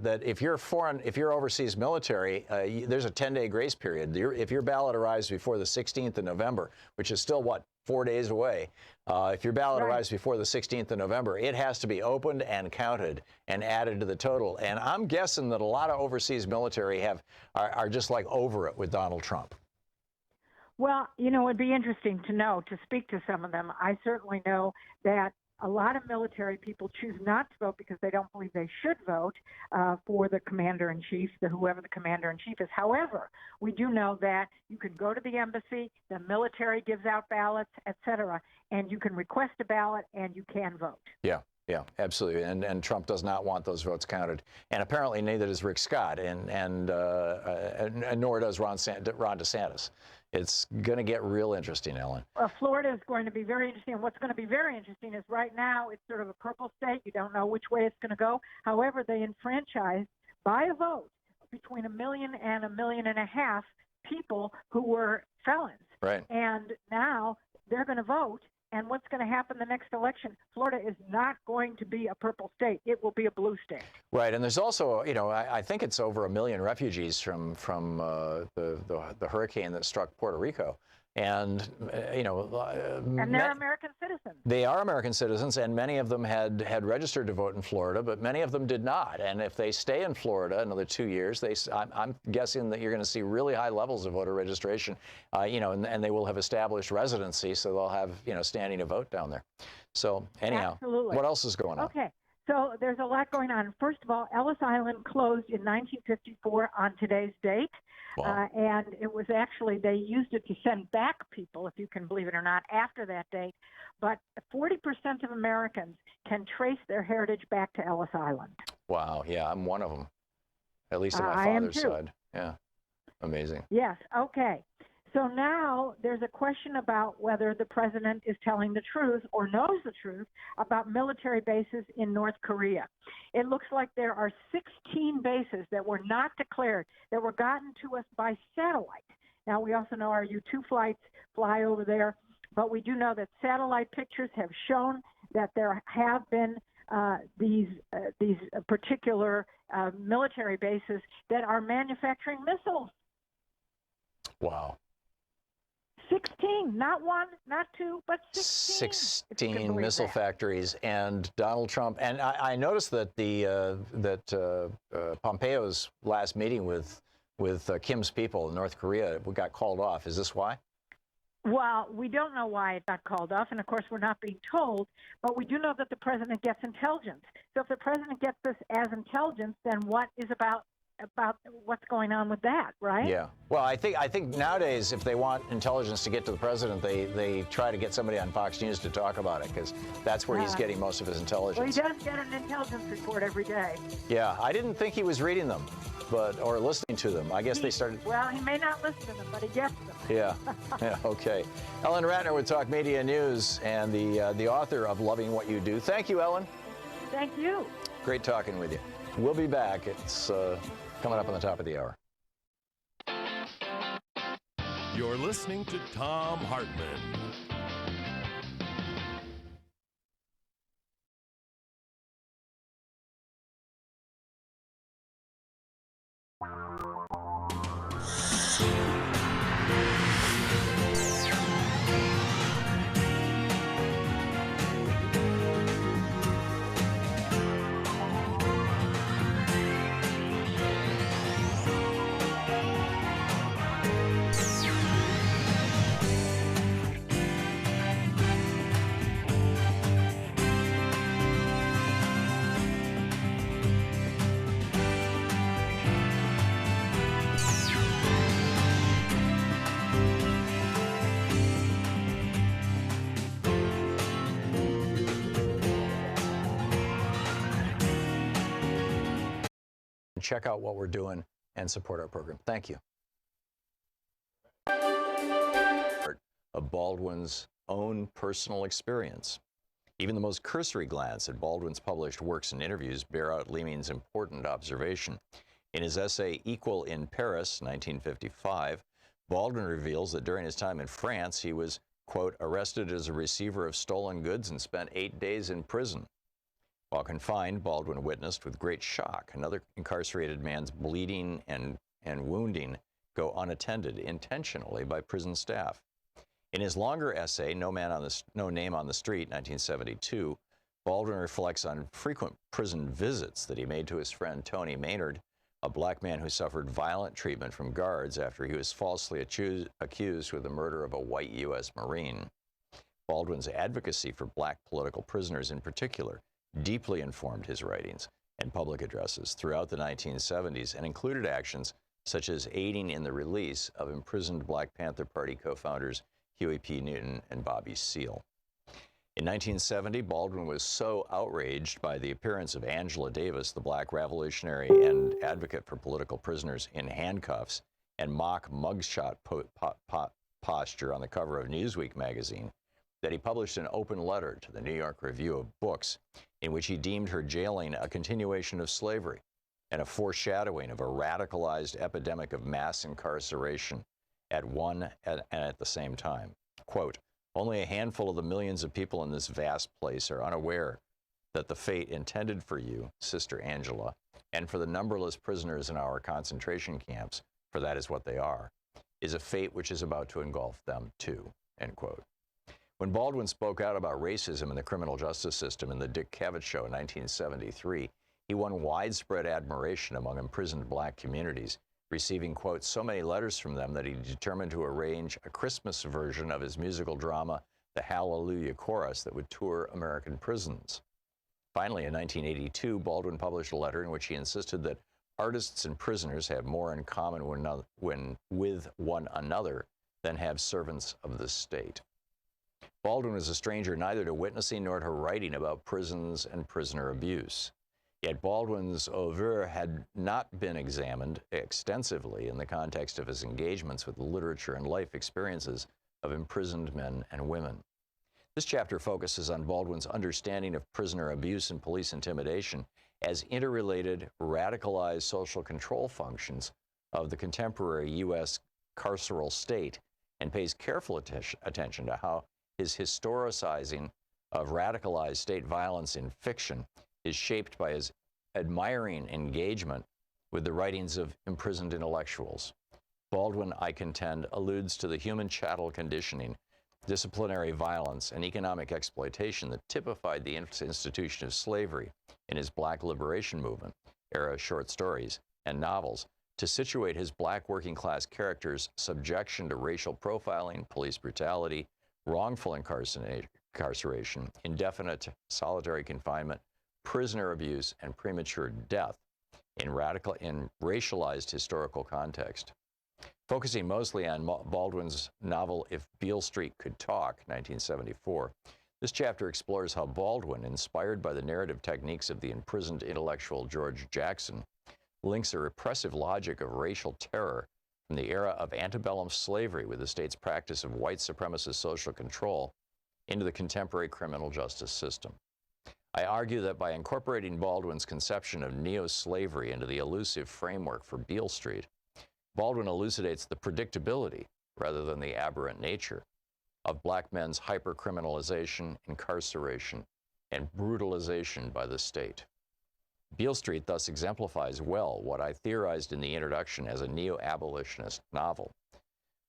that if you're overseas military, there's a 10-day grace period. If your ballot arrives before the 16th of November, which is still 4 days away, if your ballot arrives before the 16th of November, it has to be opened and counted and added to the total. And I'm guessing that a lot of overseas military are just like over it with Donald Trump. Well, it'd be interesting to speak to some of them. I certainly know that a lot of military people choose not to vote because they don't believe they should vote for the commander-in-chief, whoever the commander-in-chief is. However, we do know that you can go to the embassy, the military gives out ballots, et cetera, and you can request a ballot and you can vote. Yeah, absolutely. And Trump does not want those votes counted. And apparently neither does Rick Scott, and nor does Ron DeSantis. It's going to get real interesting, Ellen. Florida is going to be very interesting. And what's going to be very interesting is right now it's sort of a purple state. You don't know which way it's going to go. However, they enfranchised by a vote between 1 million and 1.5 million people who were felons. Right. And now they're going to vote. And what's going to happen the next election? Florida is not going to be a purple state. It will be a blue state. Right. And there's also, I think it's over 1 million refugees from the hurricane that struck Puerto Rico. And, and they're American citizens. They are American citizens, and many of them had registered to vote in Florida, but many of them did not. And if they stay in Florida another 2 years, I'm guessing that you're going to see really high levels of voter registration, and they will have established residency, so they'll have, standing to vote down there. So anyhow, Absolutely. What else is going on? Okay. So there's a lot going on. First of all, Ellis Island closed in 1954 on today's date. Wow. And it was actually, they used it to send back people, if you can believe it or not, after that date. But 40% of Americans can trace their heritage back to Ellis Island. Wow. Yeah, I'm one of them, at least on my father's side. Yeah. Amazing. Yes. Okay. So now there's a question about whether the president is telling the truth or knows the truth about military bases in North Korea. It looks like there are 16 bases that were not declared, that were gotten to us by satellite. Now, we also know our U-2 flights fly over there, but we do know that satellite pictures have shown that there have been these particular military bases that are manufacturing missiles. Wow. 16, not one, not two, but 16. 16 missile factories, and Donald Trump. And I noticed that Pompeo's last meeting with Kim's people in North Korea got called off. Is this why? Well, we don't know why it got called off, and of course we're not being told, but we do know that the president gets intelligence. So if the president gets this as intelligence, then what is about what's going on with that, right? Yeah. Well, I think nowadays, if they want intelligence to get to the president, they try to get somebody on Fox News to talk about it, because that's where he's getting most of his intelligence. Well, he does get an intelligence report every day. Yeah, I didn't think he was reading them, or listening to them. I guess they started. Well, he may not listen to them, but he gets them. Yeah. Yeah. Okay. Ellen Ratner with Talk Media News, and the author of Loving What You Do. Thank you, Ellen. Thank you. Great talking with you. We'll be back. It's coming up on the top of the hour. You're listening to Thom Hartmann. check out what we're doing and support our program. Thank you. Of Baldwin's own personal experience. Even the most cursory glance at Baldwin's published works and interviews bear out Leaming's important observation. In his essay Equal in Paris, 1955, Baldwin reveals that during his time in France, he was, quote, arrested as a receiver of stolen goods and spent 8 days in prison. While confined, Baldwin witnessed with great shock another incarcerated man's bleeding and wounding go unattended intentionally by prison staff. In his longer essay, No Name on the Street, 1972, Baldwin reflects on frequent prison visits that he made to his friend Tony Maynard, a black man who suffered violent treatment from guards after he was falsely accused with the murder of a white U.S. Marine. Baldwin's advocacy for black political prisoners in particular deeply informed his writings and public addresses throughout the 1970s and included actions such as aiding in the release of imprisoned Black Panther Party co-founders Huey P. Newton and Bobby Seale. In 1970, Baldwin was so outraged by the appearance of Angela Davis, the black revolutionary and advocate for political prisoners in handcuffs and mock mugshot posture on the cover of Newsweek magazine, that he published an open letter to the New York Review of Books in which he deemed her jailing a continuation of slavery and a foreshadowing of a radicalized epidemic of mass incarceration at one and at the same time. Quote, only a handful of the millions of people in this vast place are unaware that the fate intended for you, Sister Angela, and for the numberless prisoners in our concentration camps, for that is what they are, is a fate which is about to engulf them too, end quote. When Baldwin spoke out about racism in the criminal justice system in the Dick Cavett Show in 1973, he won widespread admiration among imprisoned black communities, receiving, quote, so many letters from them that he determined to arrange a Christmas version of his musical drama, The Hallelujah Chorus, that would tour American prisons. Finally, in 1982, Baldwin published a letter in which he insisted that artists and prisoners have more in common with one another than have servants of the state. Baldwin was a stranger neither to witnessing nor to writing about prisons and prisoner abuse. Yet Baldwin's oeuvre had not been examined extensively in the context of his engagements with the literature and life experiences of imprisoned men and women. This chapter focuses on Baldwin's understanding of prisoner abuse and police intimidation as interrelated, radicalized social control functions of the contemporary U.S. carceral state, and pays careful attention to how his historicizing of radicalized state violence in fiction is shaped by his admiring engagement with the writings of imprisoned intellectuals. Baldwin, I contend, alludes to the human chattel conditioning, disciplinary violence, and economic exploitation that typified the institution of slavery in his Black Liberation Movement era short stories and novels to situate his black working class characters' subjection to racial profiling, police brutality, wrongful incarceration, indefinite solitary confinement, prisoner abuse, and premature death in racialized historical context. Focusing mostly on Baldwin's novel If Beale Street Could Talk, 1974, this chapter explores how Baldwin, inspired by the narrative techniques of the imprisoned intellectual George Jackson, links a repressive logic of racial terror from the era of antebellum slavery with the state's practice of white supremacist social control into the contemporary criminal justice system. I argue that by incorporating Baldwin's conception of neo-slavery into the elusive framework for Beale Street, Baldwin elucidates the predictability, rather than the aberrant nature, of black men's hypercriminalization, incarceration, and brutalization by the state. Beale Street thus exemplifies well what I theorized in the introduction as a neo-abolitionist novel.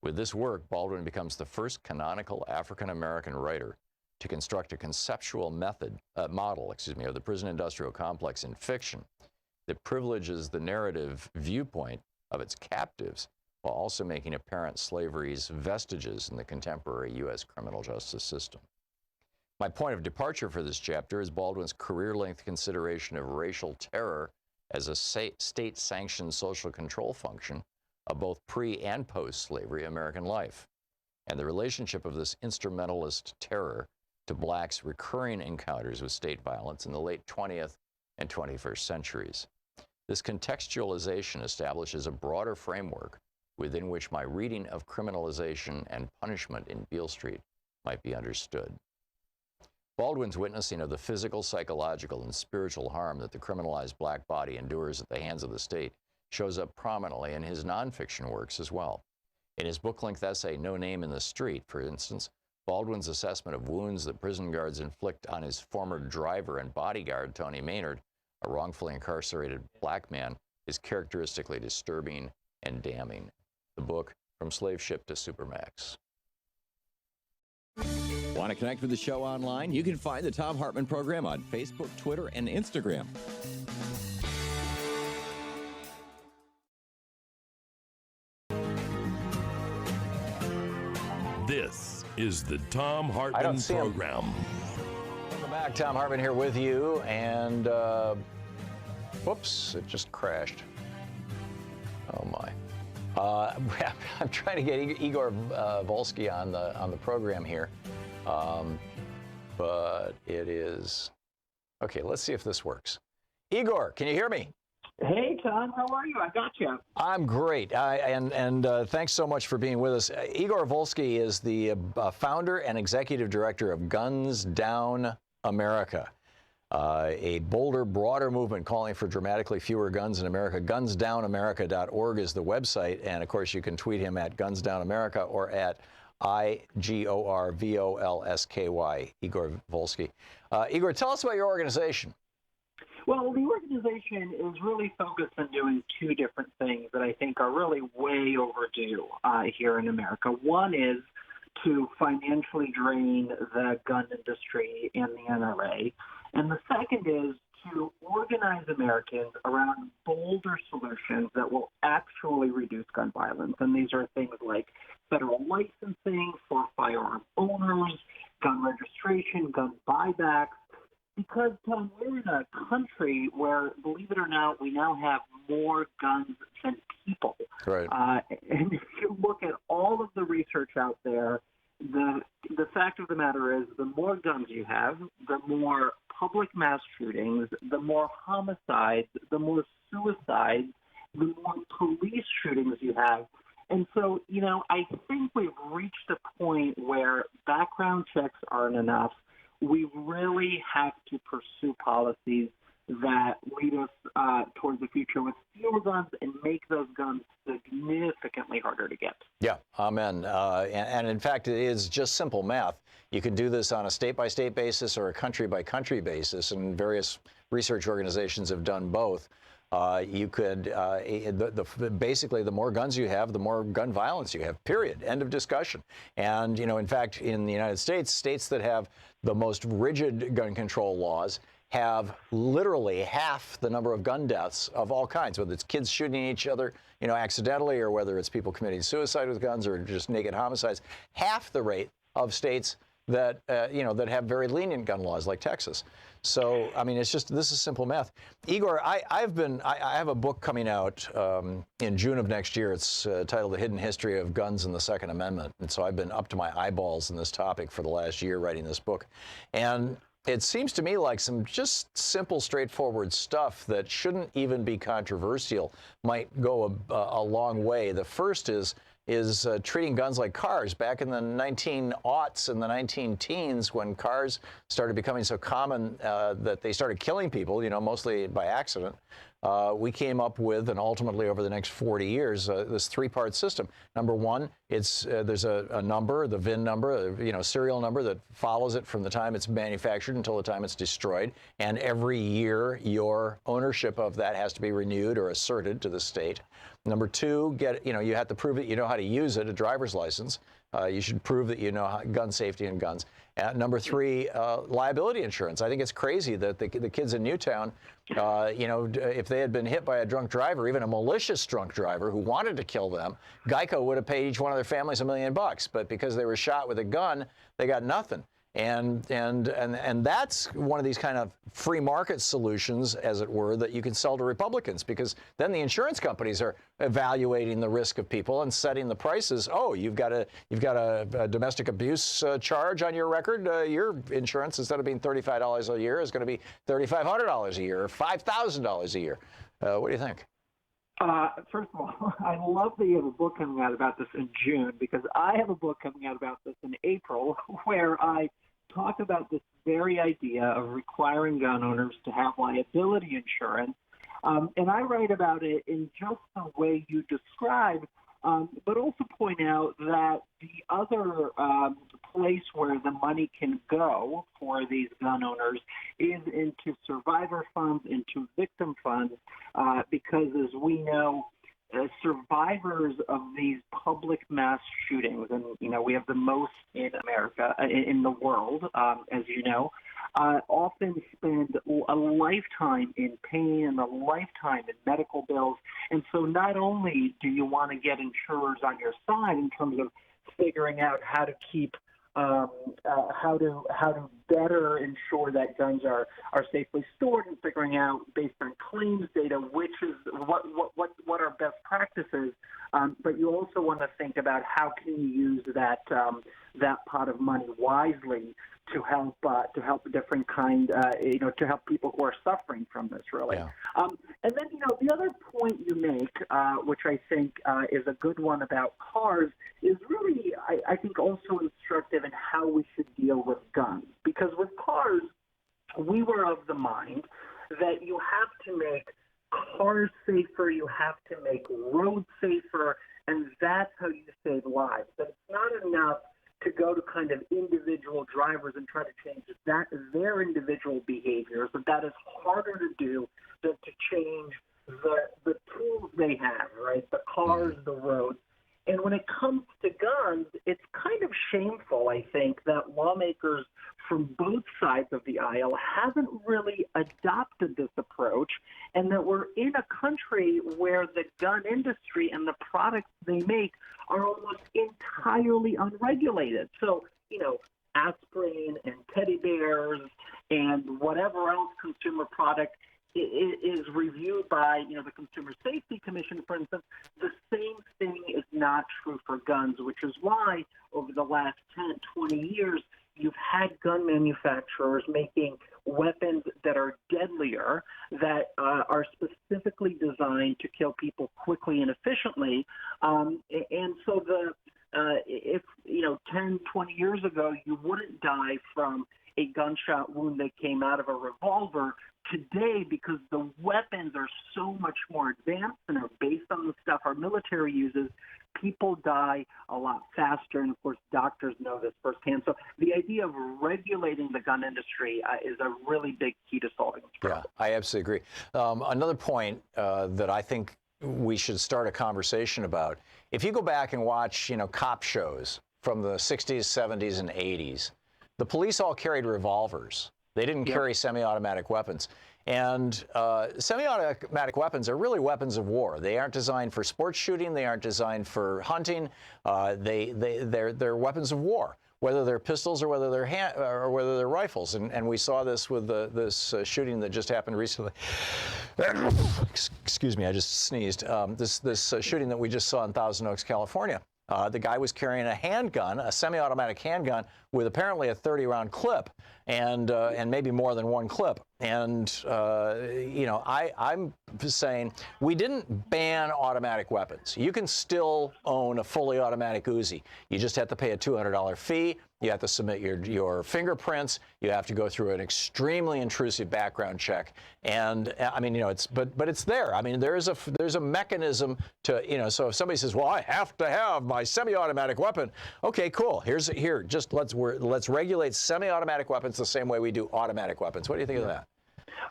With this work, Baldwin becomes the first canonical African-American writer to construct a conceptual model of the prison-industrial complex in fiction that privileges the narrative viewpoint of its captives while also making apparent slavery's vestiges in the contemporary U.S. criminal justice system. My point of departure for this chapter is Baldwin's career-length consideration of racial terror as a state-sanctioned social control function of both pre- and post-slavery American life, and the relationship of this instrumentalist terror to blacks' recurring encounters with state violence in the late 20th and 21st centuries. This contextualization establishes a broader framework within which my reading of criminalization and punishment in Beale Street might be understood. Baldwin's witnessing of the physical, psychological, and spiritual harm that the criminalized black body endures at the hands of the state shows up prominently in his nonfiction works as well. In his book-length essay, No Name in the Street, for instance, Baldwin's assessment of wounds that prison guards inflict on his former driver and bodyguard, Tony Maynard, a wrongfully incarcerated black man, is characteristically disturbing and damning. The book, From Slave Ship to Supermax. Want to connect with the show online? You can find the Thom Hartmann Program on Facebook, Twitter, and Instagram. This is the Thom Hartmann Program. Welcome back. Thom Hartmann here with you. And, whoops, it just crashed. Oh, my. I'm trying to get Igor Volsky on the program here. But it is... Okay, let's see if this works. Igor, can you hear me? Hey, Tom, how are you? I got you. I'm great, and thanks so much for being with us. Igor Volsky is the founder and executive director of Guns Down America, a bolder, broader movement calling for dramatically fewer guns in America. GunsDownAmerica.org is the website, and of course you can tweet him at GunsDownAmerica or at IGORVOLSKY, Igor Volsky. Igor, tell us about your organization. Well, the organization is really focused on doing two different things that I think are really way overdue here in America. One is to financially drain the gun industry and the NRA. And the second is to organize Americans around bolder solutions that will actually reduce gun violence. And these are things like federal licensing for firearm owners, gun registration, gun buybacks. Because, Tom, we're in a country where, believe it or not, we now have more guns than people. Right. And if you look at all of the research out there, the fact of the matter is the more guns you have, the more public mass shootings, the more homicides, the more suicides, the more police shootings you have. And so, I think we've reached a point where background checks aren't enough. We really have to pursue policies that lead us towards the future with fewer guns and make those guns significantly harder to get. Yeah, amen. And in fact, it is just simple math. You can do this on a state-by-state basis or a country-by-country basis, and various research organizations have done both. You could, basically, the more guns you have, the more gun violence you have, period. End of discussion. And, in fact, in the United States, states that have the most rigid gun control laws have literally half the number of gun deaths of all kinds, whether it's kids shooting each other, accidentally, or whether it's people committing suicide with guns or just naked homicides, half the rate of states that, that have very lenient gun laws like Texas. So, I mean, this is simple math. Igor, I have a book coming out in June of next year. It's titled The Hidden History of Guns and the Second Amendment. And so I've been up to my eyeballs in this topic for the last year writing this book. And it seems to me like some just simple, straightforward stuff that shouldn't even be controversial might go a long way. The first is treating guns like cars. Back in the 1900s and the 19-teens, when cars started becoming so common that they started killing people, mostly by accident, we came up with, and ultimately over the next 40 years, this three-part system. Number one, there's a number, the VIN number, serial number that follows it from the time it's manufactured until the time it's destroyed. And every year, your ownership of that has to be renewed or asserted to the state. Number two, you have to prove that you know how to use it, a driver's license. You should prove that you know gun safety and guns. Number three, liability insurance. I think it's crazy that the kids in Newtown, if they had been hit by a drunk driver, even a malicious drunk driver who wanted to kill them, Geico would have paid each one of their families $1 million. But because they were shot with a gun, they got nothing. And that's one of these kind of free market solutions, as it were, that you can sell to Republicans, because then the insurance companies are evaluating the risk of people and setting the prices. Oh, you've got a domestic abuse charge on your record. Your insurance, instead of being $35 a year, is going to be $3,500 a year or $5,000 a year. What do you think? First of all, I love that you have a book coming out about this in June, because I have a book coming out about this in April where I talk about this very idea of requiring gun owners to have liability insurance. And I write about it in just the way you described, but also point out that the other place where the money can go for these gun owners is into survivor funds, into victim funds, because as we know, survivors of these public mass shootings, and we have the most in America, in the world, as you know, often spend a lifetime in pain and a lifetime in medical bills. And so not only do you want to get insurers on your side in terms of figuring out how to keep how to better ensure that guns are safely stored, and figuring out based on claims data which is what are best practices. But you also want to think about how can you use that pot of money wisely to help different kind to help people who are suffering from this, really. Yeah. And then the other point you make, which I think is a good one about cars, is really I think also instructive in how we should deal with guns. Because with cars, we were of the mind that you have to make cars safer, you have to make roads safer, and that's how you save lives. But it's not enough to go to kind of individual drivers and try to change their individual behaviors, but that is harder to do than to change the tools they have, right? The cars, the roads. And when it comes to guns, it's kind of shameful, I think, that lawmakers from both sides of the aisle haven't really adopted this approach, and that we're in a country where the gun industry and the products they make are almost entirely unregulated. So, aspirin and teddy bears and whatever else consumer product is reviewed by, the Consumer Safety Commission, for instance. The same thing is not true for guns, which is why over the last 10, 20 years, you've had gun manufacturers making weapons that are deadlier, that are specifically designed to kill people quickly and efficiently. And so if 10, 20 years ago, you wouldn't die from a gunshot wound that came out of a revolver. Today, because the weapons are so much more advanced and are based on the stuff our military uses, people die a lot faster, and of course doctors know this firsthand. So the idea of regulating the gun industry is a really big key to solving this problem. Yeah, I absolutely agree. Another point that I think we should start a conversation about, if you go back and watch, cop shows from the 60s, 70s, and 80s, the police all carried revolvers. They didn't carry semi-automatic weapons. And semi-automatic weapons are really weapons of war. They aren't designed for sports shooting. They aren't designed for hunting. They're weapons of war, whether they're pistols or whether they're rifles. And we saw this with this shooting that just happened recently. Excuse me, I just sneezed. This shooting that we just saw in Thousand Oaks, California. The guy was carrying a handgun, a semi-automatic handgun, with apparently a 30-round clip, and maybe more than one clip. And I'm saying we didn't ban automatic weapons. You can still own a fully automatic Uzi. You just have to pay a $200 fee. You have to submit your fingerprints. You have to go through an extremely intrusive background check. And I mean, but it's there. I mean, there's a mechanism to, so if somebody says, well, I have to have my semi-automatic weapon. Okay, cool. Just let's regulate semi-automatic weapons the same way we do automatic weapons. What do you think of that?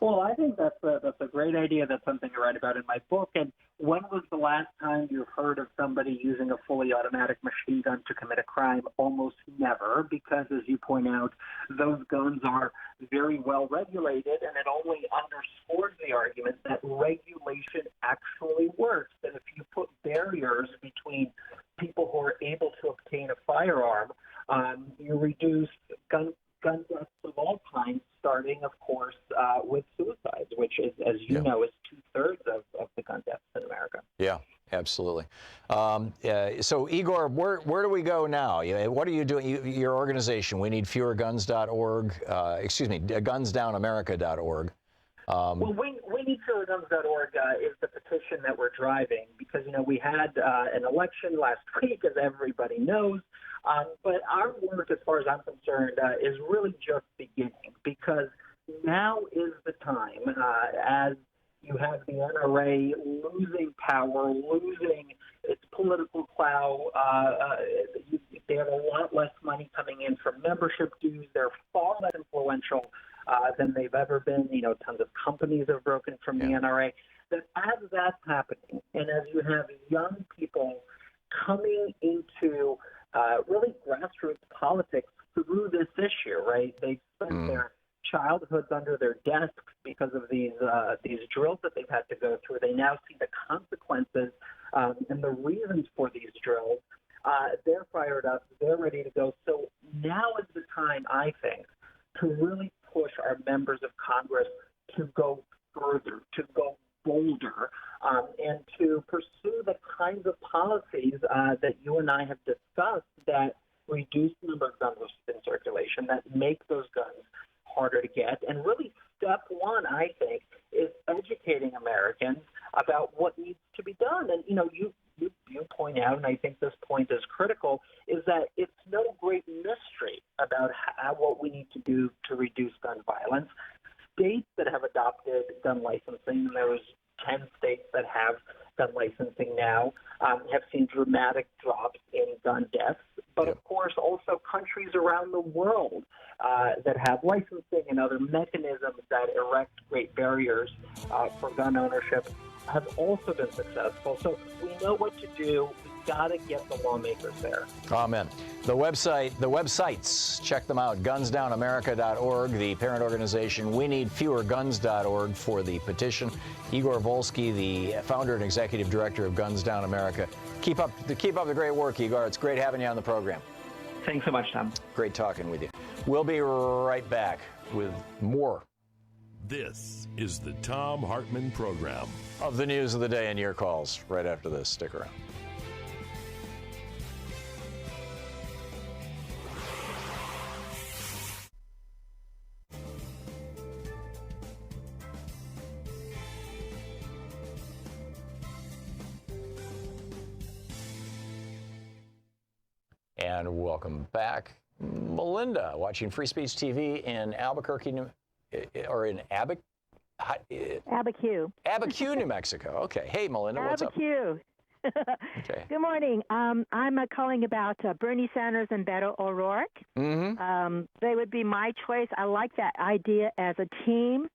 Well, I think that's a great idea. That's something I write about in my book. And when was the last time you heard of somebody using a fully automatic machine gun to commit a crime? Almost never, because as you point out, those guns are very well regulated, and it only underscores the argument that regulation actually works. That if you put barriers between people who are able to obtain a firearm, you reduce gun deaths of all kinds, starting, of course, with suicides, which is, as you know, is 2/3 of the gun deaths in America. Yeah, absolutely. So, Igor, where do we go now? What are you doing? Your organization, we need fewerguns.org, gunsdownamerica.org. Well, WeNeedFewerGuns.org is the petition that we're driving because, we had an election last week, as everybody knows. But our work, as far as I'm concerned, is really just beginning because now is the time as you have the NRA losing power, losing its political clout. They have a lot less money coming in from membership dues. They're far less influential than they've ever been. Tons of companies have broken from the NRA. That as that's happening, and as you have young people coming into really grassroots politics through this issue, right? They've spent their childhoods under their desks because of these drills that they've had to go through. They now see the consequences and the reasons for these drills. They're fired up. They're ready to go. So now is the time, I think, to really push our members of Congress to go further, to go bolder, and to pursue the kinds of policies that you and I have discussed that reduce the number of guns in circulation, that make those guns harder to get. And really, step one, I think, is educating Americans about what needs to be done. And, you point out, and I think this point is critical, is that it's no great mystery about what we need to do to reduce gun violence. States that have adopted gun licensing, and there was 10 states that have gun licensing now, have seen dramatic drops in gun deaths. But, of course, also countries around the world that have licensing and other mechanisms that erect great barriers for gun ownership have also been successful. So we know what to do. We've got to get the lawmakers there. Amen. The websites, check them out, gunsdownamerica.org, the parent organization, WeNeedFewerGuns.org for the petition. Igor Volsky, the founder and executive director of Guns Down America. Keep up the great work, Igor. It's great having you on the program. Thanks so much, Tom. Great talking with you. We'll be right back with more. This is the Thom Hartmann Program. Of the news of the day and your calls right after this. Stick around. And welcome back. Melinda, watching Free Speech TV in Albuquerque, or in Abiquiu, New Mexico. Okay. Hey, Melinda, what's up? Abiquiu. Okay. Good morning. I'm calling about Bernie Sanders and Beto O'Rourke. Mm-hmm. They would be my choice. I like that idea as a team.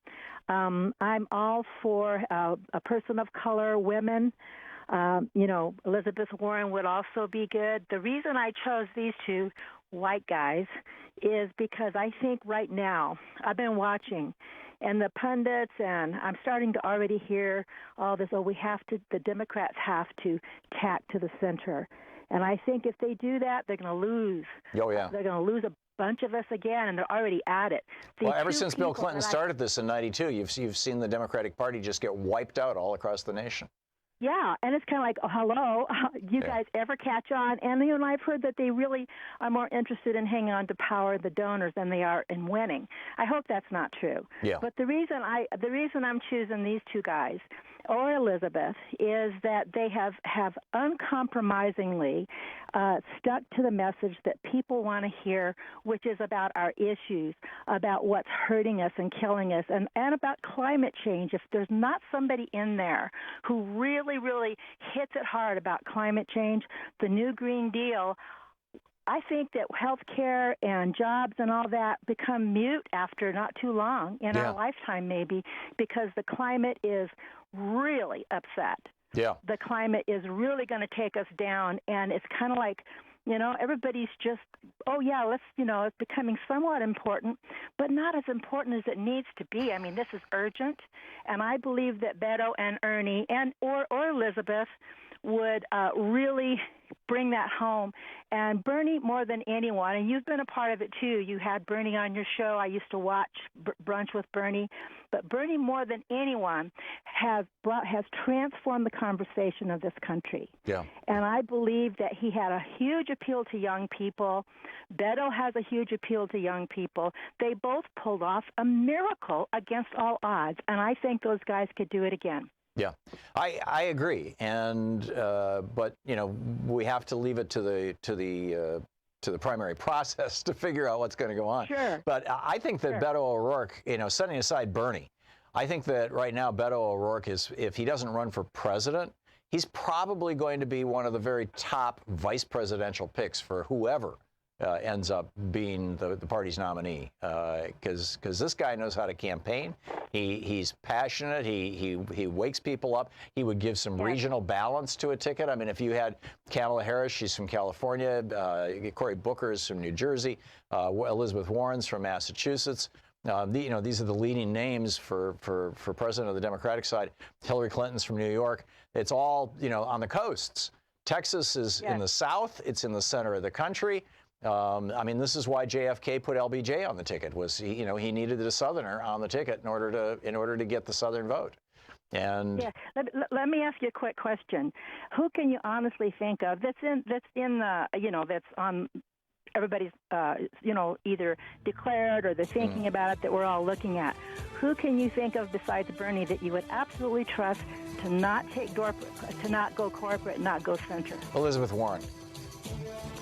I'm all for a person of color, women. Elizabeth Warren would also be good. The reason I chose these two white guys is because I think right now, I've been watching, and the pundits, and I'm starting to already hear all this, the Democrats have to tack to the center. And I think if they do that, they're going to lose. Oh, yeah. They're going to lose a bunch of us again, and they're already at it. Well, ever since Bill Clinton started this in '92, you've seen the Democratic Party just get wiped out all across the nation. Yeah, and it's kind of like, oh, hello, you guys ever catch on? And I've heard that they really are more interested in hanging on to power, the donors, than they are in winning. I hope that's not true. Yeah. But the reason I'm choosing these two guys or Elizabeth is that they have uncompromisingly stuck to the message that people want to hear, which is about our issues, about what's hurting us and killing us, and about climate change. If there's not somebody in there who really hits it hard about climate change, the new Green Deal, I think that health care and jobs and all that become mute after not too long, in our lifetime maybe, because the climate is really upset. Yeah. The climate is really going to take us down, and it's kind of like, everybody's just, it's becoming somewhat important, but not as important as it needs to be. I mean, this is urgent, and I believe that Beto and Ernie or Elizabeth would really bring that home. And Bernie, more than anyone, and you've been a part of it too. You had Bernie on your show. I used to watch Brunch with Bernie. But Bernie, more than anyone, has transformed the conversation of this country. Yeah. And I believe that he had a huge appeal to young people. Beto has a huge appeal to young people. They both pulled off a miracle against all odds, and I think those guys could do it again. Yeah, I agree, and but you know, we have to leave it to the primary process to figure out what's going to go on. Sure. But I think that Beto O'Rourke, you know, setting aside Bernie, I think that right now Beto O'Rourke is, if he doesn't run for president, he's probably going to be one of the very top vice presidential picks for whoever ends up being the party's nominee, because this guy knows how to campaign. He's passionate. He wakes people up. He would give some regional balance to a ticket. I mean, if you had Kamala Harris, she's from California. Cory Booker's from New Jersey. Elizabeth Warren's from Massachusetts. You know, these are the leading names for president of the Democratic side. Hillary Clinton's from New York. It's all, you know, on the coasts. Texas is in the South. It's in the center of the country. I mean, this is why JFK put LBJ on the ticket. Was he, you know, he needed a Southerner on the ticket in order to get the Southern vote. And yeah, let me ask you a quick question. Who can you honestly think of that's in the, you know, that's on everybody's you know, either declared or they're thinking about it, that we're all looking at? Who can you think of besides Bernie that you would absolutely trust to not go corporate, not go center? Elizabeth Warren.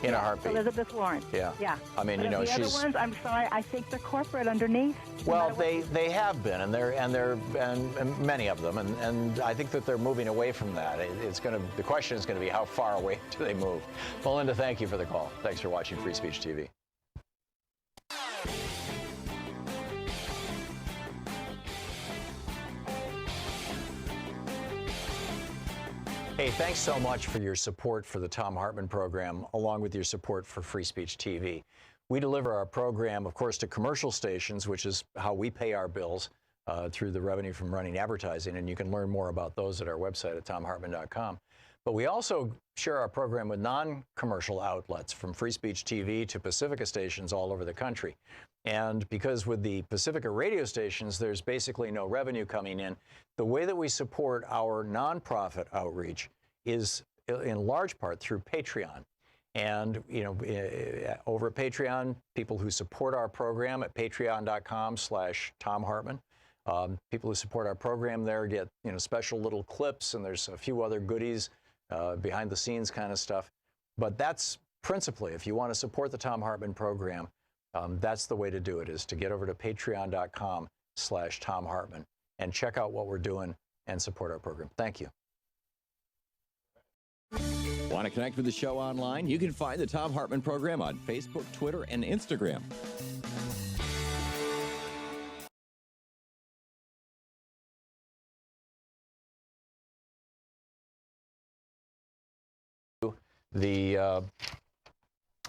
In a heartbeat. Elizabeth Warren. Yeah. Yeah. I mean, but you know, the other ones, I'm sorry, I think they're corporate underneath. Well, they have been, and many of them, and I think that they're moving away from that. The question is going to be, how far away do they move? Melinda, thank you for the call. Thanks for watching Free Speech TV. Hey, thanks so much for your support for the Thom Hartmann Program, along with your support for Free Speech TV. We deliver our program, of course, to commercial stations, which is how we pay our bills through the revenue from running advertising, and you can learn more about those at our website at thomhartmann.com. But we also share our program with non-commercial outlets, from Free Speech TV to Pacifica stations all over the country. And because with the Pacifica radio stations, there's basically no revenue coming in, the way that we support our nonprofit outreach is in large part through Patreon. And, you know, over at Patreon, people who support our program at patreon.com/Thom Hartmann, people who support our program there get, you know, special little clips, and there's a few other goodies, behind the scenes kind of stuff. But that's principally, if you want to support the Thom Hartmann Program, that's the way to do it, is to get over to patreon.com/Thom Hartmann and check out what we're doing and support our program. Thank you. Want to connect with the show online? You can find the Thom Hartmann Program on Facebook, Twitter, and Instagram.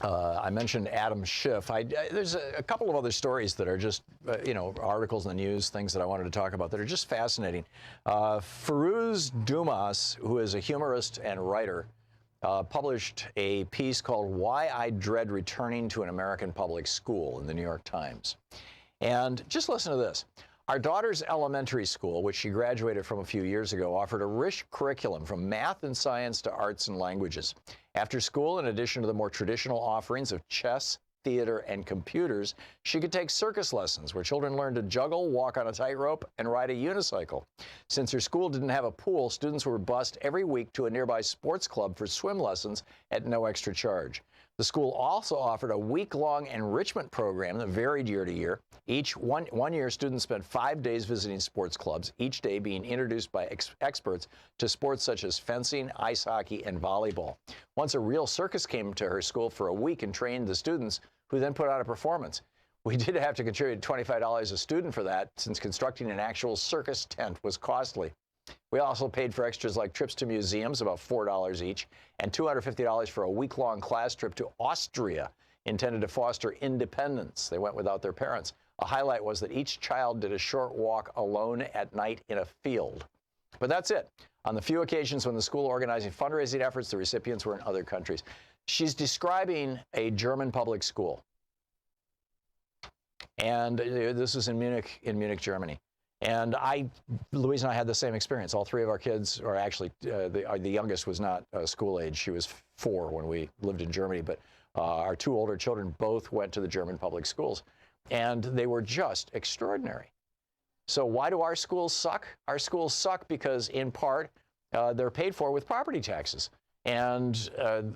I mentioned Adam Schiff. There's a couple of other stories that are just, you know, articles in the news, things that I wanted to talk about that are just fascinating. Firuz Dumas, who is a humorist and writer, published a piece called "Why I Dread Returning to an American Public School" in the New York Times. And just listen to this. Our daughter's elementary school, which she graduated from a few years ago, offered a rich curriculum from math and science to arts and languages. After school, in addition to the more traditional offerings of chess, theater, and computers, she could take circus lessons where children learned to juggle, walk on a tightrope, and ride a unicycle. Since her school didn't have a pool, students were bused every week to a nearby sports club for swim lessons at no extra charge. The school also offered a week-long enrichment program that varied year to year. One year, students spent 5 days visiting sports clubs, each day being introduced by experts to sports such as fencing, ice hockey, and volleyball. Once a real circus came to her school for a week and trained the students, who then put on a performance. We did have to contribute $25 a student for that, since constructing an actual circus tent was costly. We also paid for extras like trips to museums, about $4 each, and $250 for a week-long class trip to Austria, intended to foster independence. They went without their parents. A highlight was that each child did a short walk alone at night in a field. But that's it. On the few occasions when the school organizing fundraising efforts, the recipients were in other countries. She's describing a German public school. And this is in Munich, Germany. And Louise and I had the same experience. All three of our kids, or actually the youngest was not school age. She was 4 when we lived in Germany, but our 2 older children both went to the German public schools. And they were just extraordinary. So why do our schools suck? Our schools suck because, in part, they're paid for with property taxes. And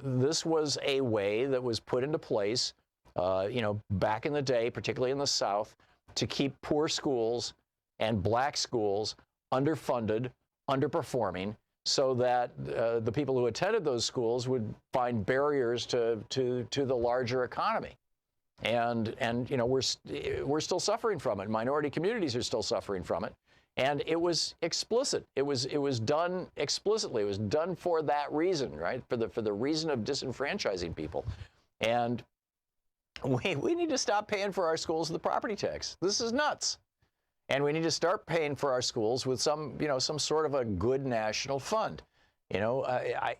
this was a way that was put into place, back in the day, particularly in the South, to keep poor schools and black schools underfunded, underperforming, so that the people who attended those schools would find barriers to the larger economy. And we're still suffering from it. Minority communities are still suffering from it. And it was explicit. It was done explicitly. It was done for that reason, right? For the reason of disenfranchising people. And we need to stop paying for our schools with the property tax. This is nuts. And we need to start paying for our schools with some sort of a good national fund.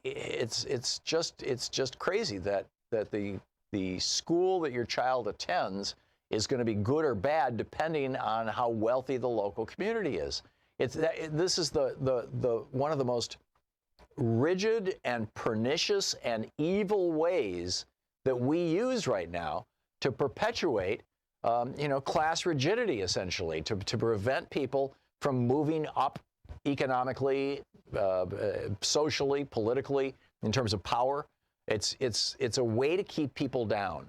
It's just crazy that the school that your child attends is going to be good or bad depending on how wealthy the local community is. This is the one of the most rigid and pernicious and evil ways that we use right now to perpetuate class rigidity, essentially, to prevent people from moving up economically, socially, politically, in terms of power. It's a way to keep people down.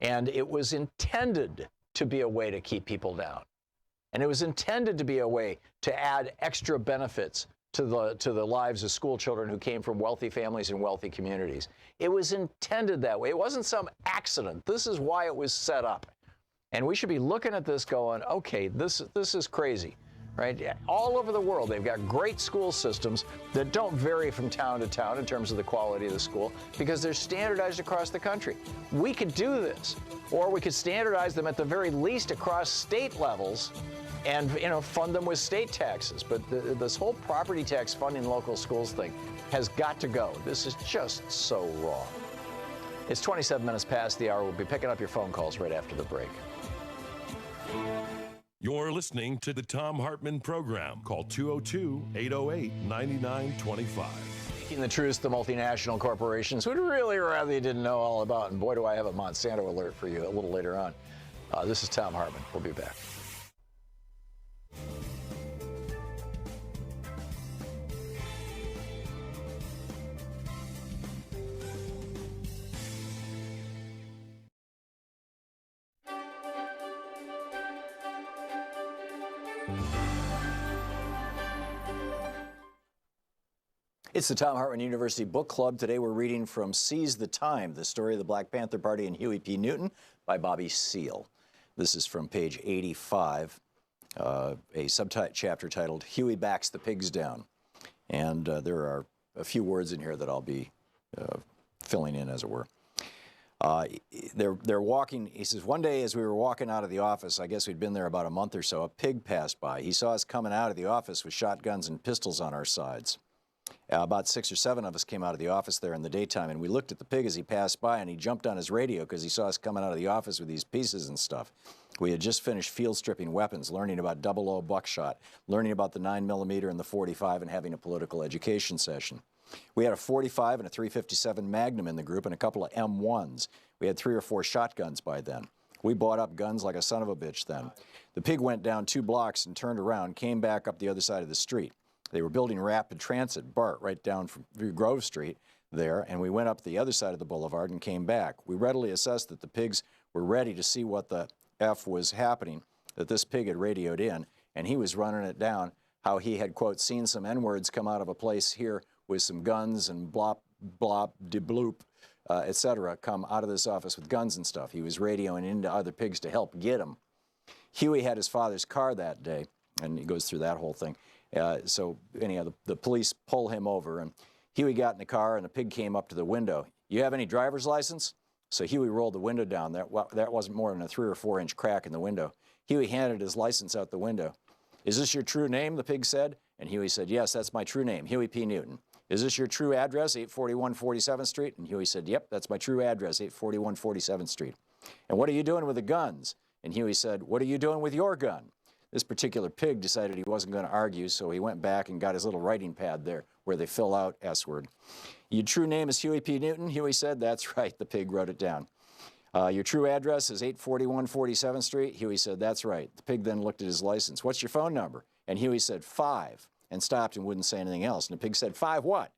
And it was intended to be a way to keep people down. And it was intended to be a way to add extra benefits to the lives of school children who came from wealthy families and wealthy communities. It was intended that way. It wasn't some accident. This is why it was set up. And we should be looking at this going, okay, this is crazy, right? All over the world, they've got great school systems that don't vary from town to town in terms of the quality of the school because they're standardized across the country. We could do this, or we could standardize them at the very least across state levels and fund them with state taxes. But this whole property tax funding local schools thing has got to go. This is just so wrong. It's 27 minutes past the hour. We'll be picking up your phone calls right after the break. You're listening to the Thom Hartmann Program. Call 202-808-9925. Speaking the truth, the multinational corporations would really rather you didn't know all about. And boy, do I have a Monsanto alert for you a little later on. This is Thom Hartmann. We'll be back. It's the Thom Hartmann University Book Club. Today we're reading from Seize the Time, the story of the Black Panther Party and Huey P. Newton by Bobby Seale. This is from page 85, a subchapter titled Huey Backs the Pigs Down. And there are a few words in here that I'll be filling in, as it were. They're walking, he says, one day as we were walking out of the office, I guess we'd been there about a month or so, a pig passed by. He saw us coming out of the office with shotguns and pistols on our sides. About 6 or 7 of us came out of the office there in the daytime, and we looked at the pig as he passed by, and he jumped on his radio because he saw us coming out of the office with these pieces and stuff. We had just finished field stripping weapons, learning about 00 buckshot, learning about the 9mm and the 45, and having a political education session. We had a 45 and a 357 Magnum in the group and a couple of M1s. We had 3 or 4 shotguns by then. We bought up guns like a son of a bitch then. The pig went down 2 blocks and turned around, came back up the other side of the street. They were building rapid transit, BART, right down from Grove Street there, and we went up the other side of the boulevard and came back. We readily assessed that the pigs were ready to see what the F was happening, that this pig had radioed in, and he was running it down, how he had, quote, seen some N-words come out of a place here with some guns and blop, blop, de bloop, etc., come out of this office with guns and stuff. He was radioing into other pigs to help get him. Huey had his father's car that day, and he goes through that whole thing. So anyhow, the police pull him over, and Huey got in the car, and the pig came up to the window. You have any driver's license? So Huey rolled the window down. That wasn't more than a 3 or 4 inch crack in the window. Huey handed his license out the window. Is this your true name? The pig said. And Huey said, yes, that's my true name, Huey P. Newton. Is this your true address, 841 47th Street? And Huey said, yep, that's my true address, 841 47th Street. And what are you doing with the guns? And Huey said, what are you doing with your gun? This particular pig decided he wasn't going to argue, so he went back and got his little writing pad there where they fill out S-word. Your true name is Huey P. Newton? Huey said, that's right. The pig wrote it down. Your true address is 841 47th Street? Huey said, that's right. The pig then looked at his license. What's your phone number? And Huey said, 5, and stopped and wouldn't say anything else. And the pig said, 5 what?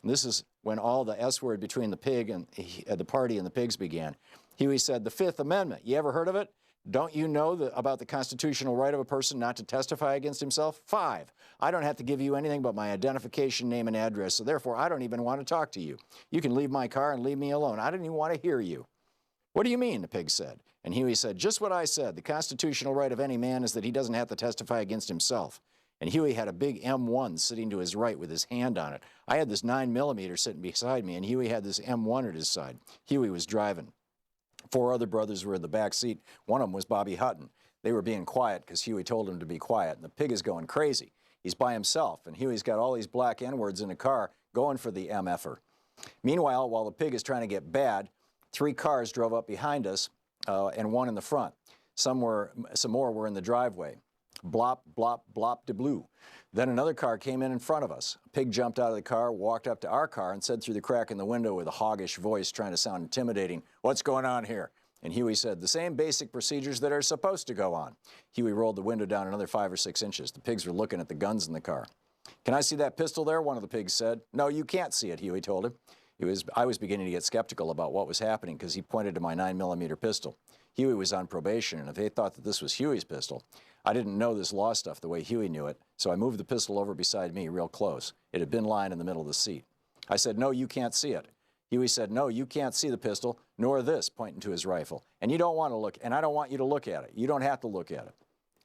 And this is when all the S-word between the pig and the party and the pigs began. Huey said, the Fifth Amendment. You ever heard of it? Don't you know about the constitutional right of a person not to testify against himself? 5, I don't have to give you anything but my identification, name, and address, so therefore I don't even want to talk to you. You can leave my car and leave me alone. I don't even want to hear you. What do you mean, the pig said. And Huey said, just what I said. The constitutional right of any man is that he doesn't have to testify against himself. And Huey had a big M1 sitting to his right with his hand on it. I had this 9mm sitting beside me, and Huey had this M1 at his side. Huey was driving. 4 other brothers were in the back seat. One of them was Bobby Hutton. They were being quiet because Huey told him to be quiet, and the pig is going crazy. He's by himself, and Huey's got all these black N-words in the car going for the MFer. Meanwhile, while the pig is trying to get bad, 3 cars drove up behind us and 1 in the front. Some more were in the driveway. Blop, blop, blop de blue. Then another car came in front of us. A pig jumped out of the car, walked up to our car, and said through the crack in the window with a hoggish voice trying to sound intimidating, what's going on here? And Huey said, the same basic procedures that are supposed to go on. Huey rolled the window down another 5 or 6 inches. The pigs were looking at the guns in the car. Can I see that pistol there? One of the pigs said. No, you can't see it, Huey told him. I was beginning to get skeptical about what was happening because he pointed to my 9mm pistol. Huey was on probation, and if they thought that this was Huey's pistol, I didn't know this law stuff the way Huey knew it, so I moved the pistol over beside me real close. It had been lying in the middle of the seat. I said, no, you can't see it. Huey said, no, you can't see the pistol, nor this, pointing to his rifle. And you don't want to look, and I don't want you to look at it. You don't have to look at it.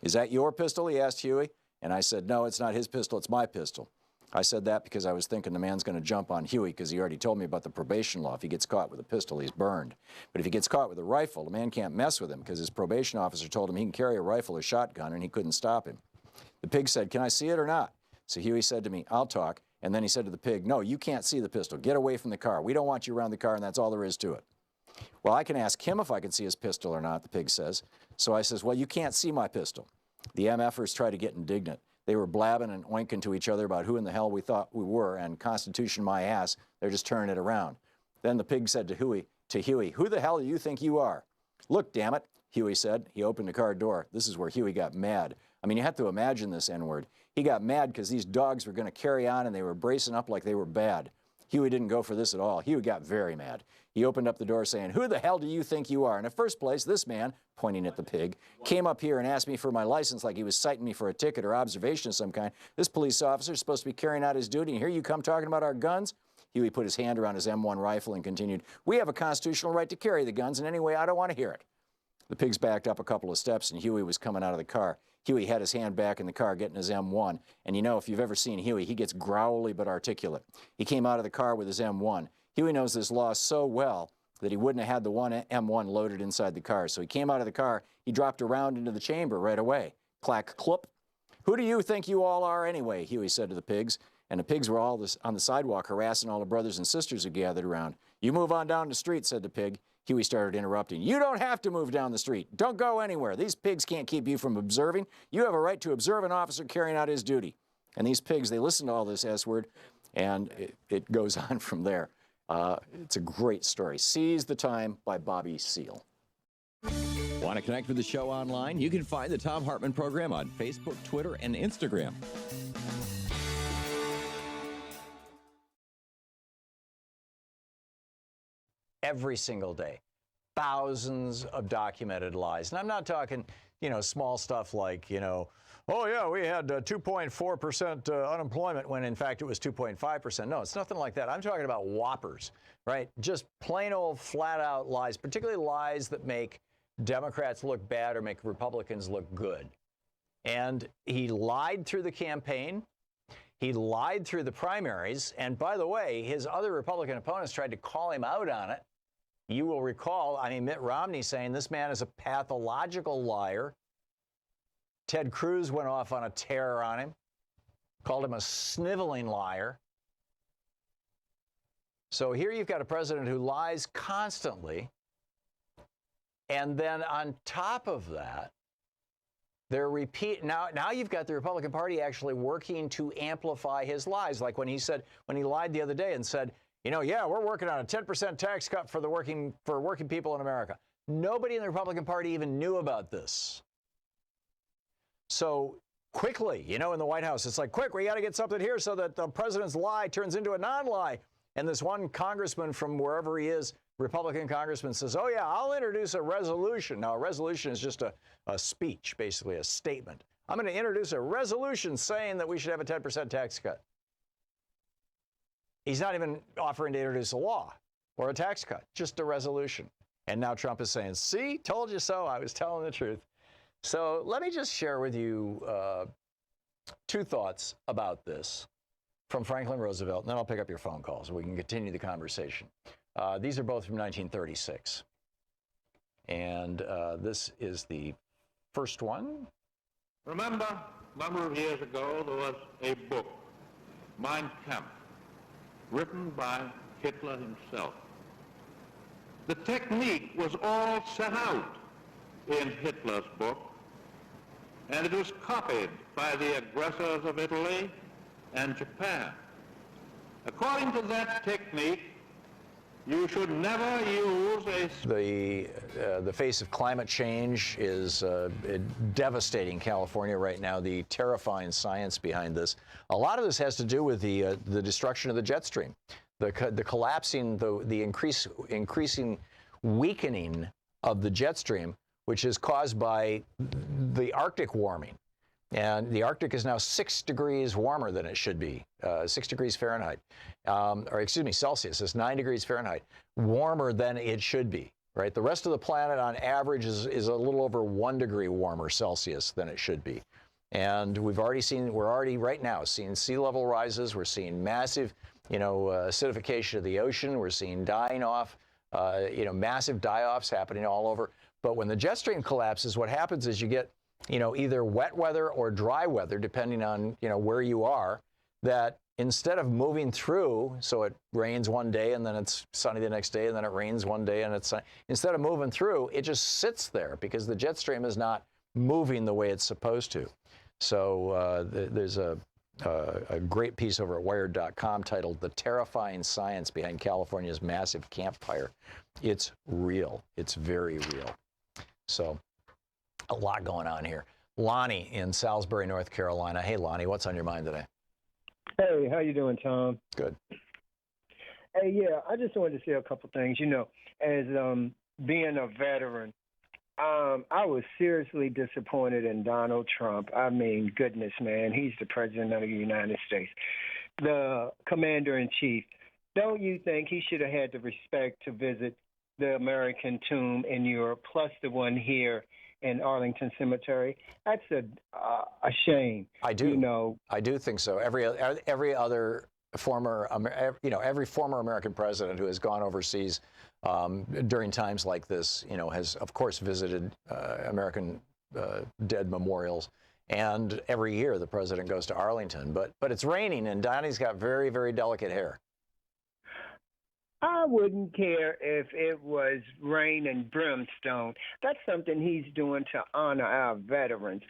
Is that your pistol? He asked Huey. And I said, no, it's not his pistol, it's my pistol. I said that because I was thinking the man's going to jump on Huey because he already told me about the probation law. If he gets caught with a pistol, he's burned. But if he gets caught with a rifle, the man can't mess with him because his probation officer told him he can carry a rifle or shotgun, and he couldn't stop him. The pig said, can I see it or not? So Huey said to me, I'll talk. And then he said to the pig, no, you can't see the pistol. Get away from the car. We don't want you around the car, and that's all there is to it. Well, I can ask him if I can see his pistol or not, the pig says. So I says, well, you can't see my pistol. The MFers tried to get indignant. They were blabbing and oinking to each other about who in the hell we thought we were, and Constitution my ass, they're just turning it around. Then the pig said to Huey, who the hell do you think you are? Look, damn it, Huey said. He opened the car door. This is where Huey got mad. I mean, you have to imagine this N-word. He got mad because these dogs were going to carry on, and they were bracing up like they were bad. Huey didn't go for this at all. Huey got very mad. He opened up the door saying, who the hell do you think you are? In the first place, this man, pointing at the pig, came up here and asked me for my license like he was citing me for a ticket or observation of some kind. This police officer is supposed to be carrying out his duty, and here you come talking about our guns? Huey put his hand around his M1 rifle and continued, we have a constitutional right to carry the guns, and anyway, I don't want to hear it. The pigs backed up a couple of steps, and Huey was coming out of the car. Huey had his hand back in the car getting his M1, and you know, if you've ever seen Huey, he gets growly but articulate. He came out of the car with his M1. Huey knows this law so well that he wouldn't have had the one M1 loaded inside the car. So he came out of the car, he dropped around into the chamber right away. Clack, clop. Who do you think you all are anyway? Huey said to the pigs. And the pigs were all on the sidewalk harassing all the brothers and sisters who gathered around. You move on down the street, said the pig. Huey started interrupting. You don't have to move down the street. Don't go anywhere. These pigs can't keep you from observing. You have a right to observe an officer carrying out his duty. And these pigs, they listen to all this S-word, and it goes on from there. It's a great story. Seize the Time by Bobby Seale. Want to connect with the show online? You can find the Thom Hartmann Program on Facebook, Twitter, and Instagram. Every single day, thousands of documented lies. And I'm not talking, small stuff like, oh yeah, we had 2.4% unemployment when in fact it was 2.5%. No, it's nothing like that. I'm talking about whoppers, right? Just plain old flat out lies, particularly lies that make Democrats look bad or make Republicans look good. And he lied through the campaign. He lied through the primaries. And by the way, his other Republican opponents tried to call him out on it. You will recall, Mitt Romney saying this man is a pathological liar. Ted Cruz went off on a tear on him. called him a sniveling liar. So here you've got a president who lies constantly. And then on top of that, now you've got the Republican Party actually working to amplify his lies. Like when he lied the other day and said, yeah, we're working on a 10% tax cut for working people in America. Nobody in the Republican Party even knew about this. So quickly, in the White House, it's like, quick, we got to get something here so that the president's lie turns into a non-lie. And this one congressman from wherever he is, Republican congressman, says, oh, yeah, I'll introduce a resolution. Now, a resolution is just a speech, basically a statement. I'm going to introduce a resolution saying that we should have a 10% tax cut. He's not even offering to introduce a law or a tax cut, just a resolution. And now Trump is saying, see, told you so. I was telling the truth. So let me just share with you two thoughts about this from Franklin Roosevelt, and then I'll pick up your phone calls and we can continue the conversation. These are both from 1936. And this is the first one. Remember, a number of years ago, there was a book, Mein Kampf, written by Hitler himself. The technique was all set out in Hitler's book, and it was copied by the aggressors of Italy and Japan. According to that technique, you should never use the face of climate change is devastating California right now. The terrifying science behind this. A lot of this has to do with the destruction of the jet stream, the collapsing, the increasing weakening of the jet stream, which is caused by the Arctic warming. And the Arctic is now 6 degrees warmer than it should be, 6 degrees Fahrenheit, Celsius. It's 9 degrees Fahrenheit, warmer than it should be, right? The rest of the planet on average is a little over 1 degree warmer Celsius than it should be. And we're already right now seeing sea level rises. We're seeing massive, acidification of the ocean. We're seeing dying off, massive die-offs happening all over. But when the jet stream collapses, what happens is you get either wet weather or dry weather, depending on, where you are, that instead of moving through, so it rains one day and then it's sunny the next day and then it rains one day and it's sunny. Instead of moving through, it just sits there because the jet stream is not moving the way it's supposed to. So there's a great piece over at Wired.com titled "The Terrifying Science Behind California's Massive Campfire." It's real. It's very real. So a lot going on here. Lonnie in Salisbury, North Carolina. Hey, Lonnie, what's on your mind today? Hey, how you doing, Tom? Good. Hey, yeah, I just wanted to say a couple things. As being a veteran, I was seriously disappointed in Donald Trump. I mean, goodness, man, he's the president of the United States, the commander-in-chief. Don't you think he should have had the respect to visit the American tomb in Europe, plus the one here in Arlington Cemetery? That's a shame. I do. I do think so. Every other former, every former American president who has gone overseas during times like this, has of course visited American dead memorials. And every year the president goes to Arlington. But it's raining, and Donnie's got very, very delicate hair. I wouldn't care if it was rain and brimstone. That's something he's doing to honor our veterans.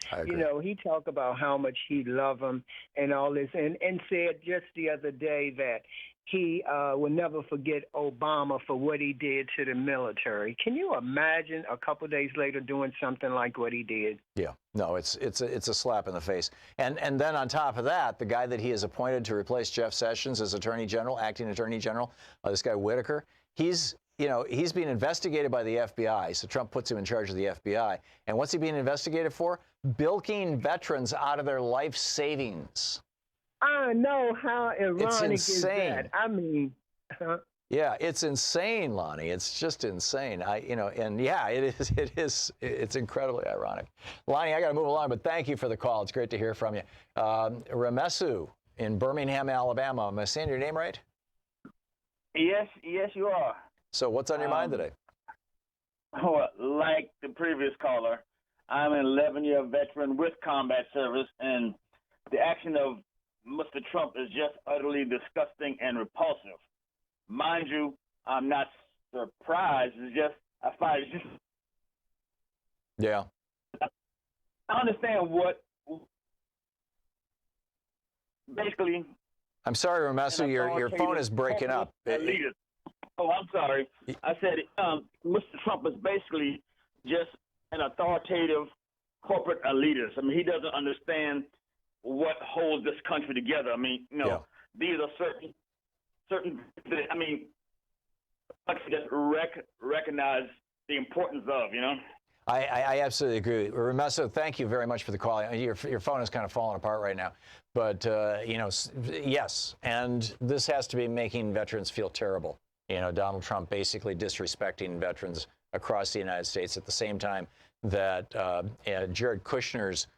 He talked about how much he loved them and all this, and said just the other day that he will never forget Obama for what he did to the military. Can you imagine a couple of days later doing something like what he did? Yeah, no, it's a slap in the face. And then on top of that, the guy that he has appointed to replace Jeff Sessions as Attorney General, acting Attorney General, this guy Whitaker, he's being investigated by the FBI. So Trump puts him in charge of the FBI. And what's he being investigated for? Bilking veterans out of their life savings. I know, how ironic is that? I mean, yeah, it's insane, Lonnie. It's just insane. It's incredibly ironic. Lonnie, I got to move along, but thank you for the call. It's great to hear from you. Ramesu in Birmingham, Alabama. Am I saying your name right? Yes, you are. So what's on your mind today? Like the previous caller, I'm an 11-year veteran with combat service, and the action of Mr. Trump is just utterly disgusting and repulsive. Mind you, I'm not surprised. It's just, I find it just. Yeah. I understand what, basically. I'm sorry, Ramesu, your phone is breaking up. Leaders. Oh, I'm sorry. I said Mr. Trump is basically just an authoritative corporate elitist. I mean, he doesn't understand what holds this country together. I mean, these are certain. I mean, I just recognize the importance of, I absolutely agree. Ramesu, thank you very much for the call. Your phone is kind of falling apart right now. But, yes, and this has to be making veterans feel terrible. Donald Trump basically disrespecting veterans across the United States at the same time that Jared Kushner's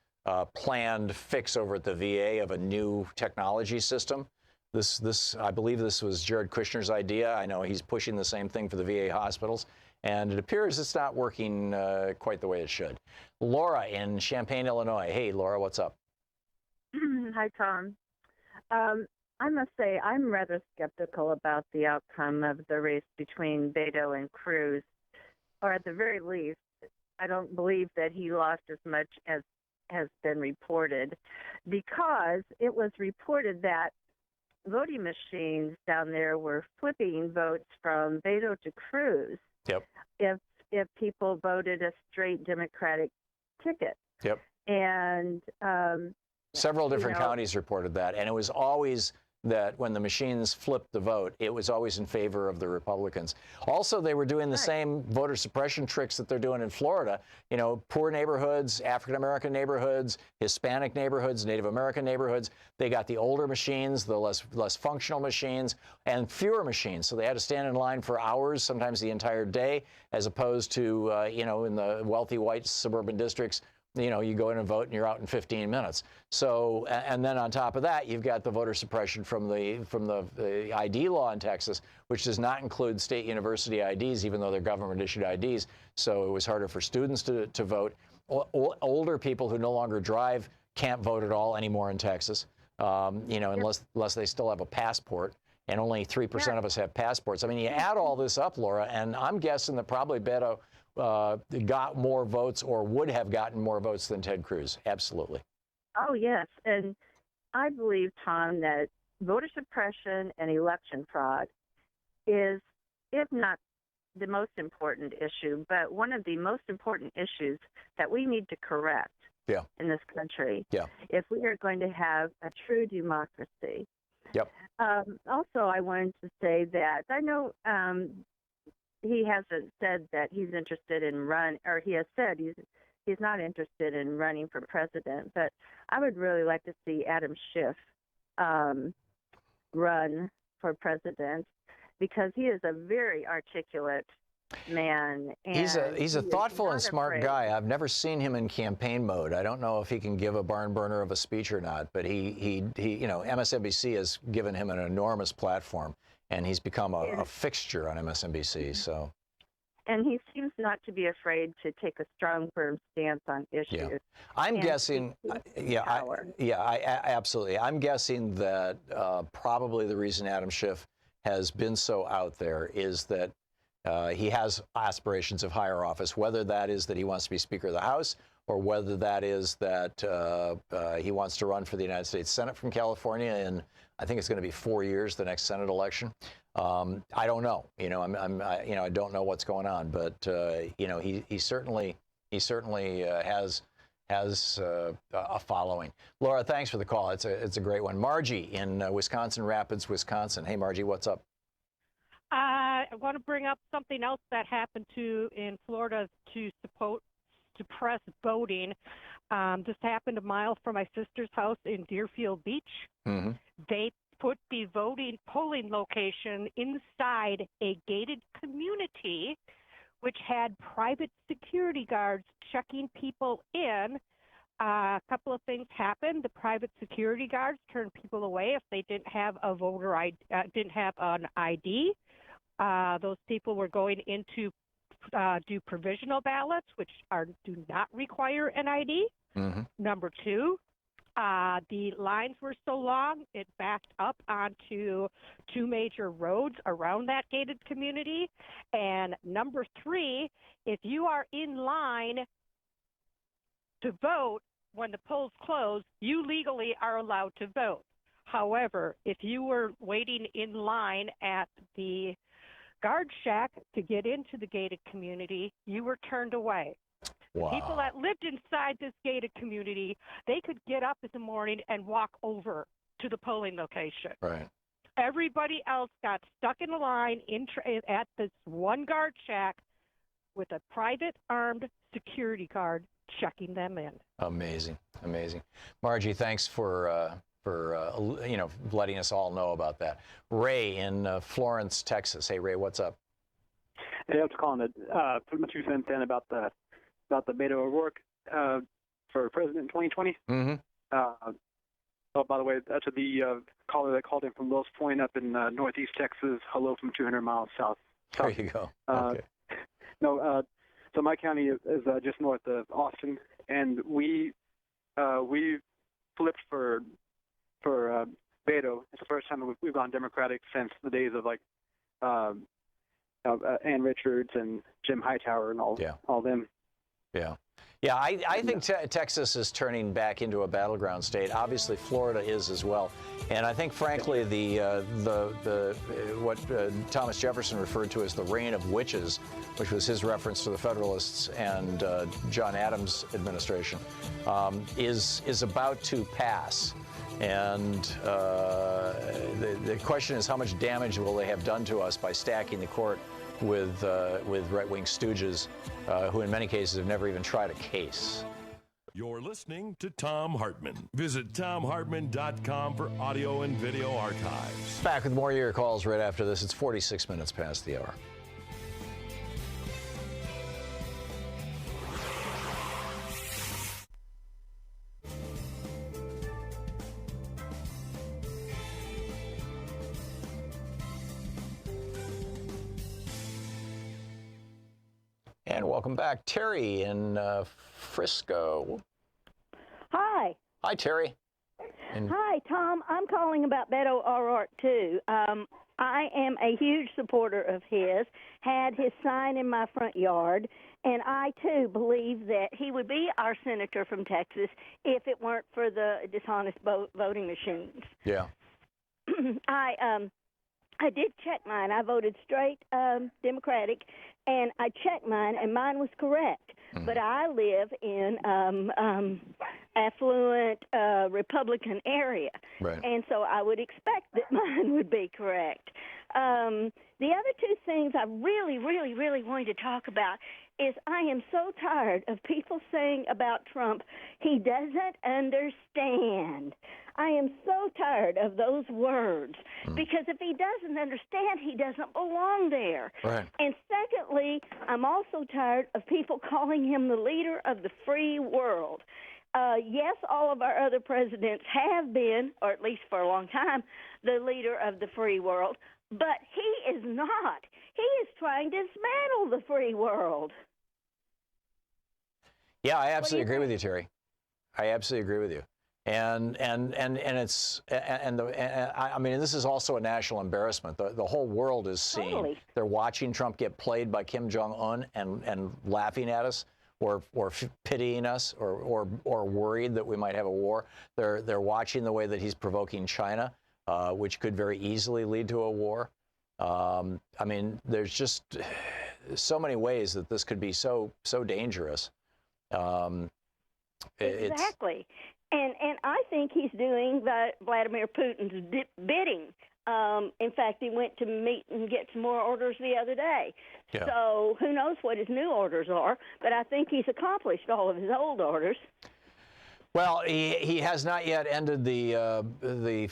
planned fix over at the VA of a new technology system. I believe this was Jared Kushner's idea. I know he's pushing the same thing for the VA hospitals. And it appears it's not working quite the way it should. Laura in Champaign, Illinois. Hey, Laura, what's up? Hi, Tom. I must say I'm rather skeptical about the outcome of the race between Beto and Cruz, or at the very least, I don't believe that he lost as much as has been reported, because it was reported that voting machines down there were flipping votes from Beto to Cruz. Yep. If people voted a straight Democratic ticket. Yep. And several different counties reported that, and it was always that when the machines flipped the vote, it was always in favor of the Republicans. Also, they were doing the same voter suppression tricks that they're doing in Florida. Poor neighborhoods, African-American neighborhoods, Hispanic neighborhoods, Native American neighborhoods. They got the older machines, the less functional machines, and fewer machines. So they had to stand in line for hours, sometimes the entire day, as opposed to, in the wealthy white suburban districts, you go in and vote and you're out in 15 minutes. So, and then on top of that, you've got the voter suppression from the ID law in Texas, which does not include state university IDs, even though they're government issued IDs. So it was harder for students to vote. Older people who no longer drive can't vote at all anymore in Texas, unless they still have a passport. And only 3% of us have passports. I mean, you add all this up, Laura, and I'm guessing that probably Beto got more votes or would have gotten more votes than Ted Cruz. Absolutely. Oh, yes. And I believe, Tom, that voter suppression and election fraud is, if not the most important issue, but one of the most important issues that we need to correct in this country if we are going to have a true democracy. Yep. Also, I wanted to say that I know he hasn't said that he's interested in he has said he's not interested in running for president, but I would really like to see Adam Schiff run for president, because he is a very articulate man. And he's a thoughtful and smart guy. I've never seen him in campaign mode. I don't know if he can give a barn burner of a speech or not, but he MSNBC has given him an enormous platform, and he's become a fixture on MSNBC. So. And he seems not to be afraid to take a strong, firm stance on issues. Yeah. I'm guessing, absolutely. I'm guessing that probably the reason Adam Schiff has been so out there is that he has aspirations of higher office, whether that is that he wants to be Speaker of the House, or whether that is that he wants to run for the United States Senate from California in, I think it's going to be 4 years, the next Senate election. I don't know. I don't know what's going on, but he certainly has a following. Laura, thanks for the call. It's a great one. Margie in Wisconsin Rapids, Wisconsin. Hey, Margie, what's up? I want to bring up something else that happened in Florida to suppress voting. This happened a mile from my sister's house in Deerfield Beach. Mm-hmm. They put the polling location inside a gated community, which had private security guards checking people in. A couple of things happened. The private security guards turned people away if they didn't have a voter ID, didn't have an ID. Those people were going in to do provisional ballots, which do not require an ID. Mm-hmm. Number two, The lines were so long, it backed up onto two major roads around that gated community. And number 3, if you are in line to vote when the polls close, you legally are allowed to vote. However, if you were waiting in line at the guard shack to get into the gated community, you were turned away. Wow. People that lived inside this gated community, they could get up in the morning and walk over to the polling location. Right. Everybody else got stuck in a line at this one guard shack with a private armed security guard checking them in. Amazing, amazing. Margie, thanks for letting us all know about that. Ray in Florence, Texas. Hey, Ray, what's up? Hey, I was calling to put my 2 cents in about the Beto O'Rourke for president in 2020. Mm-hmm. Oh, by the way, that's the caller that called in from Wills Point up in northeast Texas. Hello from 200 miles south. There you go. Okay. So my county is just north of Austin, and we flipped for Beto. It's the first time we've gone Democratic since the days of Ann Richards and Jim Hightower and all them. Yeah. Yeah, I think Texas is turning back into a battleground state. Obviously, Florida is as well. And I think, frankly, what Thomas Jefferson referred to as the reign of witches, which was his reference to the Federalists and John Adams' administration, is about to pass. And the question is, how much damage will they have done to us by stacking the court with right-wing stooges who in many cases have never even tried a case. You're listening to Thom Hartmann. Visit thomhartmann.com for audio and video archives. Back with more of your calls right after this. It's 46 minutes past the hour. And welcome back. Terry in Frisco. Hi. Hi, Terry. Hi, Tom. I'm calling about Beto O'Rourke, too. I am a huge supporter of his, had his sign in my front yard, and I, too, believe that he would be our senator from Texas if it weren't for the dishonest voting machines. Yeah. I did check mine. I voted straight Democratic, and I checked mine, and mine was correct. Mm-hmm. But I live in affluent Republican area, right. And so I would expect that mine would be correct. The other 2 things I really, really, really wanted to talk about is I am so tired of people saying about Trump, he doesn't understand. I am so tired of those words because if he doesn't understand, he doesn't belong there. Right. And secondly, I'm also tired of people calling him the leader of the free world. Yes, all of our other presidents have been, or at least for a long time, the leader of the free world, but he is not. He is trying to dismantle the free world. Yeah, I absolutely agree with you, Terry. I absolutely agree with you. And it's I mean, this is also a national embarrassment. The whole world is seeing. Totally. They're watching Trump get played by Kim Jong-un and laughing at us or pitying us or worried that we might have a war. They're watching the way that he's provoking China, which could very easily lead to a war. I mean, there's just so many ways that this could be so dangerous. Exactly. And I think he's doing Vladimir Putin's bidding. In fact, he went to meet and get some more orders the other day. Yeah. So who knows what his new orders are, but I think he's accomplished all of his old orders. Well, he has not yet ended the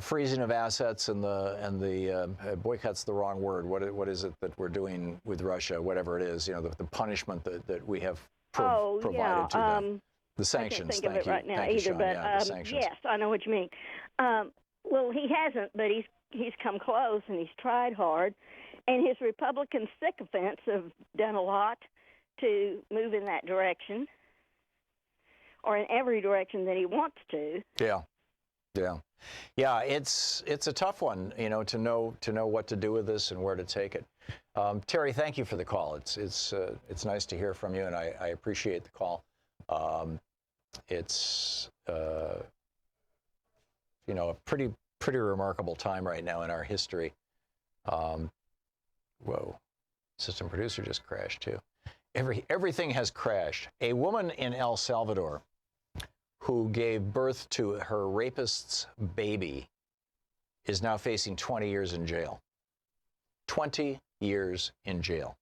freezing of assets and the boycott's the wrong word. What is it that we're doing with Russia? Whatever it is, the punishment that we have provided to them. The sanctions. I can't think of it right now either, Sean. but Yeah, yes, I know what you mean. Well, he hasn't, but he's come close and he's tried hard, and his Republican sycophants have done a lot to move in that direction. or in every direction that he wants to. Yeah. Yeah, it's a tough one, you know, to know what to do with this and where to take it. Terry, thank you for the call. It's nice to hear from you, and I appreciate the call. It's you know, a pretty remarkable time right now in our history. Whoa, system producer just crashed too. Everything has crashed. A woman in El Salvador who gave birth to her rapist's baby is now facing 20 years in jail. 20 years in jail.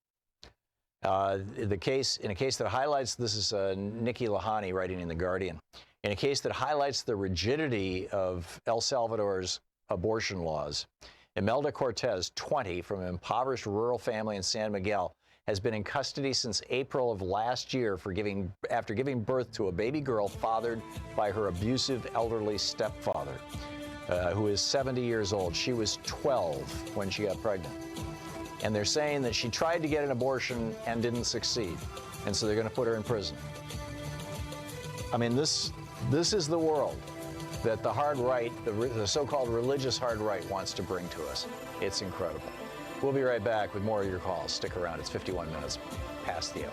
In a case that highlights, this is Nikki Lahani writing in The Guardian, in a case that highlights the rigidity of El Salvador's abortion laws, Imelda Cortez, 20, from an impoverished rural family in San Miguel, has been in custody since April of last year after giving birth to a baby girl fathered by her abusive elderly stepfather, who is 70 years old. She was 12 when she got pregnant. And they're saying that she tried to get an abortion and didn't succeed. And so they're going to put her in prison. I mean, this is the world that the hard right, the so-called religious hard right, wants to bring to us. It's incredible. We'll be right back with more of your calls. Stick around. It's 51 minutes past the hour.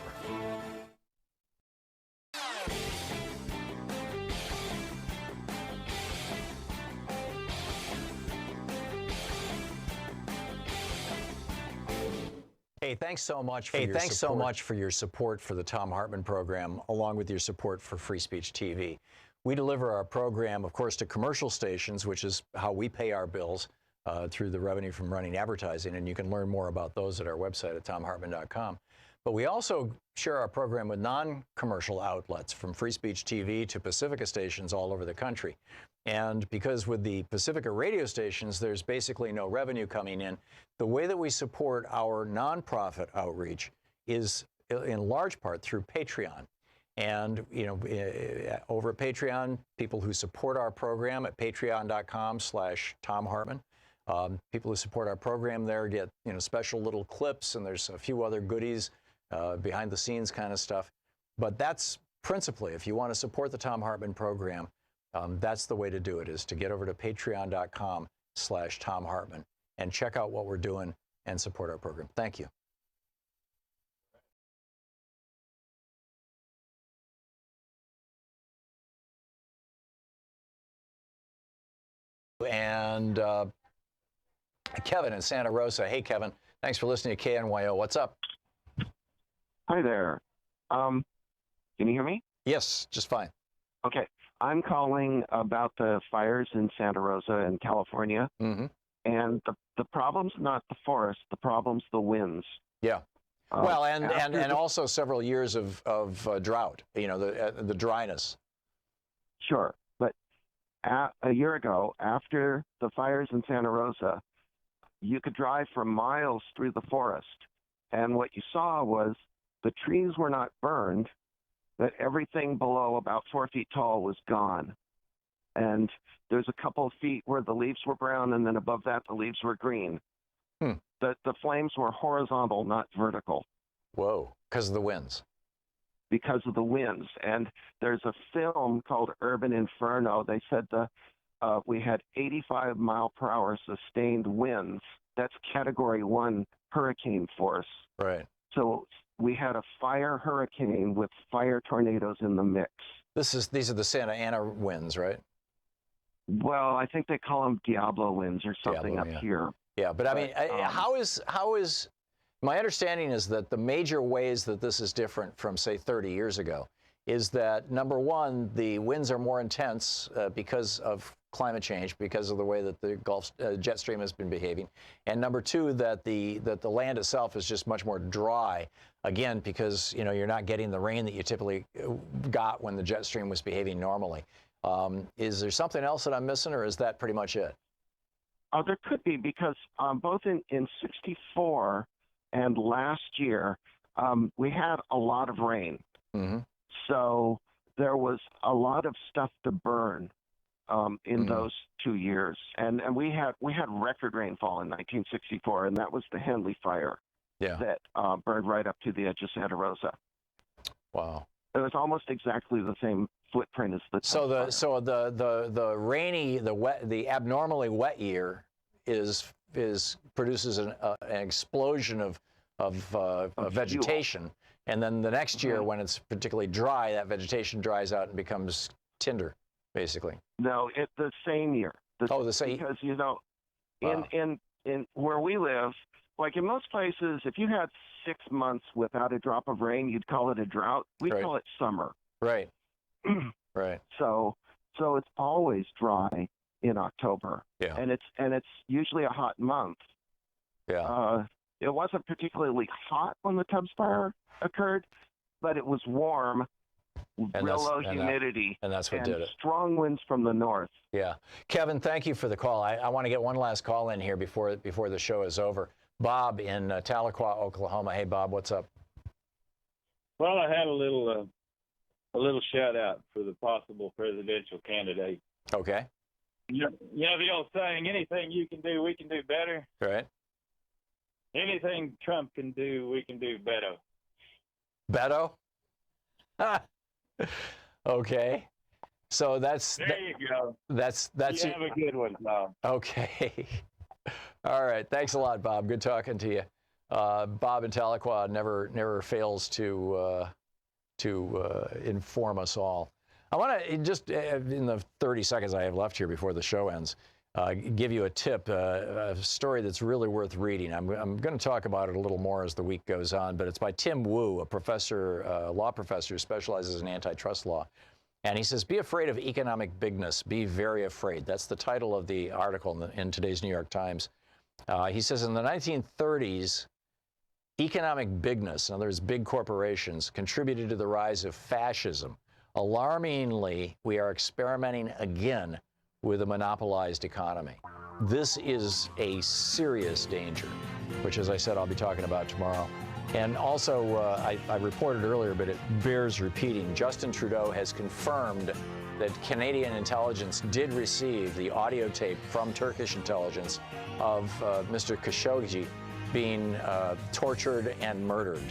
Hey, thanks so much for your support for the Thom Hartmann Program, along with your support for Free Speech TV. We deliver our program, of course, to commercial stations, which is how we pay our bills through the revenue from running advertising, and you can learn more about those at our website at thomhartmann.com. But we also share our program with non-commercial outlets, from Free Speech TV to Pacifica stations all over the country. And because with the Pacifica radio stations, there's basically no revenue coming in, the way that we support our nonprofit outreach is in large part through Patreon. And, you know, over at Patreon, people who support our program at patreon.com/Thom Hartmann, people who support our program there get, you know, special little clips, and there's a few other goodies, behind the scenes kind of stuff. But that's principally, if you want to support the Thom Hartmann Program, that's the way to do it, is to get over to patreon.com/Thom Hartmann and check out what we're doing and support our program. Thank you. And Kevin in Santa Rosa. Hey, Kevin. Thanks for listening to KNYO. What's up? Hi there. Can you hear me? Yes, just fine. Okay. I'm calling about the fires in Santa Rosa in California. Mm-hmm. And the problem's not the forest. The problem's the winds. Yeah. Well, and also several years of drought, you know, the dryness. Sure. But a year ago, after the fires in Santa Rosa, you could drive for miles through the forest. And what you saw was the trees were not burned, but everything below about 4 feet tall was gone. And there's a couple of feet where the leaves were brown, and then above that, the leaves were green. The flames were horizontal, not vertical. Whoa, because of the winds. Because of the winds. And there's a film called Urban Inferno. They said we had 85 mile per hour sustained winds. That's Category 1 hurricane force. Right. So we had a fire hurricane with fire tornadoes in the mix. These are the Santa Ana winds, right? Well, I think they call them Diablo winds or something up here. Yeah, but I mean, how is my understanding is that the major ways that this is different from, say, 30 years ago is that, number one, the winds are more intense because of climate change, because of the way that the Gulf jet stream has been behaving, and number two, that the land itself is just much more dry, again, because, you know, you're not getting the rain that you typically got when the jet stream was behaving normally. Is there something else that I'm missing, or is that pretty much it? There could be, because both in 64 and last year, we had a lot of rain. Mm-hmm. So there was a lot of stuff to burn in those 2 years. And we had record rainfall in 1964, and that was the Henley Fire that burned right up to the edge of Santa Rosa. Wow. It was almost exactly the same footprint as the So the rainy, the wet, the abnormally wet year produces an explosion of vegetation, and then the next year when it's particularly dry, that vegetation dries out and becomes tinder, basically. No, it's the same year. The same. Because in where we live, like in most places, if you had 6 months without a drop of rain, you'd call it a drought. We call it summer. Right. Right. So it's always dry in October. Yeah. And it's usually a hot month. Yeah. It wasn't particularly hot when the Tubbs fire occurred, but it was warm, real low humidity, and that's what did it. Strong winds from the north. Yeah. Kevin, thank you for the call. I want to get one last call in here before the show is over. Bob in Tahlequah, Oklahoma. Hey, Bob, what's up? Well, I had a little shout out for the possible presidential candidate. Okay. You know the old saying, anything you can do, we can do better. Right. Anything Trump can do, we can do better. Beto? Okay. So that's there you go. That's you have a good one, Bob. Okay. All right. Thanks a lot, Bob. Good talking to you. Bob in Tahlequah never fails to inform us all. I want to just, in the 30 seconds I have left here before the show ends, give you a tip, a story that's really worth reading. I'm going to talk about it a little more as the week goes on, but it's by Tim Wu, a professor, law professor who specializes in antitrust law. And he says, be afraid of economic bigness. Be very afraid. That's the title of the article in today's New York Times. He says in the 1930s, economic bigness, in other words, big corporations, contributed to the rise of fascism. Alarmingly, we are experimenting again with a monopolized economy. This is a serious danger, which, as I said, I'll be talking about tomorrow. And also, I reported earlier, but it bears repeating, Justin Trudeau has confirmed that Canadian intelligence did receive the audio tape from Turkish intelligence of Mr. Khashoggi being tortured and murdered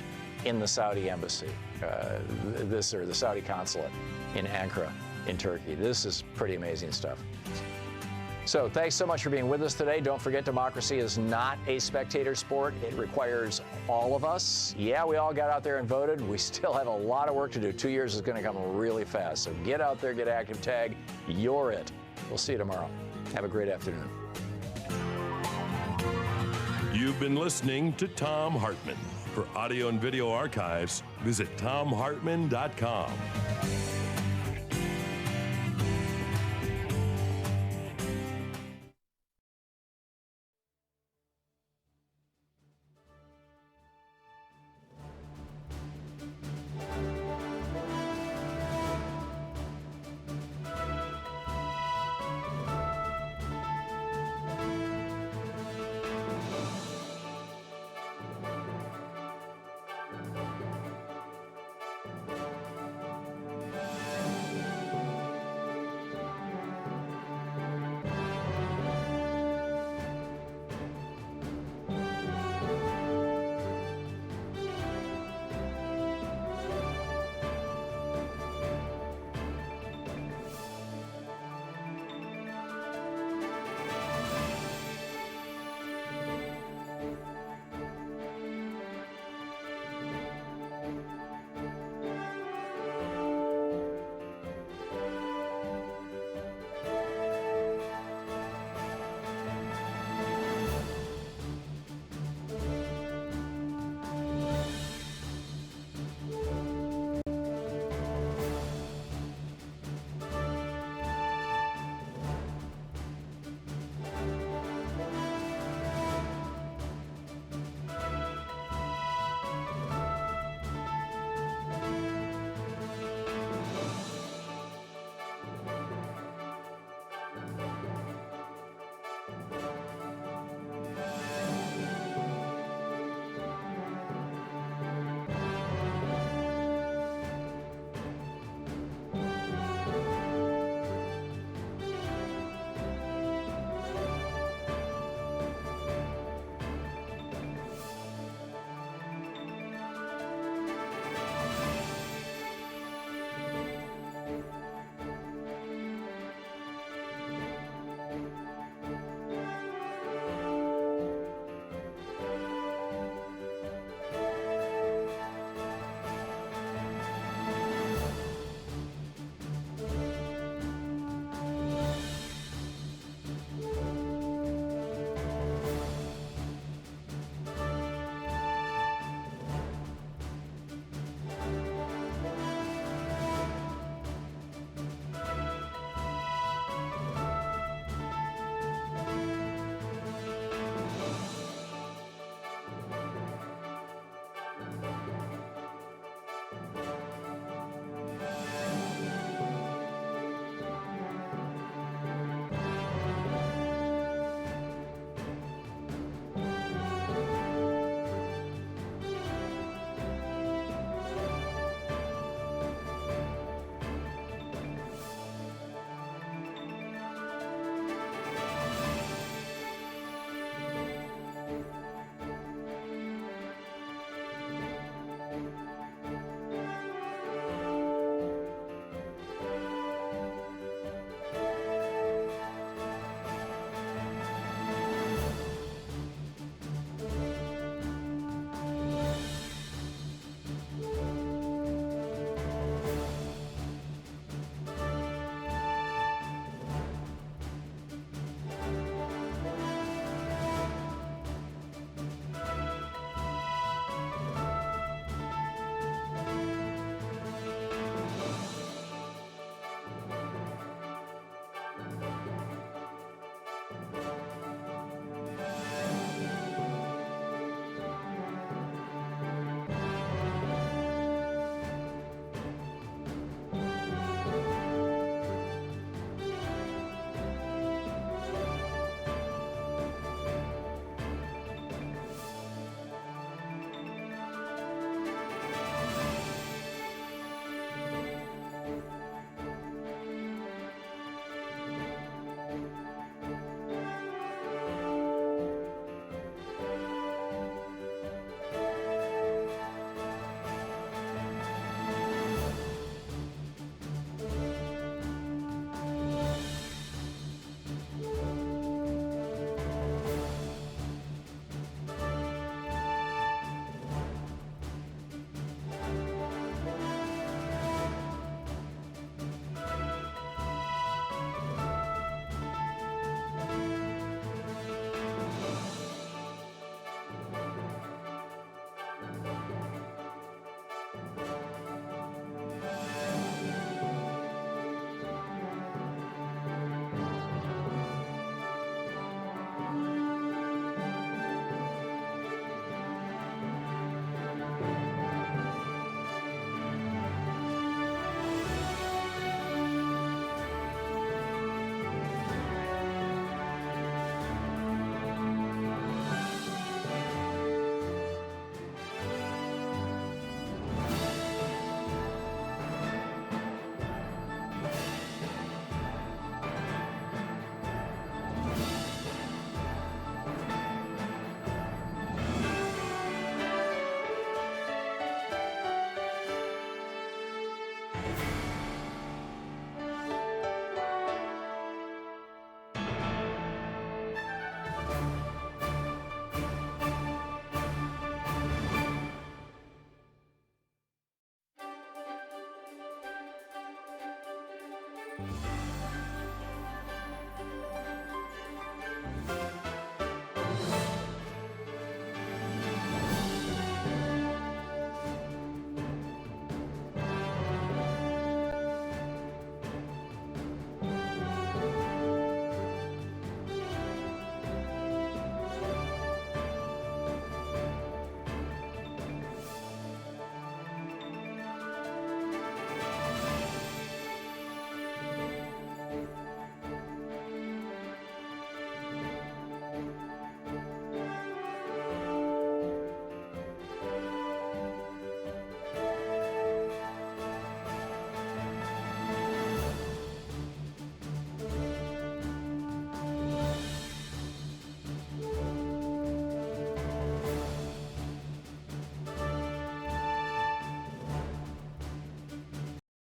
in the Saudi embassy, the Saudi consulate in Ankara in Turkey. This is pretty amazing stuff. So thanks so much for being with us today. Don't forget, democracy is not a spectator sport. It requires all of us. Yeah, we all got out there and voted. We still have a lot of work to do. 2 years is going to come really fast. So get out there, get active, tag. You're it. We'll see you tomorrow. Have a great afternoon. You've been listening to Thom Hartmann. For audio and video archives, visit thomhartmann.com.